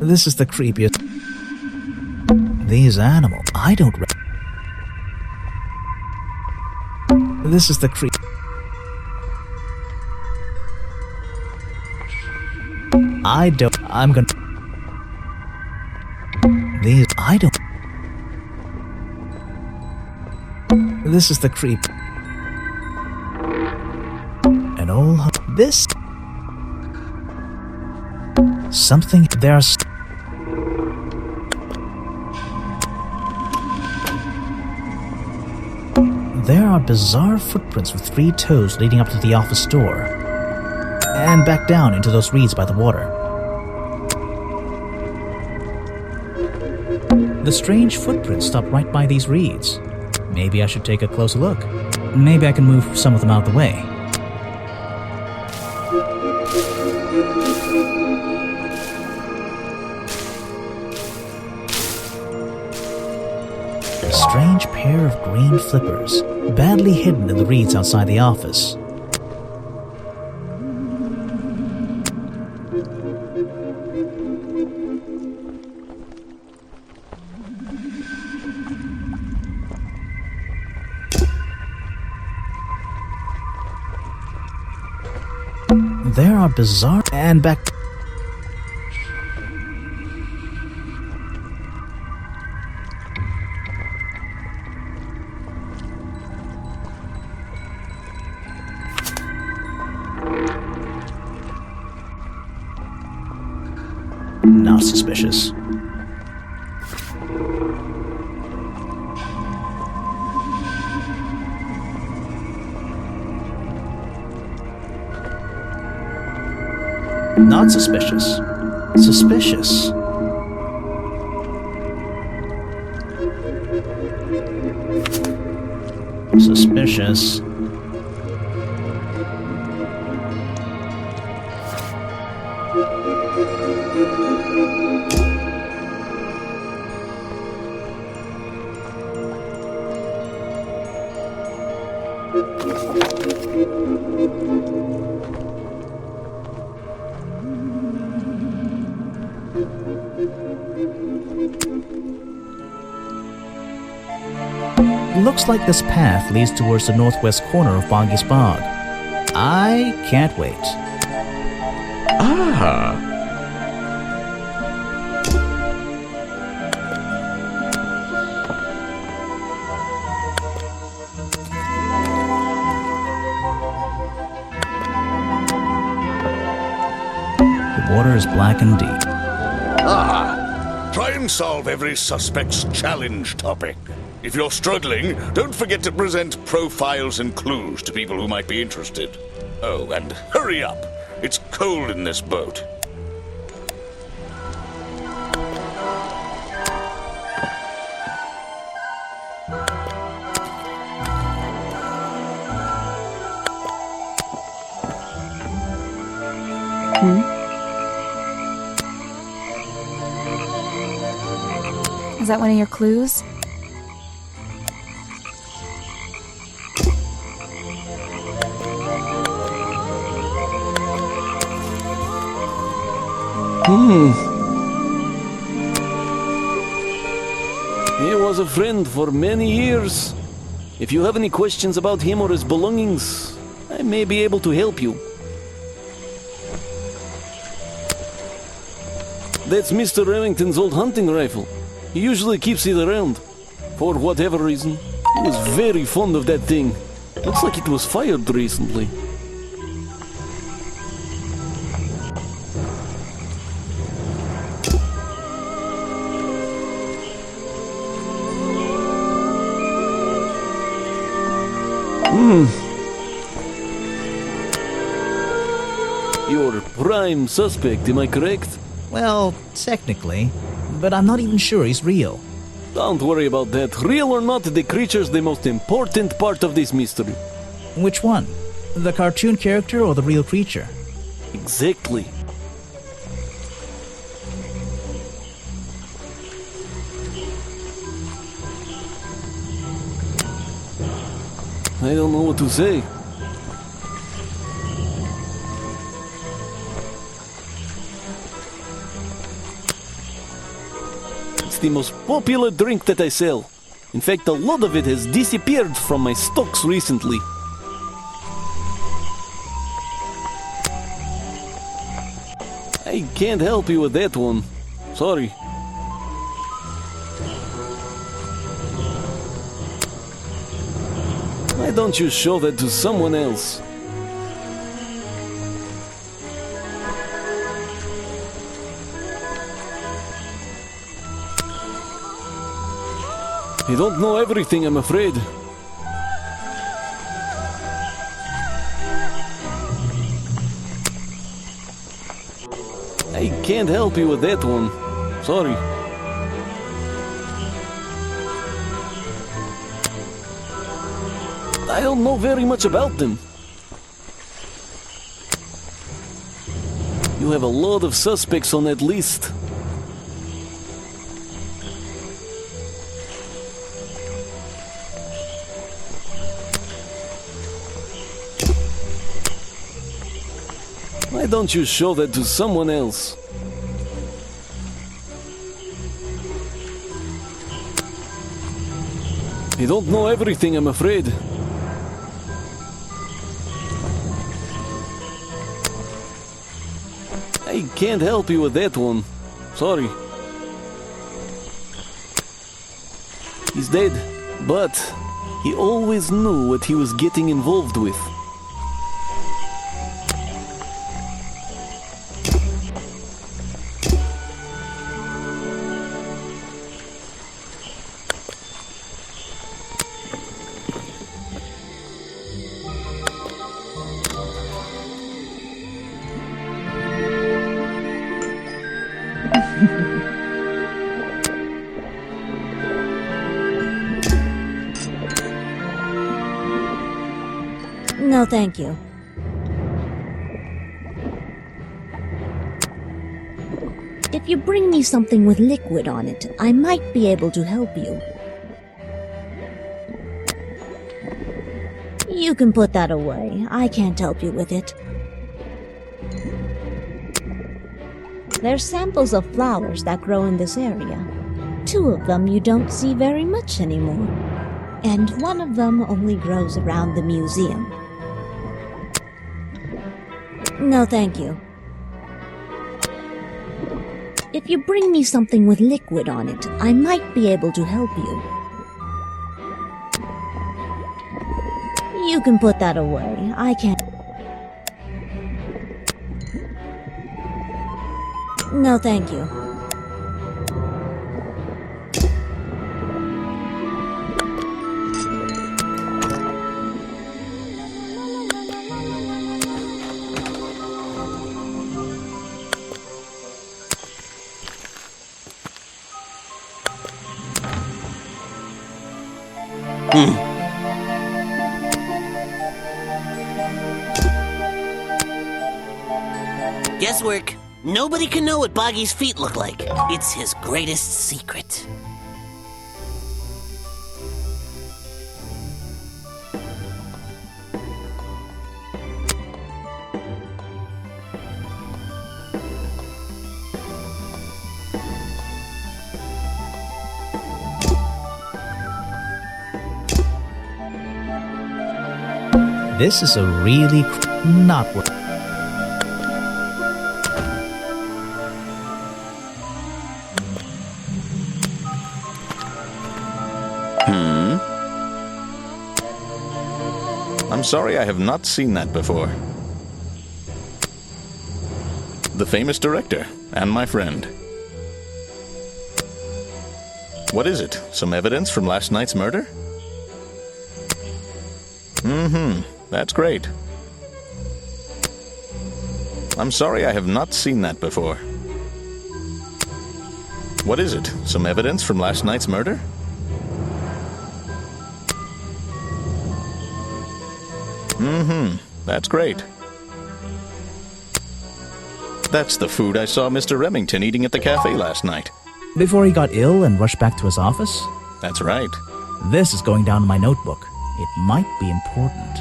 [SPEAKER 2] This is the creepiest. These animals. I don't. This is the creep. I don't. I'm gonna. These. I don't. This is the creep. An old. This. Something. There's. There are bizarre footprints with 3 toes leading up to the office door, and back down into those reeds by the water. The strange footprints stop right by these reeds. Maybe I should take a closer look. Maybe I can move some of them out of the way. A strange pair of green flippers, badly hidden in the reeds outside the office. There are bizarre and back. Not suspicious. Not suspicious. Suspicious. Suspicious. Looks like this path leads towards the northwest corner of Boggy's Bog. I can't wait.
[SPEAKER 9] Ah!
[SPEAKER 2] The water is black and deep.
[SPEAKER 1] Ah! Try and solve every suspect's challenge topic. If you're struggling, don't forget to present profiles and clues to people who might be interested. Oh, and hurry up. It's cold in this boat.
[SPEAKER 10] Is that one of your clues?
[SPEAKER 7] He was a friend for many years. If you have any questions about him or his belongings, I may be able to help you. That's Mr. Remington's old hunting rifle. He usually keeps it around. For whatever reason, he was very fond of that thing. Looks like it was fired recently. You're prime suspect, am I correct?
[SPEAKER 2] Well, technically, but I'm not even sure he's real.
[SPEAKER 7] Don't worry about that. Real or not, the creature's the most important part of this mystery.
[SPEAKER 2] Which one? The cartoon character or the real creature?
[SPEAKER 7] Exactly. I don't know what to say. It's the most popular drink that I sell. In fact, a lot of it has disappeared from my stocks recently. I can't help you with that one. Sorry. Why don't you show that to someone else? I don't know everything, I'm afraid. I can't help you with that one. Sorry. I don't know very much about them. You have a lot of suspects on that list. Why don't you show that to someone else? I don't know everything, I'm afraid. I can't help you with that one. Sorry. He's dead, but he always knew what he was getting involved with.
[SPEAKER 6] No, thank you. If you bring me something with liquid on it, I might be able to help you. You can put that away. I can't help you with it. They're samples of flowers that grow in this area. 2 of them you don't see very much anymore. And 1 of them only grows around the museum. No, thank you. If you bring me something with liquid on it, I might be able to help you. You can put that away. I can't. No, thank you.
[SPEAKER 5] Guesswork. Nobody can know what Boggy's feet look like. It's his greatest secret.
[SPEAKER 2] This is a really not worth.
[SPEAKER 4] I'm sorry, I have not seen that before. The famous director, and my friend. What is it? Some evidence from last night's murder? That's great. I'm sorry, I have not seen that before. What is it? Some evidence from last night's murder? That's great. That's the food I saw Mr. Remington eating at the cafe last night.
[SPEAKER 2] Before he got ill and rushed back to his office?
[SPEAKER 4] That's right.
[SPEAKER 2] This is going down in my notebook. It might be important.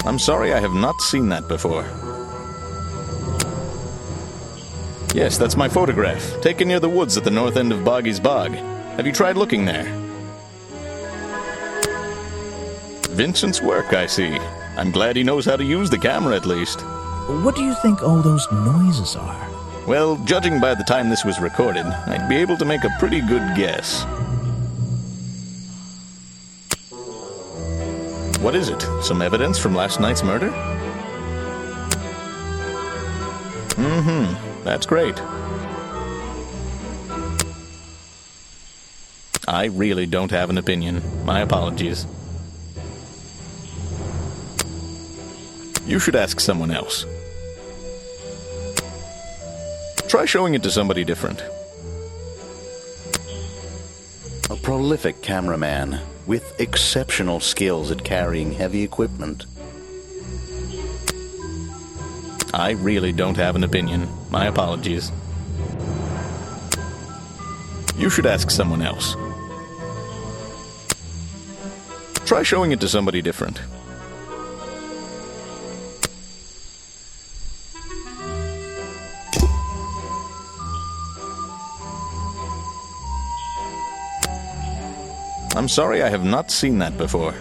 [SPEAKER 4] I'm sorry, I have not seen that before. Yes, that's my photograph, taken near the woods at the north end of Boggy's Bog. Have you tried looking there? Vincent's work, I see. I'm glad he knows how to use the camera at least.
[SPEAKER 2] What do you think all those noises are?
[SPEAKER 4] Well, judging by the time this was recorded, I'd be able to make a pretty good guess. What is it? Some evidence from last night's murder? That's great. I really don't have an opinion. My apologies. You should ask someone else. Try showing it to somebody different.
[SPEAKER 8] A prolific cameraman with exceptional skills at carrying heavy equipment.
[SPEAKER 4] I really don't have an opinion. My apologies. You should ask someone else. Try showing it to somebody different. I'm sorry, I have not seen that before.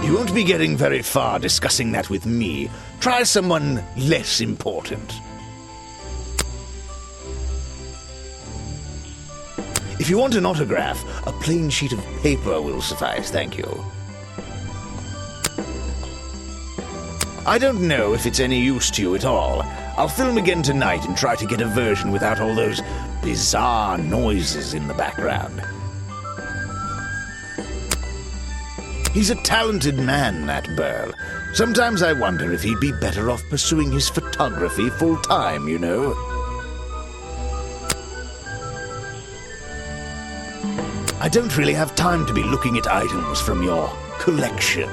[SPEAKER 8] You won't be getting very far discussing that with me. Try someone less important. If you want an autograph, a plain sheet of paper will suffice, thank you. I don't know if it's any use to you at all. I'll film again tonight and try to get a version without all those bizarre noises in the background. He's a talented man, that Burl. Sometimes I wonder if he'd be better off pursuing his photography full-time, you know. I don't really have time to be looking at items from your collection.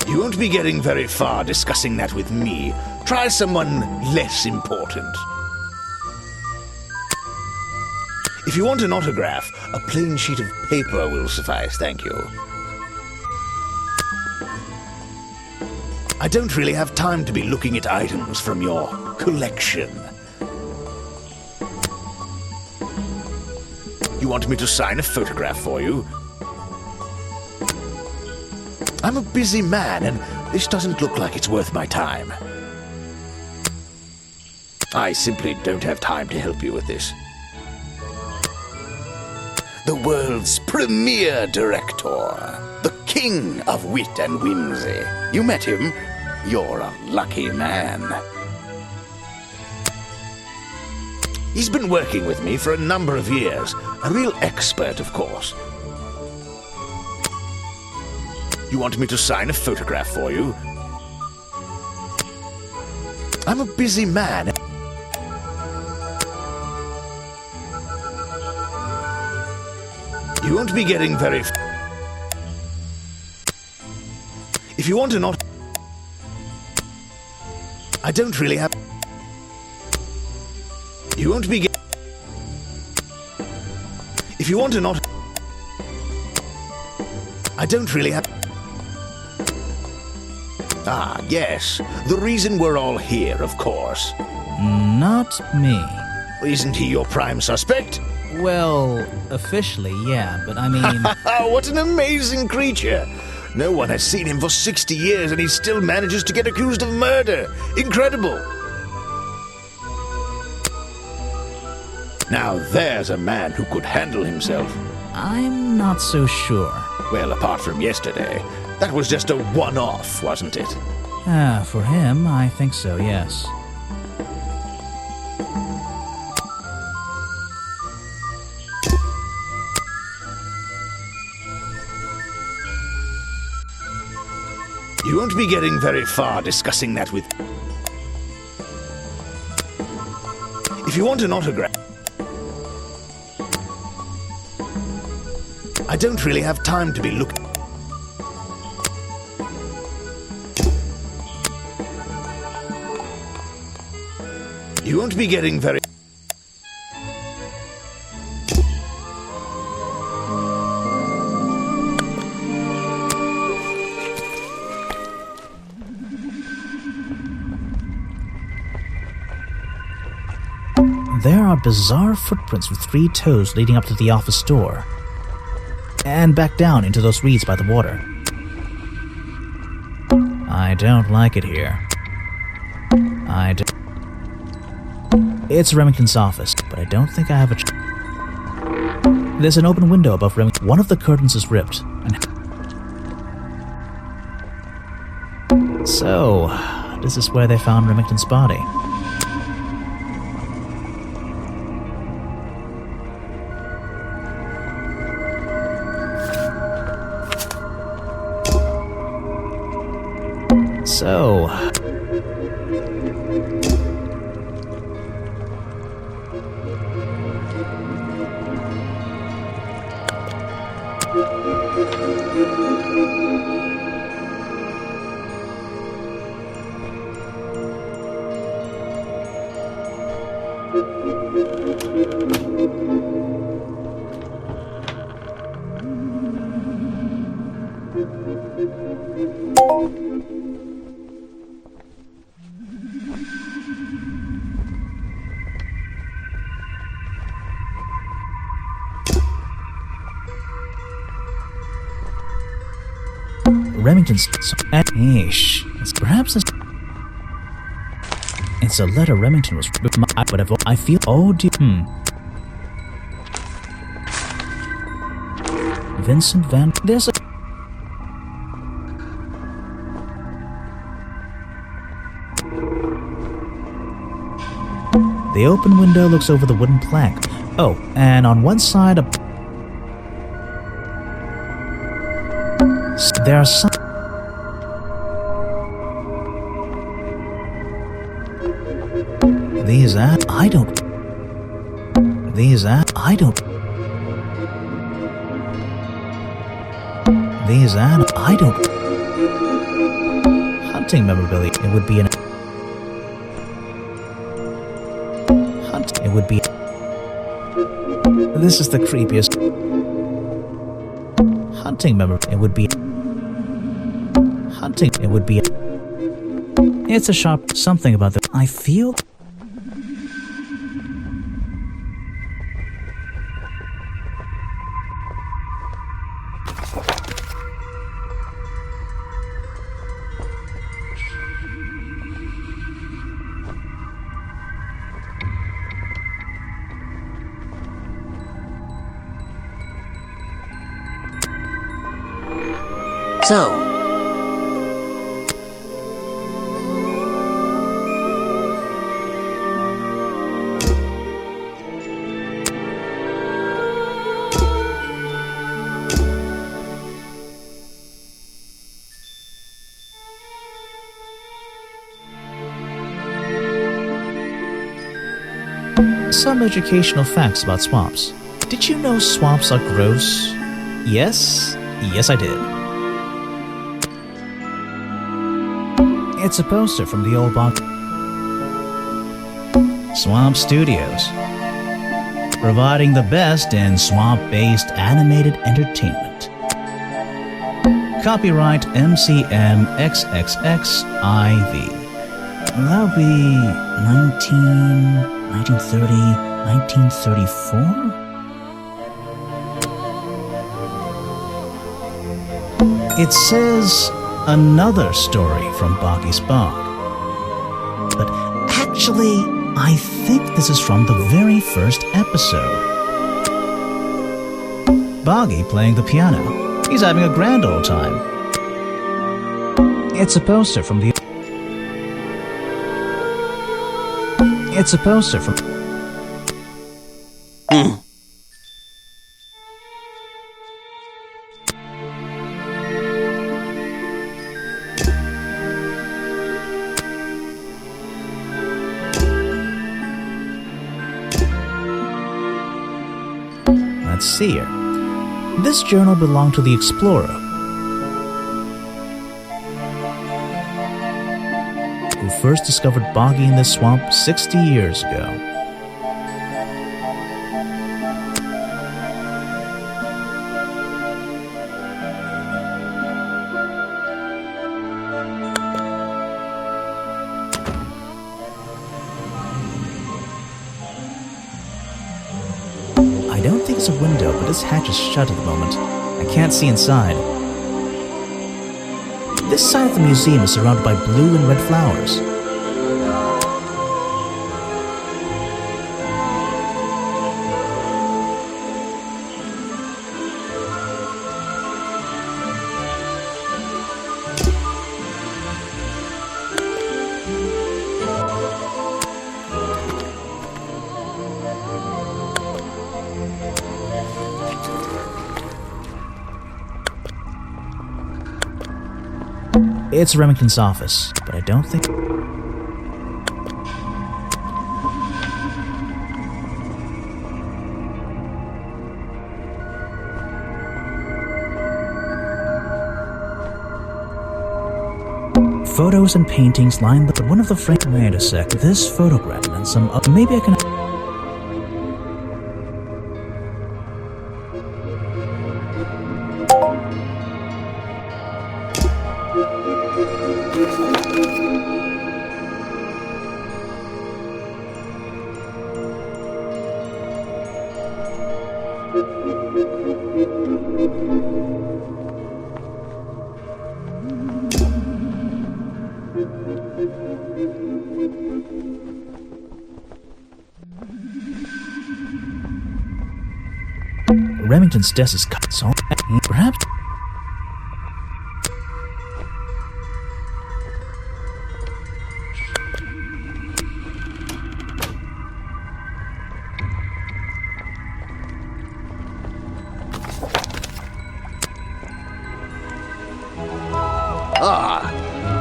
[SPEAKER 8] You won't be getting very far discussing that with me. Try someone less important. If you want an autograph, a plain sheet of paper will suffice, thank you. I don't really have time to be looking at items from your collection. You want me to sign a photograph for you? I'm a busy man, and this doesn't look like it's worth my time. I simply don't have time to help you with this. The world's premier director, the king of wit and whimsy. You met him? You're a lucky man. He's been working with me for a number of years. A real expert, of course. You want me to sign a photograph for you? I'm a busy man. You won't be getting very... If you want an auto... I don't really have... You won't be getting... If you want an auto... I don't really have... Ah, yes. The reason we're all here, of course.
[SPEAKER 2] Not me.
[SPEAKER 8] Isn't he your prime suspect?
[SPEAKER 2] Well, officially, yeah, but I mean...
[SPEAKER 8] What an amazing creature! No one has seen him for 60 years and he still manages to get accused of murder. Incredible! Now there's a man who could handle himself.
[SPEAKER 2] I'm not so sure.
[SPEAKER 8] Well, apart from yesterday, that was just a one-off, wasn't it?
[SPEAKER 2] For him, I think so, yes.
[SPEAKER 8] You won't be getting very far discussing that with... If you want an autograph... I don't really have time to be looking... You won't be getting very...
[SPEAKER 2] There are bizarre footprints with 3 toes leading up to the office door. And back down into those reeds by the water. I don't like it here. It's Remington's office, but I don't think I have a... There's an open window above Remington. One of the curtains is ripped. So, this is where they found Remington's body. So... Remington's... It's perhaps it's a letter Remington was... Whatever. I feel... Oh dear... Vincent Van... There's a... The open window looks over the wooden plank. Oh, and on one side a... There are some... These are... I don't... These are... I don't... These are... I don't... Hunting memorabilia. It would be an... Hunt... It would be... This is the creepiest hunting memory. It would be hunting. It would be. It's a sharp something about the. I feel.
[SPEAKER 5] So,
[SPEAKER 2] Some educational facts about swamps. Did you know swamps are gross? Yes? Yes, I did. It's a poster from the old box. Swamp Studios. Providing the best in swamp-based animated entertainment. Copyright MCM XXXIV. That would be 1930, 1934? It says another story from Boggy's Bog. But actually, I think this is from the very first episode. Boggy playing the piano. He's having a grand old time. It's a poster from the... It's a poster from... Let's see here. This journal belonged to the explorer, who first discovered Boggy in this swamp 60 years ago. I don't think it's a window, but this hatch is shut at the moment. I can't see inside. This side of the museum is surrounded by blue and red flowers. It's Remington's office, but I don't think... Photos and paintings line the... One of the frames... Wait a sec. This photograph and some... maybe I can... Remington's desk is cut, so perhaps...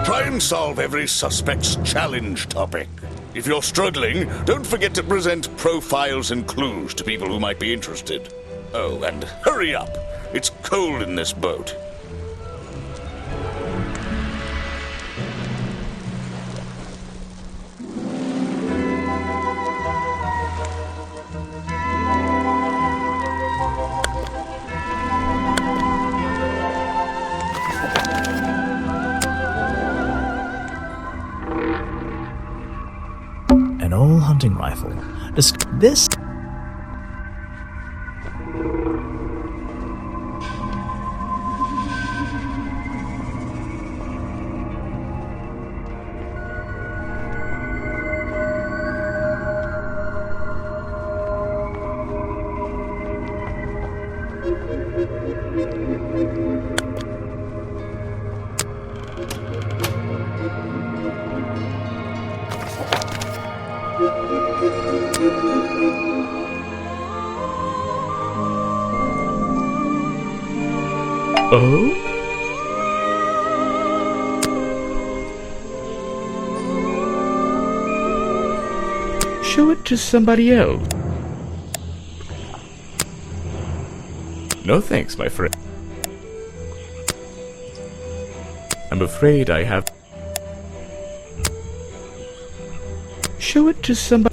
[SPEAKER 1] Try and solve every suspect's challenge topic. If you're struggling, don't forget to present profiles and clues to people who might be interested. Oh, and hurry up. It's cold in this boat.
[SPEAKER 2] An old hunting rifle. This...
[SPEAKER 9] Oh? Show it to somebody else. No thanks, my friend. I'm afraid I have... Show it to somebody...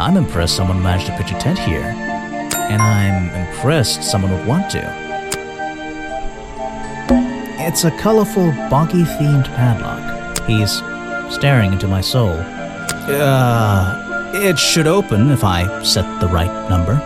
[SPEAKER 2] I'm impressed someone managed to pitch a tent here. And I'm impressed someone would want to. It's a colorful, boggy-themed padlock. He's staring into my soul. It should open if I set the right number.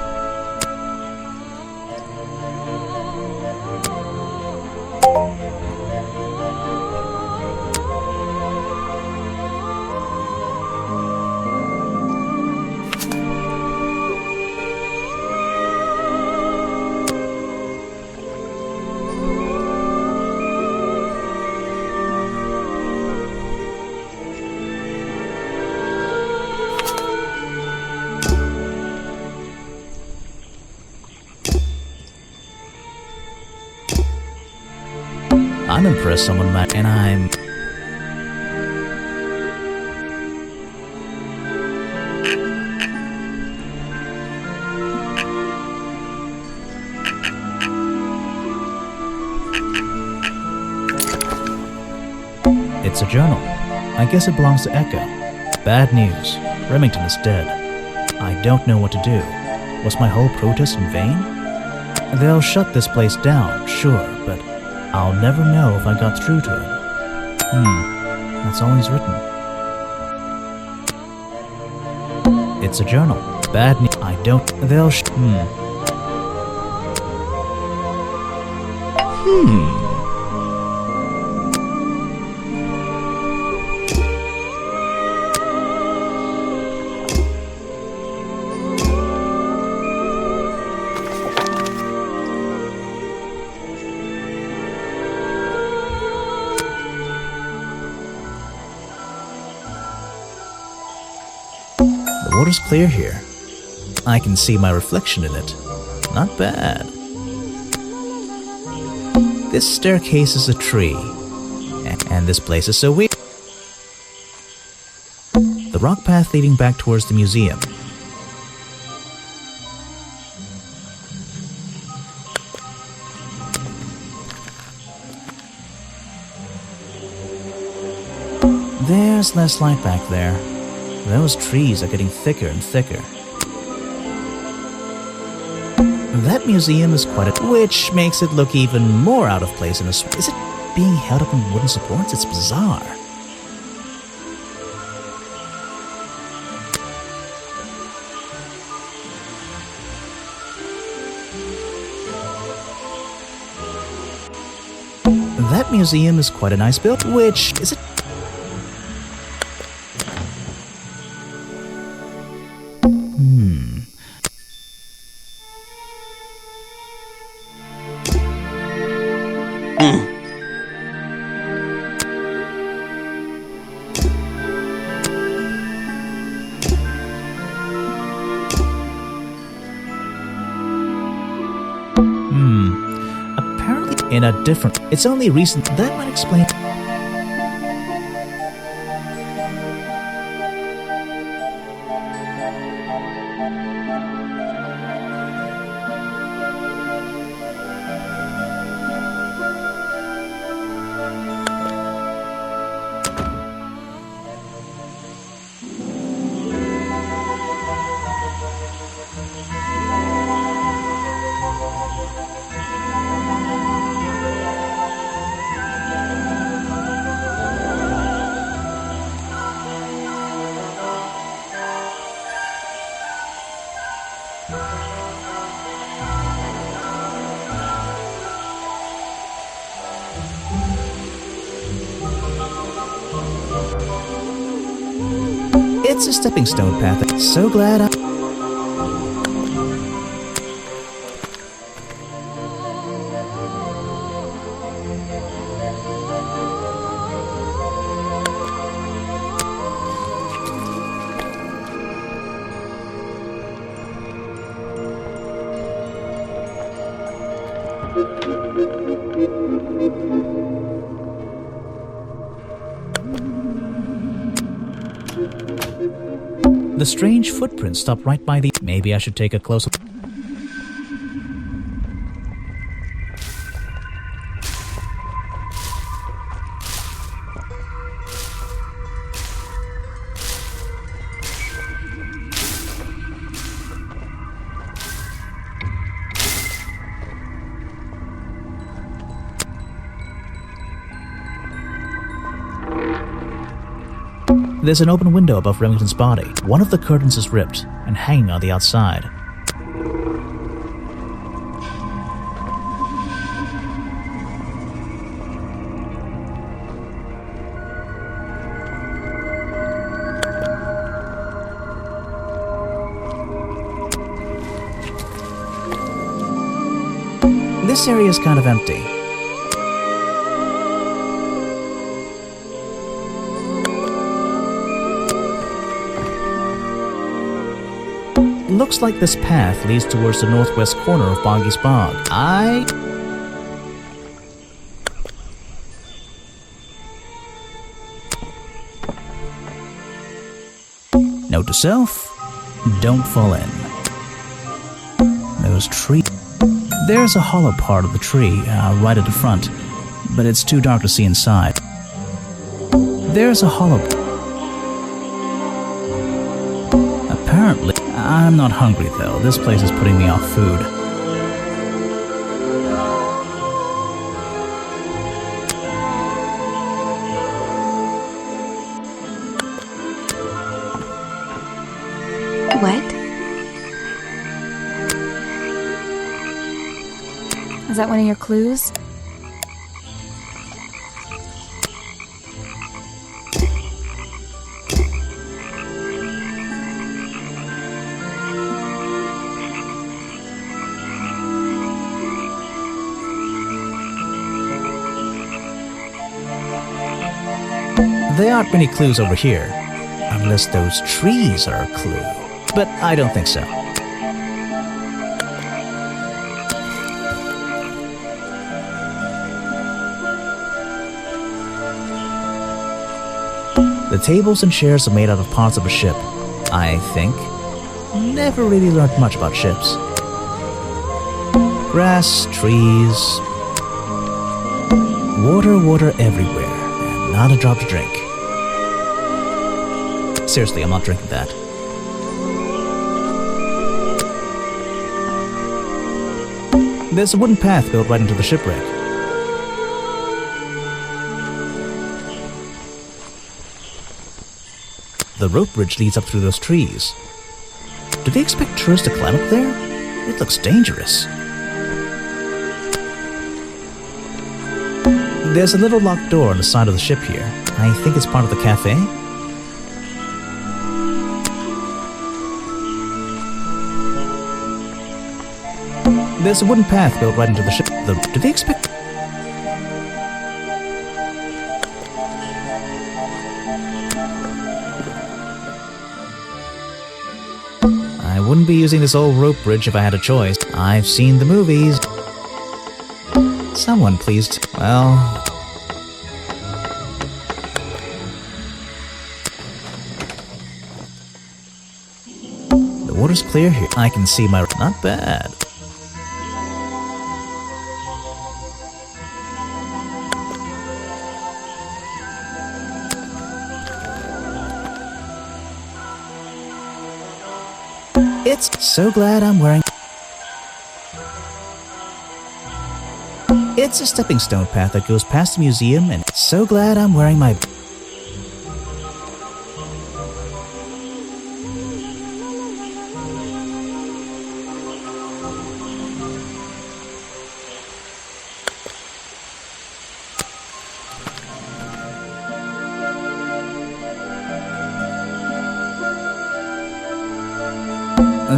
[SPEAKER 2] I'm impressed someone might, and I'm... It's a journal. I guess it belongs to Echo. Bad news. Remington is dead. I don't know what to do. Was my whole protest in vain? They'll shut this place down, sure, but I'll never know if I got through to him. That's all he's written. It's a journal. Bad news. I don't... They'll The water's clear here. I can see my reflection in it. Not bad. This staircase is a tree. And this place is so weird. The rock path leading back towards the museum. There's less light back there. Those trees are getting thicker and thicker. That museum is quite a... which makes it look even more out of place in a... Is it being held up in wooden supports? It's bizarre. That museum is quite a nice build, which... Is it... in a different... It's only recent... That might explain... It's a stepping stone path. So glad I... The strange footprints stop right by the... Maybe I should take a closer... There's an open window above Remington's body. One of the curtains is ripped and hanging on the outside. This area is kind of empty. Looks like this path leads towards the northwest corner of Boggy's Bog. Note to self, don't fall in. Those trees... There's a hollow part of the tree right at the front, but it's too dark to see inside. There's a hollow... Apparently... I'm not hungry though. This place is putting me off food.
[SPEAKER 11] What?
[SPEAKER 10] Is that one of your clues?
[SPEAKER 2] There aren't many clues over here, unless those trees are a clue. But I don't think so. The tables and chairs are made out of parts of a ship, I think. Never really learned much about ships. Grass, trees... Water everywhere, and not a drop to drink. Seriously, I'm not drinking that. There's a wooden path built right into the shipwreck. The rope bridge leads up through those trees. Do they expect tourists to climb up there? It looks dangerous. There's a little locked door on the side of the ship here. I think it's part of the cafe. There's a wooden path built right into the ship. Do they expect... I wouldn't be using this old rope bridge if I had a choice. I've seen the movies. Someone please. Well. The water's clear here. I can see my. Not bad. It's so glad I'm wearing. It's a stepping stone path that goes past the museum, and so glad I'm wearing my.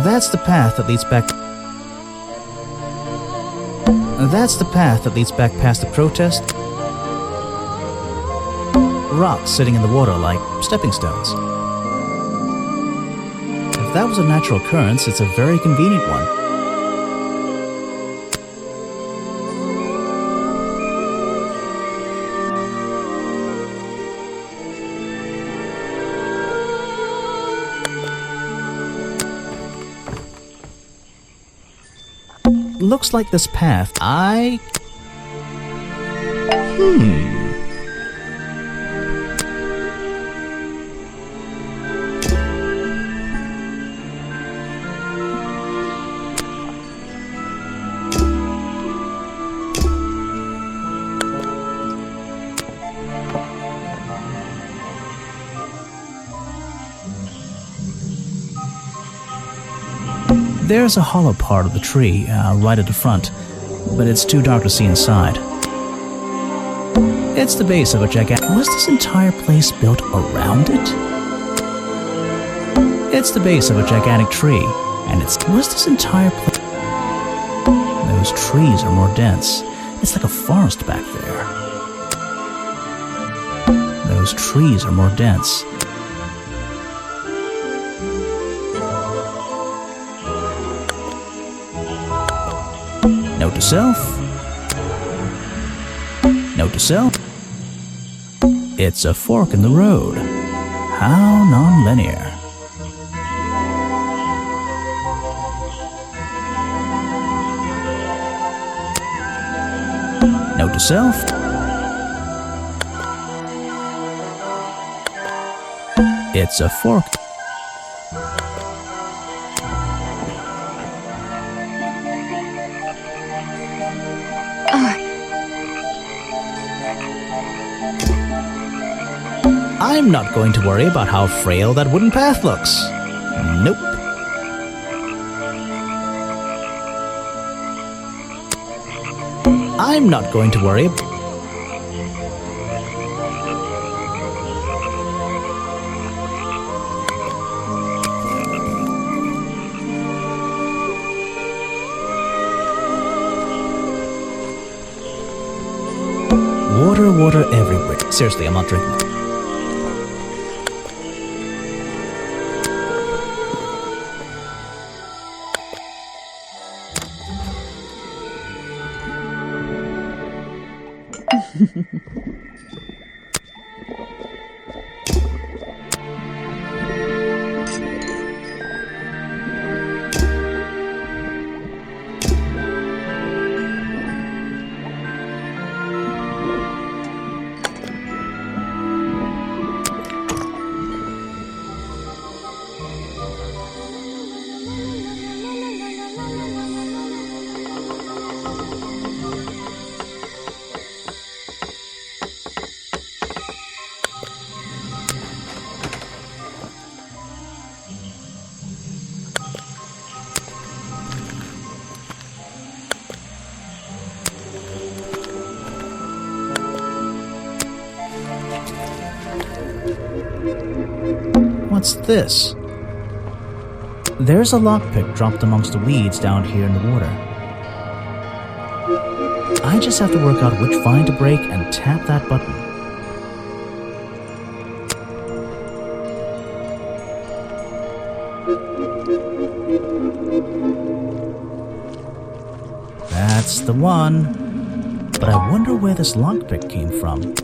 [SPEAKER 2] That's the path that leads back. That's the path that leads back past the protest. Rocks sitting in the water like stepping stones. If that was a natural occurrence, it's a very convenient one. Looks like this path. There's a hollow part of the tree right at the front, but it's too dark to see inside. It's the base of a gigantic. Was this entire place built around it? It's the base of a gigantic tree, and was this entire place? Those trees are more dense. It's like a forest back there. Those trees are more dense. Note to self. Note to self. It's a fork in the road. How non-linear. Note to self. It's a fork. I'm not going to worry about how frail that wooden path looks. Nope. I'm not going to worry. Water everywhere. Seriously, I'm not drinking. What's this? There's a lockpick dropped amongst the weeds down here in the water. I just have to work out which vine to break and tap that button. That's the one. but I wonder where this lockpick came from.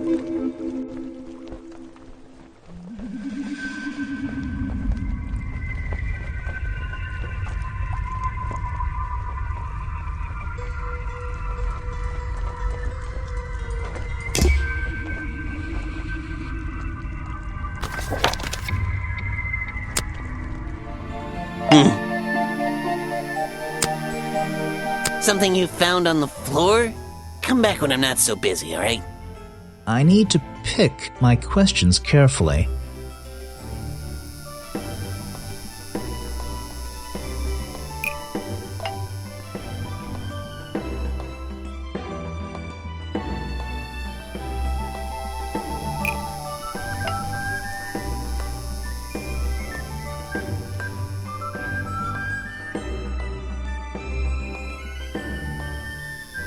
[SPEAKER 5] Something you found on the floor? Come back when I'm not so busy, alright?
[SPEAKER 2] I need to pick my questions carefully.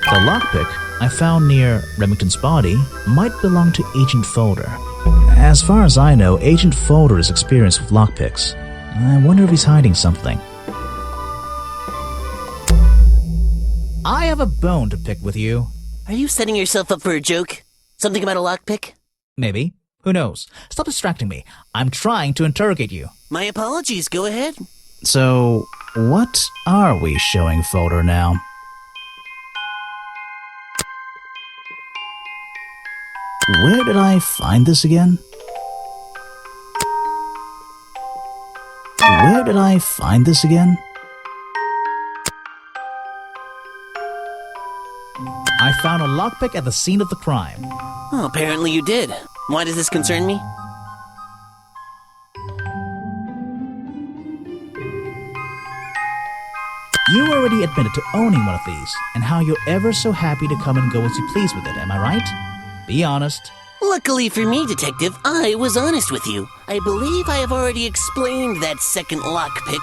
[SPEAKER 2] The lockpick I found near Remington's body might belong to Agent Folder. As far as I know, Agent Folder is experienced with lockpicks. I wonder if he's hiding something. I have a bone to pick with you.
[SPEAKER 5] Are you setting yourself up for a joke? Something about a lockpick?
[SPEAKER 2] Maybe. Who knows? Stop distracting me. I'm trying to interrogate you.
[SPEAKER 5] My apologies, go ahead.
[SPEAKER 2] So, what are we showing Folder now? Where did I find this again? Where did I find this again? I found a lockpick at the scene of the crime.
[SPEAKER 5] Oh, apparently you did. Why does this concern me?
[SPEAKER 2] You already admitted to owning one of these, and how you're ever so happy to come and go as you please with it, am I right? Be honest.
[SPEAKER 5] Luckily for me, Detective, I was honest with you. I believe I have already explained that second lockpick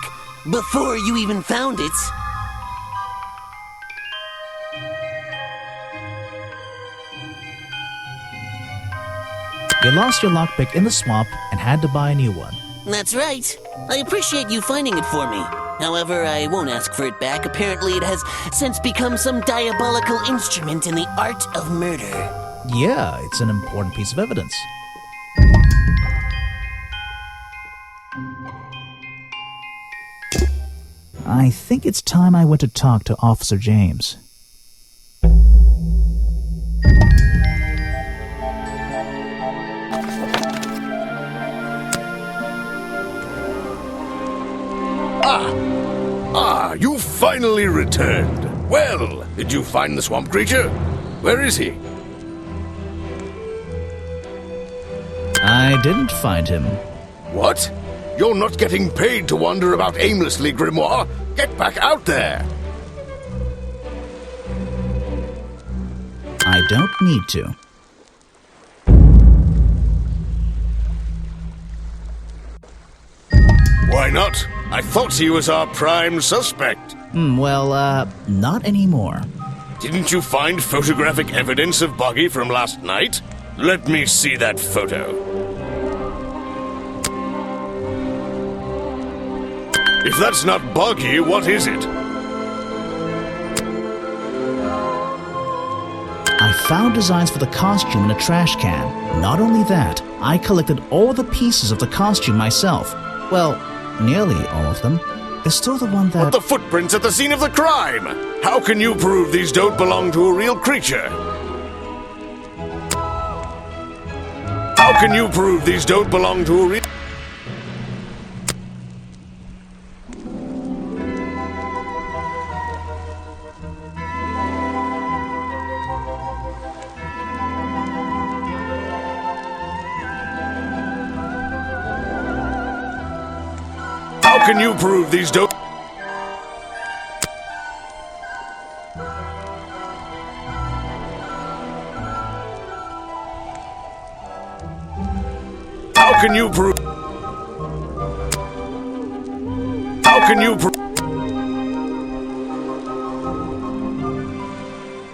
[SPEAKER 5] before you even found it.
[SPEAKER 2] You lost your lockpick in the swamp and had to buy a new one.
[SPEAKER 5] That's right. I appreciate you finding it for me. However, I won't ask for it back. Apparently, it has since become some diabolical instrument in the art of murder.
[SPEAKER 2] Yeah, it's an important piece of evidence. I think it's time I went to talk to Officer James.
[SPEAKER 1] You finally returned. Well, did you find the swamp creature? Where is he?
[SPEAKER 2] I didn't find him.
[SPEAKER 1] What? You're not getting paid to wander about aimlessly, Grimoire. Get back out there.
[SPEAKER 2] I don't need to.
[SPEAKER 1] Why not? I thought he was our prime suspect.
[SPEAKER 2] Not anymore.
[SPEAKER 1] Didn't you find photographic evidence of Buggy from last night? Let me see that photo. If that's not Buggy, what is it?
[SPEAKER 2] I found designs for the costume in a trash can. Not only that, I collected all the pieces of the costume myself. Well, nearly all of them. There's still the one that...
[SPEAKER 1] But the footprints at the scene of the crime! How can you prove these don't belong to a real creature? How can you prove these don't belong to a real... How can you prove these don't... How can you prove... How can you prove...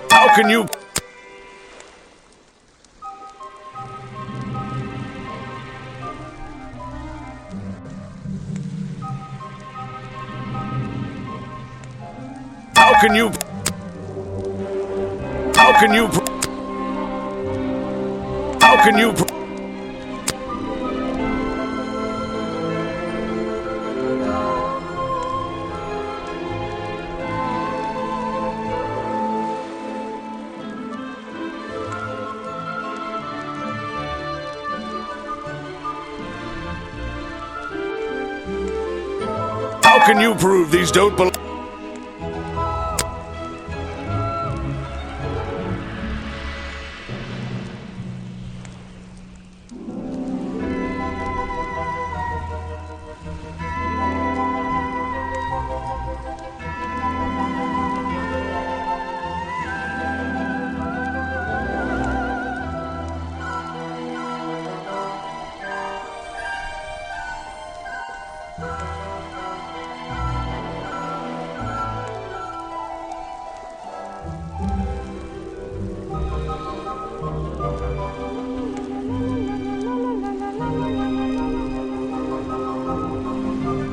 [SPEAKER 1] How can you... How can you... How How can you... How can you... How can you prove these don't belong?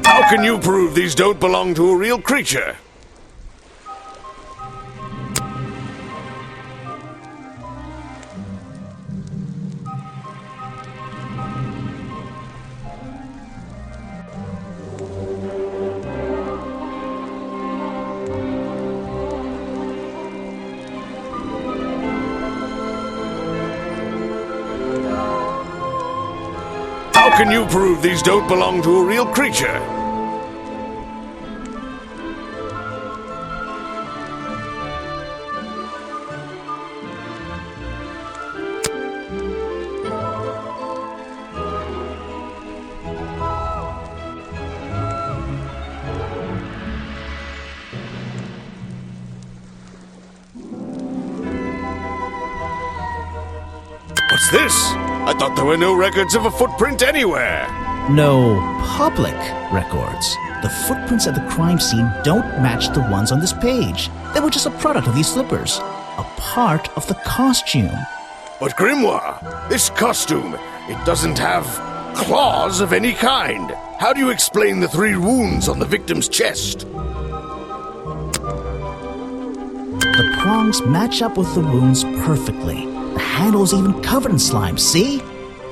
[SPEAKER 1] How can you prove these don't belong to a real creature? How can you prove these don't belong to a real creature? What's this? I thought there were no records of a footprint anywhere.
[SPEAKER 2] No public records. The footprints at the crime scene don't match the ones on this page. They were just a product of these slippers. A part of the costume.
[SPEAKER 1] But Grimoire, this costume, it doesn't have claws of any kind. How do you explain the 3 wounds on the victim's chest?
[SPEAKER 2] The prongs match up with the wounds perfectly. The handle's even covered in slime, see?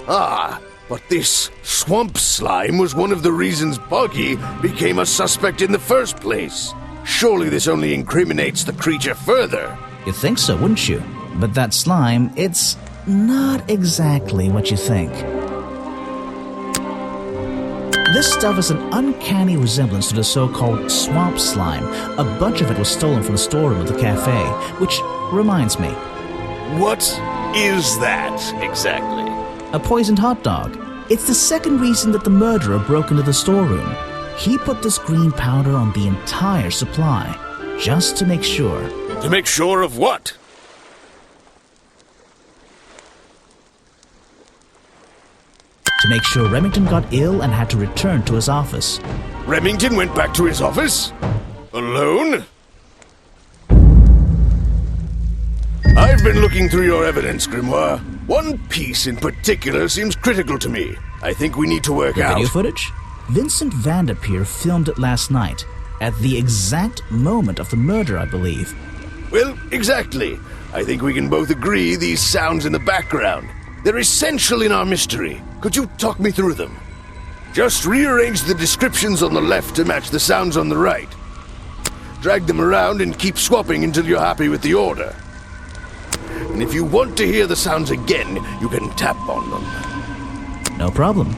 [SPEAKER 1] Ah, but this swamp slime was one of the reasons Buggy became a suspect in the first place. Surely this only incriminates the creature further.
[SPEAKER 2] You'd think so, wouldn't you? But that slime, it's not exactly what you think. This stuff is an uncanny resemblance to the so-called swamp slime. A bunch of it was stolen from the storeroom of the cafe, which reminds me.
[SPEAKER 1] What is that exactly?
[SPEAKER 2] A poisoned hot dog. It's the second reason that the murderer broke into the storeroom. He put this green powder on the entire supply, just to make sure.
[SPEAKER 1] To make sure of what?
[SPEAKER 2] To make sure Remington got ill and had to return to his office.
[SPEAKER 1] Remington went back to his office? Alone? I've been looking through your evidence, Grimoire. One piece in particular seems critical to me. I think we need to work out...
[SPEAKER 2] Video footage? Vincent Vanderpeer filmed it last night, at the exact moment of the murder, I believe.
[SPEAKER 1] Well, exactly. I think we can both agree these sounds in the background. They're essential in our mystery. Could you talk me through them? Just rearrange the descriptions on the left to match the sounds on the right. Drag them around and keep swapping until you're happy with the order. And if you want to hear the sounds again, you can tap on them.
[SPEAKER 2] No problem.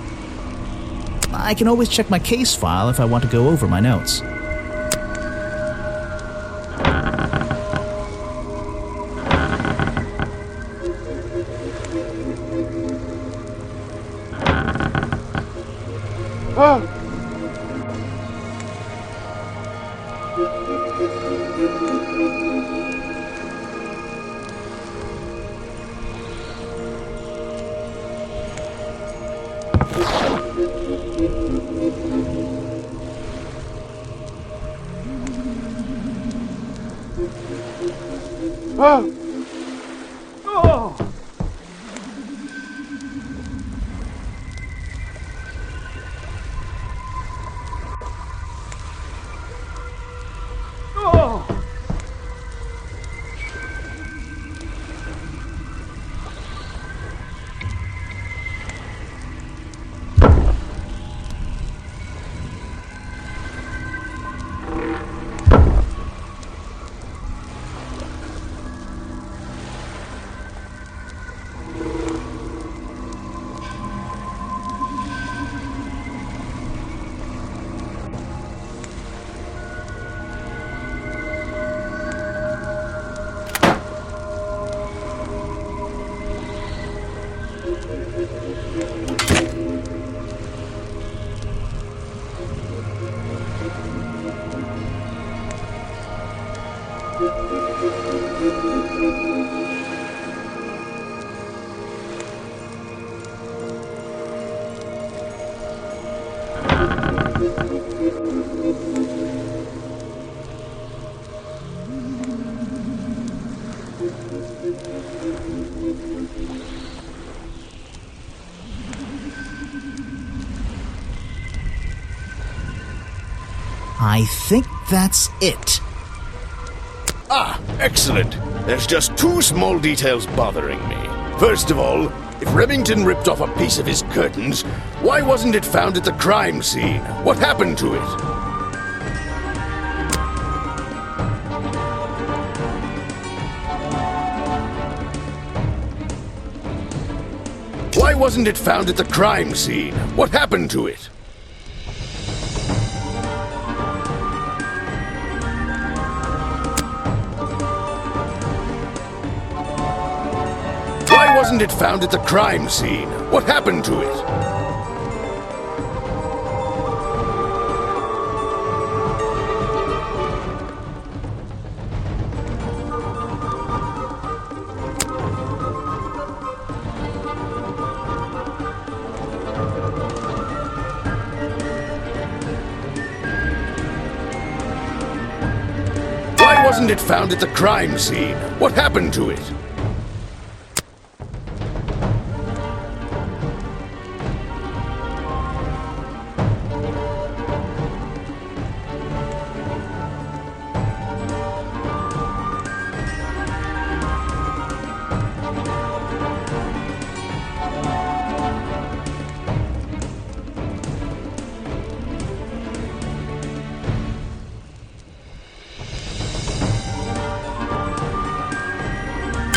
[SPEAKER 2] I can always check my case file if I want to go over my notes. I think that's it.
[SPEAKER 1] Ah, excellent. There's just two small details bothering me. First of all, if Remington ripped off a piece of his curtains, why wasn't it found at the crime scene? What happened to it? Why wasn't it found at the crime scene? What happened to it? Why wasn't it found at the crime scene? What happened to it? Why wasn't it found at the crime scene? What happened to it?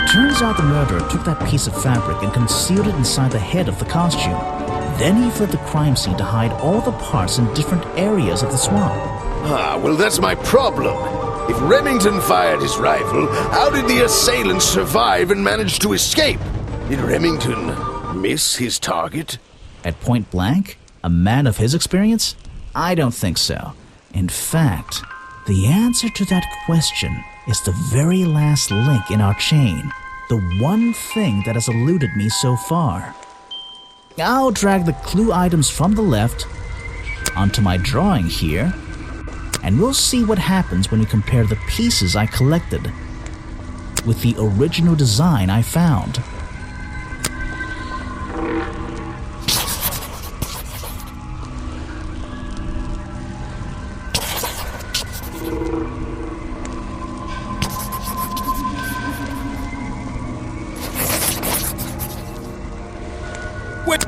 [SPEAKER 2] Turns out the murderer took that piece of fabric and concealed it inside the head of the costume. Then he fled the crime scene to hide all the parts in different areas of the swamp.
[SPEAKER 1] Ah, well, that's my problem. If Remington fired his rifle, how did the assailant survive and manage to escape? Did Remington miss his target?
[SPEAKER 2] At point blank? A man of his experience? I don't think so. In fact, the answer to that question is the very last link in our chain. The one thing that has eluded me so far. I'll drag the clue items from the left onto my drawing here, and we'll see what happens when we compare the pieces I collected with the original design I found.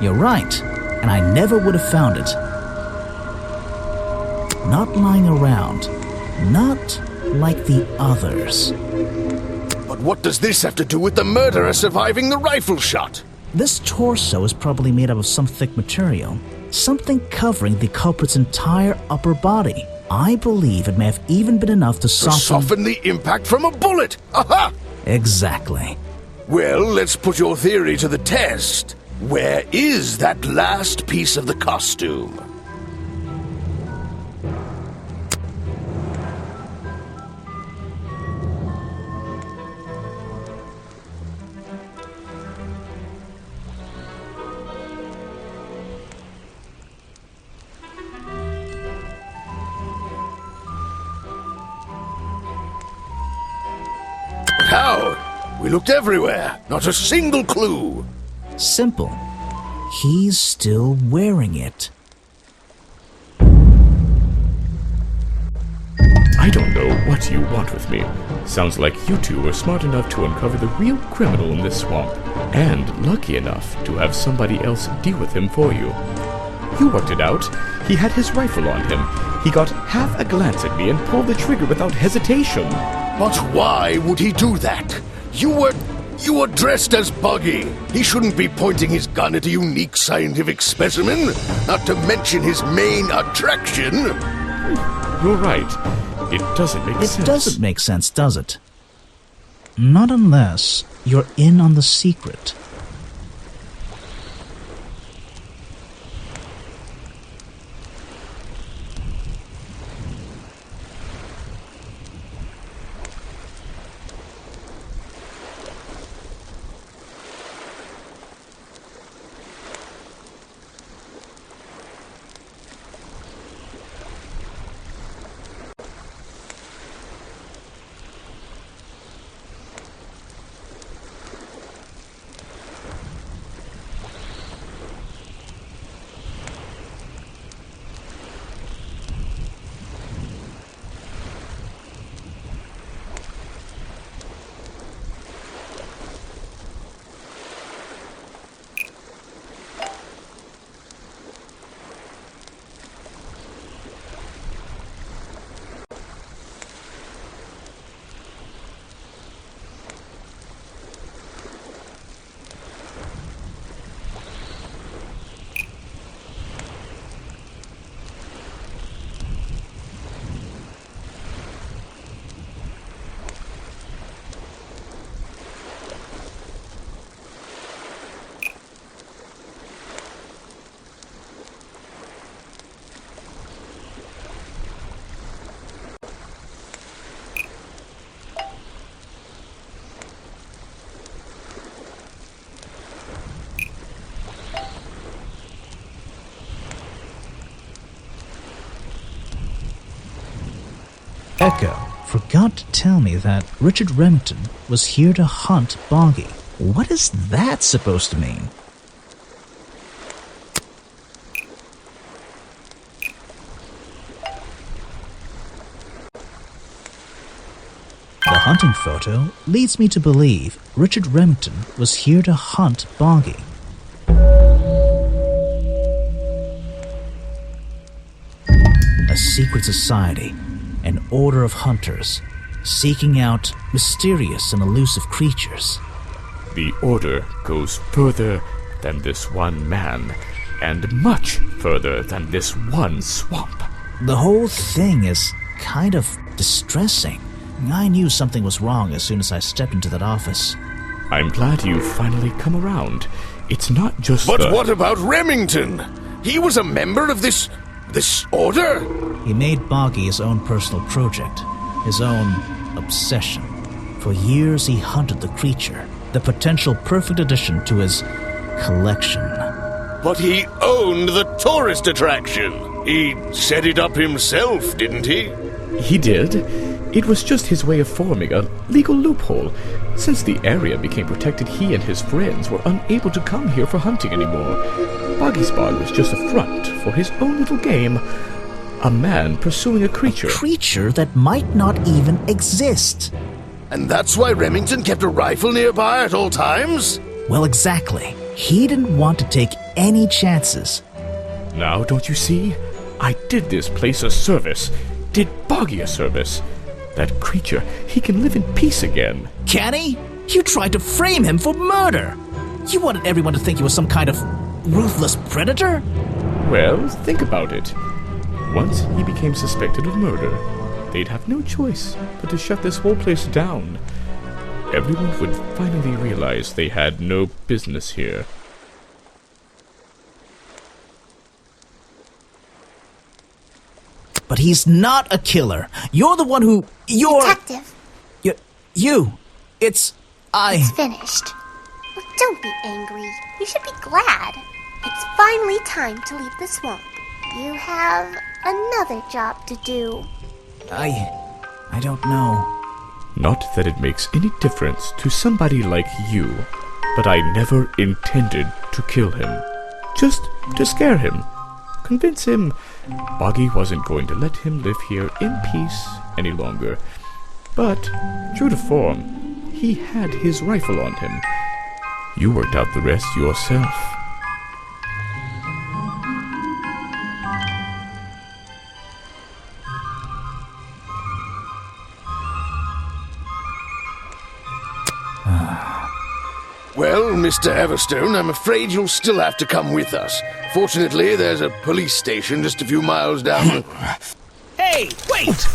[SPEAKER 2] You're right, and I never would have found it. Not lying around, not like the others.
[SPEAKER 1] But what does this have to do with the murderer surviving the rifle shot?
[SPEAKER 2] This torso is probably made up of some thick material, something covering the culprit's entire upper body. I believe it may have even been enough to
[SPEAKER 1] soften the impact from a bullet! Aha!
[SPEAKER 2] Exactly.
[SPEAKER 1] Well, let's put your theory to the test. Where is that last piece of the costume? But how? We looked everywhere. Not a single clue.
[SPEAKER 2] Simple. He's still wearing it.
[SPEAKER 9] I don't know what you want with me. Sounds like you two were smart enough to uncover the real criminal in this swamp, and lucky enough to have somebody else deal with him for you. You worked it out. He had his rifle on him. He got half a glance at me and pulled the trigger without hesitation.
[SPEAKER 1] But why would he do that? You were dressed as Buggy. He shouldn't be pointing his gun at a unique scientific specimen, not to mention his main attraction.
[SPEAKER 9] You're right. It doesn't make sense.
[SPEAKER 2] It doesn't make sense, does it? Not unless you're in on the secret. Echo forgot to tell me that Richard Remington was here to hunt Boggy. What is that supposed to mean? The hunting photo leads me to believe Richard Remington was here to hunt Boggy. A secret society, an order of hunters, seeking out mysterious and elusive creatures.
[SPEAKER 9] The order goes further than this one man, and much further than this one swamp.
[SPEAKER 2] The whole thing is kind of distressing. I knew something was wrong as soon as I stepped into that office.
[SPEAKER 9] I'm glad you've finally come around. It's not just
[SPEAKER 1] But what about Remington? He was a member of this order?
[SPEAKER 2] He made Boggy his own personal project, his own obsession. For years he hunted the creature, the potential perfect addition to his collection.
[SPEAKER 1] But he owned the tourist attraction. He set it up himself, didn't he?
[SPEAKER 9] He did. It was just his way of forming a legal loophole. Since the area became protected, he and his friends were unable to come here for hunting anymore. Boggy's Bog was just a front for his own little game. A man pursuing a creature.
[SPEAKER 2] A creature that might not even exist.
[SPEAKER 1] And that's why Remington kept a rifle nearby at all times?
[SPEAKER 2] Well, exactly. He didn't want to take any chances.
[SPEAKER 9] Now, don't you see? I did this place a service. Did Boggy a service. That creature, he can live in peace again.
[SPEAKER 2] Can he? You tried to frame him for murder. You wanted everyone to think he was some kind of ruthless predator?
[SPEAKER 9] Well, think about it. Once he became suspected of murder, they'd have no choice but to shut this whole place down. Everyone would finally realize they had no business here.
[SPEAKER 2] But he's not a killer. You're the one who...
[SPEAKER 3] Detective.
[SPEAKER 2] It's
[SPEAKER 3] finished. Oh, don't be angry. You should be glad. It's finally time to leave the swamp. You have another job to do.
[SPEAKER 2] I don't know.
[SPEAKER 9] Not that it makes any difference to somebody like you, but I never intended to kill him. Just to scare him. Convince him Boggy wasn't going to let him live here in peace any longer. But, true to form, he had his rifle on him. You worked out the rest yourself.
[SPEAKER 1] Well, Mr. Everstone, I'm afraid you'll still have to come with us. Fortunately, there's a police station just a few miles down.
[SPEAKER 2] Hey, wait!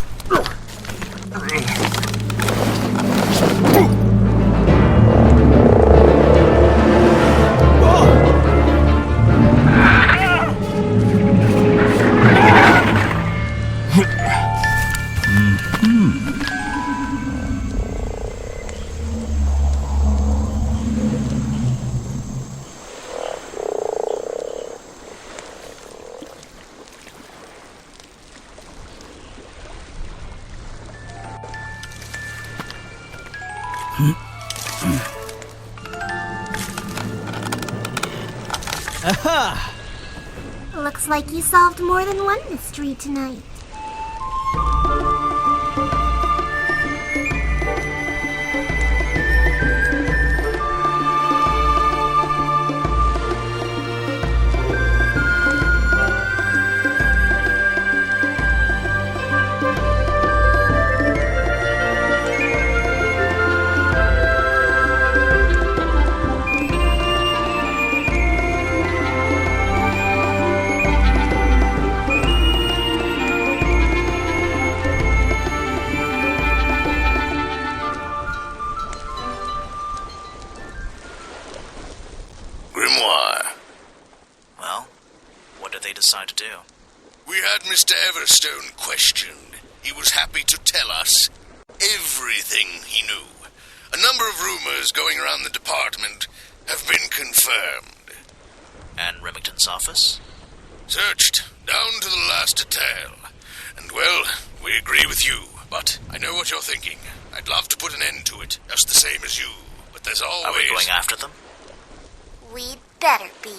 [SPEAKER 3] Aha! Looks like you solved more than one mystery tonight.
[SPEAKER 1] Grimoire.
[SPEAKER 2] Well, what did they decide to do?
[SPEAKER 1] We had Mr. Everstone questioned. He was happy to tell us everything he knew. A number of rumors going around the department have been confirmed.
[SPEAKER 2] And Remington's office?
[SPEAKER 1] Searched down to the last detail. And, well, we agree with you. but I know what you're thinking. I'd love to put an end to it, just the same as you. But there's always...
[SPEAKER 12] Are we going after them?
[SPEAKER 3] We'd better be.